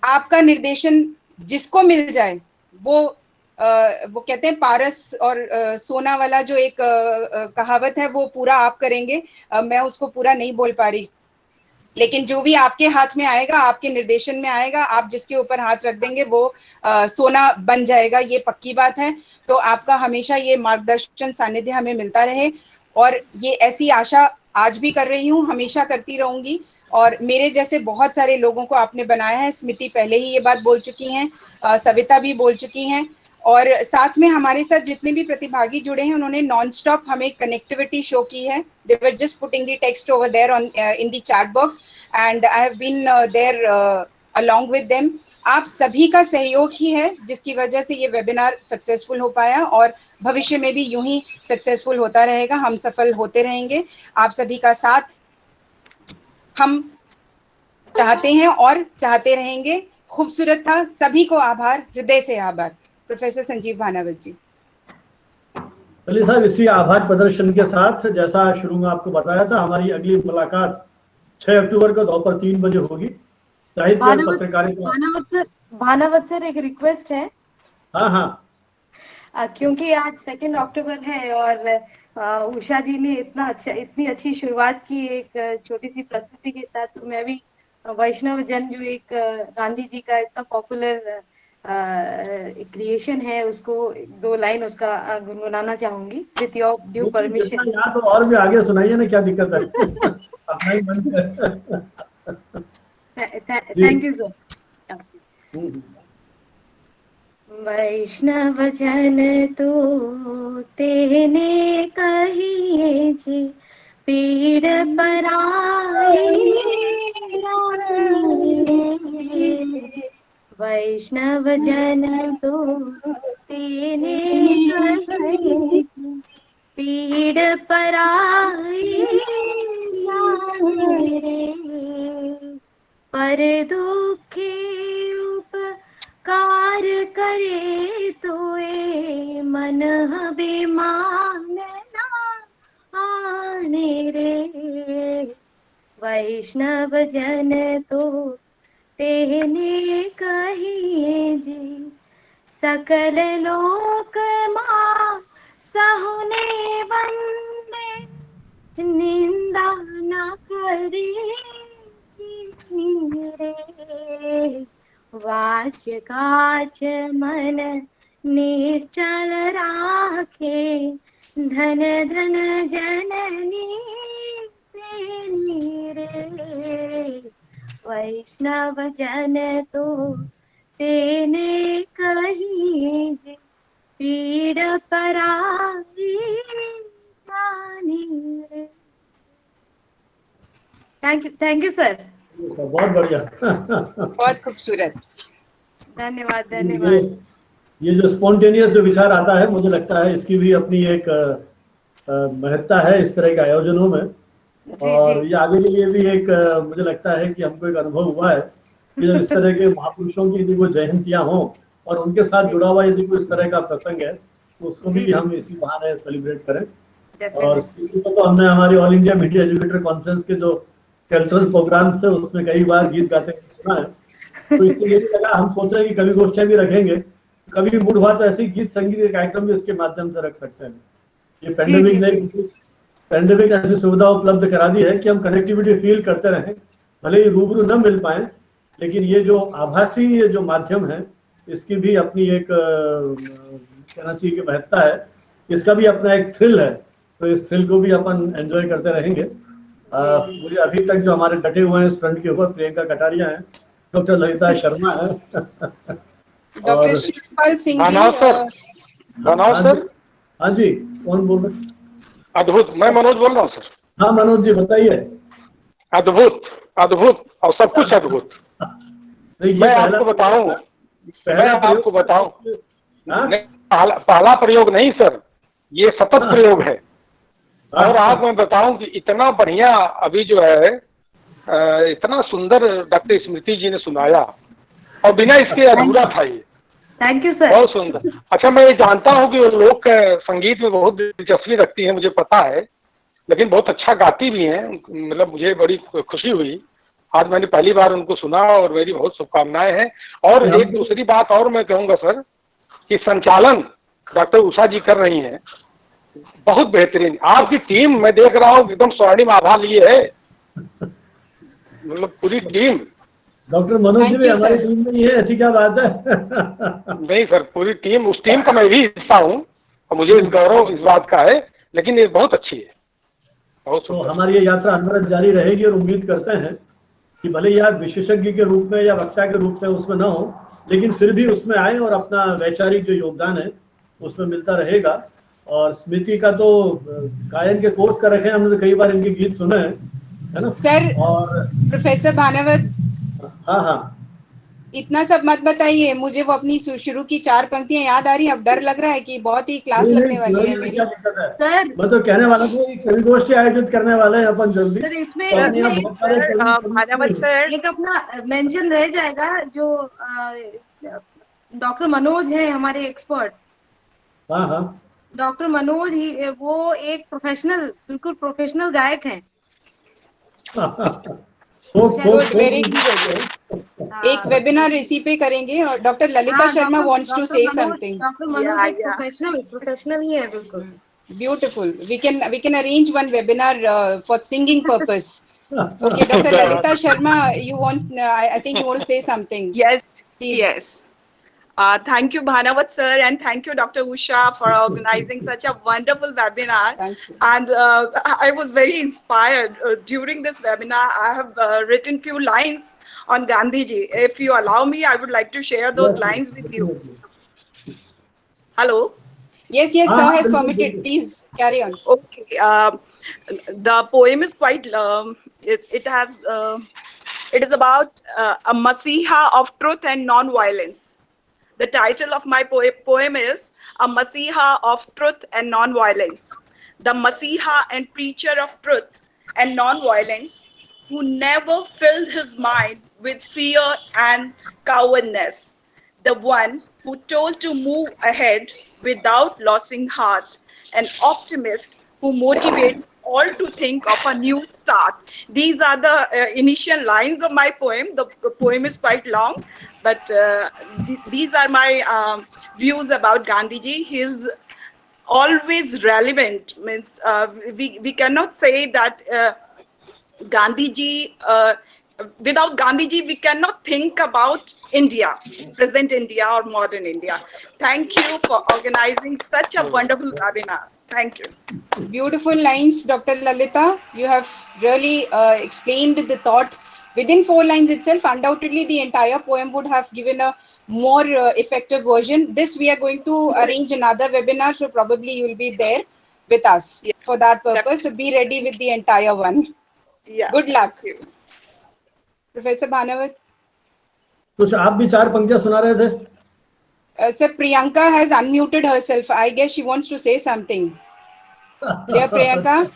आपका निर्देशन, जिसको मिल जाए वो कहते हैं पारस और सोना वाला जो एक कहावत है वो पूरा आप करेंगे। मैं उसको पूरा नहीं बोल पा रही, लेकिन जो भी आपके हाथ में आएगा, आपके निर्देशन में आएगा, आप जिसके ऊपर हाथ रख देंगे वो सोना बन जाएगा, ये पक्की बात है। तो आपका हमेशा ये मार्गदर्शन सानिध्य हमें मिलता रहे, और ये ऐसी आशा आज भी कर रही हूँ, हमेशा करती रहूंगी। और मेरे जैसे बहुत सारे लोगों को आपने बनाया है। स्मृति पहले ही ये बात बोल चुकी हैं, सविता भी बोल चुकी हैं, और साथ में हमारे साथ जितने भी प्रतिभागी जुड़े हैं उन्होंने नॉन स्टॉप हमें कनेक्टिविटी शो की है। They were just putting the text over there on in the chat box and I have been there along with them। आप सभी का सहयोग ही है जिसकी वजह से ये वेबिनार सक्सेसफुल हो पाया, और भविष्य में भी यूं ही सक्सेसफुल होता रहेगा, हम सफल होते रहेंगे। आप सभी का साथ हम चाहते हैं और चाहते रहेंगे। खूबसूरत था, सभी को आभार, हृदय से आभार। प्रोफेसर संजीव भानावत जी। चलिए साहब, इसी आभार प्रदर्शन के साथ जैसा शुरू में आपको बताया था, हमारी अगली मुलाकात 6 अक्टूबर को दोपहर 3 बजे होगी। भानावत सर, एक रिक्वेस्ट है। हाँ। क्योंकि आज 2 अक्टूबर है और उषा जी ने इतनी अच्छी शुरुआत की एक छोटी सी प्रस्तुति के साथ, तो मैं भी वैष्णव जन जो एक गांधी जी का इतना पॉपुलर क्रिएशन है, उसको 2 लाइन उसका गुनगुनाना चाहूंगी विद योर ड्यू परमिशन। यहाँ तो और भी आगे सुनाइए ना, क्या दिक्कत है। अपना ही मन। Thank you sir. वैष्णव जन तो तेने कहिए जे पीड़ पराई, वैष्णव जन तो तेने कहे पीड़ पराई जाने रे, पर दुखी उपकार करे तोए मन अभिमान ना आने रे। वैष्णव जन तो तेने कहिए जी, सकल लोक मां सहुने वंदे, निंदा न करे रे। वाच काच मन निश्चल राखे, धन धन जननी तेरी रे। वैष्णव जन तो तेने कहिए जी, पीड़ पराई जाने रे। Thank you sir. बहुत बढ़िया। बहुत खूबसूरत। धन्यवाद धन्यवाद। ये जो स्पॉन्टेनियस जो विचार आता है, मुझे लगता है इसकी भी अपनी एक महत्ता है इस तरह के आयोजनों में। और ये आगे के लिए भी एक मुझे लगता है कि हमको एक अनुभव हुआ है कि जब इस तरह के महापुरुषों की यदि कोई जयंतियां हों और उनके साथ जुड़ा हुआ यदि कोई इस तरह का प्रसंग है तो उसको भी हम इसी बहाने सेलिब्रेट करें। और तो हमने हमारी all India media educator conference के जो कल्चरल प्रोग्राम्स थे उसमें कई बार गीत गाते सुना है, तो इससे ये भी लगा, हम सोच रहे हैं कि कवि गोष्ठियां भी रखेंगे, कभी मूड हुआ तो ऐसे ही गीत संगीत के कार्यक्रम भी इसके माध्यम से रख सकते हैं। ये पैंडेमिक ऐसी सुविधा उपलब्ध करा दी है कि हम कनेक्टिविटी फील करते रहें, भले ही रूबरू न मिल पाए, लेकिन ये जो आभासी ये जो माध्यम है इसकी भी अपनी एक कहना चाहिए कि महत्ता है, इसका भी अपना एक थ्रिल है, तो इस थ्रिल को भी अपन एंजॉय करते रहेंगे। मुझे अभी तक जो हमारे डटे हुए हैं स्टूडेंट के ऊपर, प्रियंका कटारिया है, डॉक्टर ललिता शर्मा है, डॉक्टर शिवपाल सिंह सर। हाँ जी, कौन बोल रहे? अद्भुत, मैं मनोज बोल रहा हूँ सर। हाँ मनोज जी बताइए। अद्भुत अद्भुत और सब कुछ अद्भुत। मैं आपको बताऊं पहला प्रयोग नहीं सर, ये सतत प्रयोग है। और आप मैं बताऊं कि इतना बढ़िया अभी जो है इतना सुंदर डॉक्टर स्मृति जी ने सुनाया और बिना इसके अधूरा था ये। Thank you sir. बहुत सुंदर। अच्छा, मैं ये जानता हूँ कि लोग संगीत में बहुत दिलचस्पी रखती हैं, मुझे पता है, लेकिन बहुत अच्छा गाती भी हैं। मतलब मुझे बड़ी खुशी हुई, आज मैंने पहली बार उनको सुना और मेरी बहुत शुभकामनाएं हैं। और एक दूसरी बात और मैं कहूँगा सर कि संचालन डॉक्टर उषा जी कर रही हैं, बहुत बेहतरीन। आपकी टीम मैं देख रहा हूँ एकदम स्वर्णिम आभा लिए है, मतलब पूरी टीम। डॉक्टर मनोज जी भी हमारी टीम में ही है, ऐसी क्या बात है? नहीं सर, पूरी टीम, उस टीम का मैं भी हिस्सा हूँ और मुझे इस गौरव इस बात का है, लेकिन ये बहुत अच्छी है, बहुत। तो हमारी ये यात्रा अनवरत जारी रहेगी और उम्मीद करते हैं कि भले ही आप विशेषज्ञ के रूप में या वक्ता के रूप में उसमें ना हो, लेकिन फिर भी उसमें आए और अपना वैचारिक जो योगदान है उसमें मिलता रहेगा। और स्मृति का तो गायन के कोर्स कर रखे हैं हमने, कई बार इनके गीत सुने हैं, है ना सर? और प्रोफेसर भानावत, हाँ इतना सब मत बताइए, मुझे वो अपनी शुरू की 4 पंक्तियां याद आ रही हैं। अब डर लग रहा है कि बहुत ही क्लास लगने वाली है मेरी। सर मैं तो कहने वाला हूँ कि कवि गोष्ठी आयोजित करने वाले हैं अपन जल्दी। सर इसमें भानावत सर एक अपना मेंशन रह जाएगा, जो डॉक्टर मनोज है हमारे एक्सपर्ट। हाँ डॉक्टर मनोज ही, वो एक प्रोफेशनल, बिल्कुल प्रोफेशनल गायक हैं। Very good. एक वेबिनार इसी पे करेंगे। और doctor Lalita Sharma wants to say something. Doctor Manoj एक प्रोफेशनल ही है, बिल्कुल। Beautiful. We can arrange one webinar for singing purpose. Okay, Dr. Lalita Sharma, you want? I think you want to say something. Yes, please. yes. Thank you, Bhanawat sir, and thank you, Dr. Usha, for organizing such a wonderful webinar. Thank you. And I was very inspired during this webinar. I have written few lines on Gandhi ji. If you allow me, I would like to share those lines with you. Hello. Yes, sir has permitted. Please carry on. Okay. The poem is quite. It has It is about a Masiha of truth and non-violence. The title of my poem is A Masiha of Truth and Non-Violence. The Masiha and preacher of truth and non-violence, who never filled his mind with fear and cowardness. The one who told to move ahead without losing heart. An optimist who motivates all to think of a new start. These are the initial lines of my poem. The poem is quite long, but these are my views about Gandhiji. He is always relevant. Means we cannot say that Gandhiji, without Gandhiji, we cannot think about India, present India or modern India. Thank you for organizing such a wonderful webinar. Thank you. Beautiful lines, Dr. Lalita. You have really explained the thought within 4 lines itself. Undoubtedly, the entire poem would have given a more effective version. This we are going to arrange another webinar, so probably you will be there with us for that purpose. So be ready with the entire one. Yeah. Good luck. Thank you. Professor Bhanawat. कुछ आप भी 4 पंक्तियां सुना रहे थे? Sir, Priyanka has unmuted herself. I guess she wants to say something. Dear Priyanka.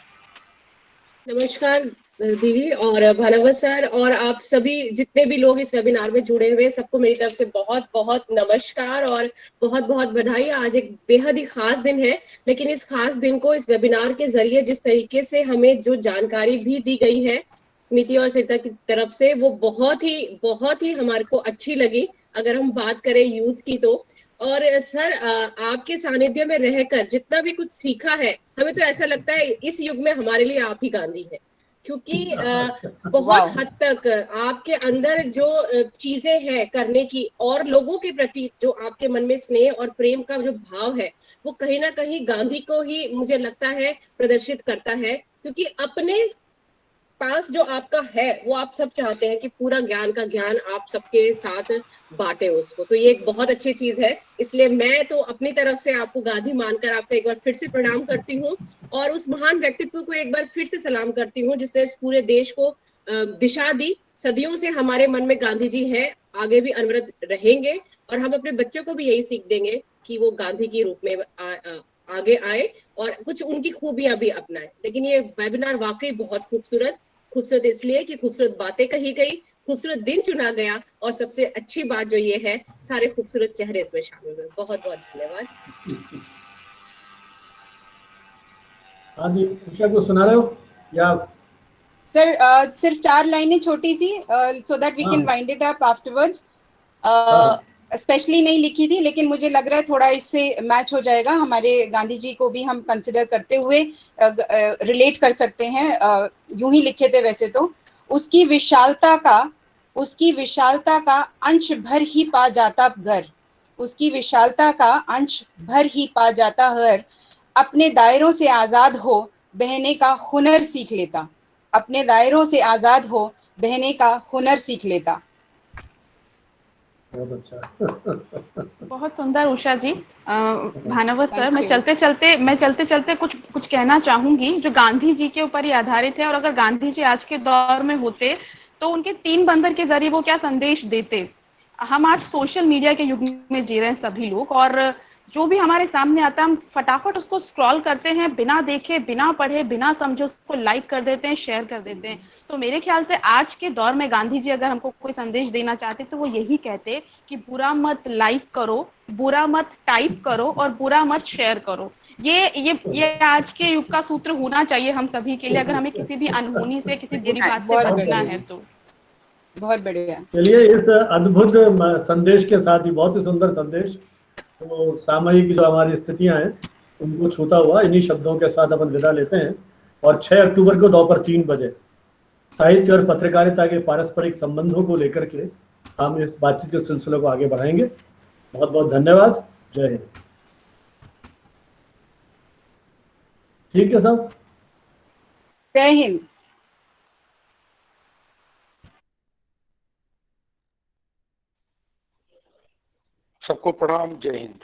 नमस्कार दीदी और भानवत सर और आप सभी जितने भी लोग इस वेबिनार में जुड़े हुए हैं, सबको मेरी तरफ से बहुत बहुत नमस्कार और बहुत बहुत बधाई। आज एक बेहद ही खास दिन है, लेकिन इस खास दिन को इस वेबिनार के जरिए जिस तरीके से हमें जो जानकारी भी दी गई है स्मृति और सरिता की तरफ से, वो बहुत ही हमारे को अच्छी लगी। अगर हम बात करें यूथ की तो, और सर आपके सानिध्य में रहकर जितना भी कुछ सीखा है, हमें तो ऐसा लगता है इस युग में हमारे लिए आप ही गांधी है, क्योंकि बहुत हद तक आपके अंदर जो चीजें हैं करने की और लोगों के प्रति जो आपके मन में स्नेह और प्रेम का जो भाव है, वो कहीं ना कहीं गांधी को ही मुझे लगता है प्रदर्शित करता है, क्योंकि अपने पास जो आपका है वो आप सब चाहते हैं कि पूरा ज्ञान का ज्ञान आप सबके साथ बांटे उसको, तो ये एक बहुत अच्छी चीज है। इसलिए मैं तो अपनी तरफ से आपको गांधी मानकर आपको एक बार फिर से प्रणाम करती हूँ और उस महान व्यक्तित्व को एक बार फिर से सलाम करती हूँ जिसने इस पूरे देश को दिशा दी। सदियों से हमारे मन में गांधी जी है, आगे भी अनवरत रहेंगे और हम अपने बच्चों को भी यही सीख देंगे कि वो गांधी के रूप में आगे आए और कुछ उनकी खूबियां भी अपनाए। लेकिन ये वेबिनार वाकई बहुत खूबसूरत इसलिए कि खूबसूरत बातें कही गई, खूबसूरत दिन चुना गया और सबसे अच्छी बात जो ये है, सारे खूबसूरत चेहरे इसमें शामिल हुए। बहुत बहुत धन्यवाद। हाँ जी, उषा को सुना रहे हो या? सर सिर्फ 4 लाइनें छोटी सी, so that we can wind it up afterwards. Specially नहीं लिखी थी, लेकिन मुझे लग रहा है थोड़ा इससे मैच हो जाएगा। हमारे गांधी जी को भी हम कंसिडर करते हुए रिलेट कर सकते हैं। यूं ही लिखे थे वैसे तो। उसकी विशालता का अंश भर ही पा जाता घर, उसकी विशालता का अंश भर ही पा जाता घर, अपने दायरों से आजाद हो बहने का हुनर सीख लेता, अपने दायरों से आजाद हो बहने का हुनर सीख लेता। बहुत अच्छा। बहुत सुंदर उषा जी। भानवत सर, मैं चलते चलते कुछ कहना चाहूंगी जो गांधी जी के ऊपर ही आधारित है। और अगर गांधी जी आज के दौर में होते तो उनके 3 बंदर के जरिए वो क्या संदेश देते। हम आज सोशल मीडिया के युग में जी रहे हैं सभी लोग, और जो भी हमारे सामने आता है हम फटाफट उसको स्क्रॉल करते हैं, बिना देखे, बिना पढ़े, बिना समझे उसको लाइक कर देते हैं, शेयर कर देते हैं। तो मेरे ख्याल से आज के दौर में गांधी जी अगर हमको कोई संदेश देना चाहते तो वो यही कहते कि बुरा मत लाइक करो, बुरा मत टाइप करो और बुरा मत शेयर करो। ये आज के युग का सूत्र होना चाहिए हम सभी के लिए, अगर हमें किसी भी अनहोनी से, किसी बुरी बात से बचना है तो। बहुत बढ़िया। चलिए, इस अद्भुत संदेश के साथ ही, बहुत ही सुंदर संदेश, तो सामयिक जो हमारी स्थितियां हैं उनको छूता हुआ इन्हीं शब्दों के साथ अपन विदा लेते हैं। और 6 अक्टूबर को दोपहर 3 बजे साहित्य और पत्रकारिता के पारस्परिक संबंधों को लेकर के हम इस बातचीत के सिलसिले को आगे बढ़ाएंगे। बहुत बहुत धन्यवाद। जय हिंद। ठीक है साहब, जय हिंद। सबको प्रणाम। जय हिंद।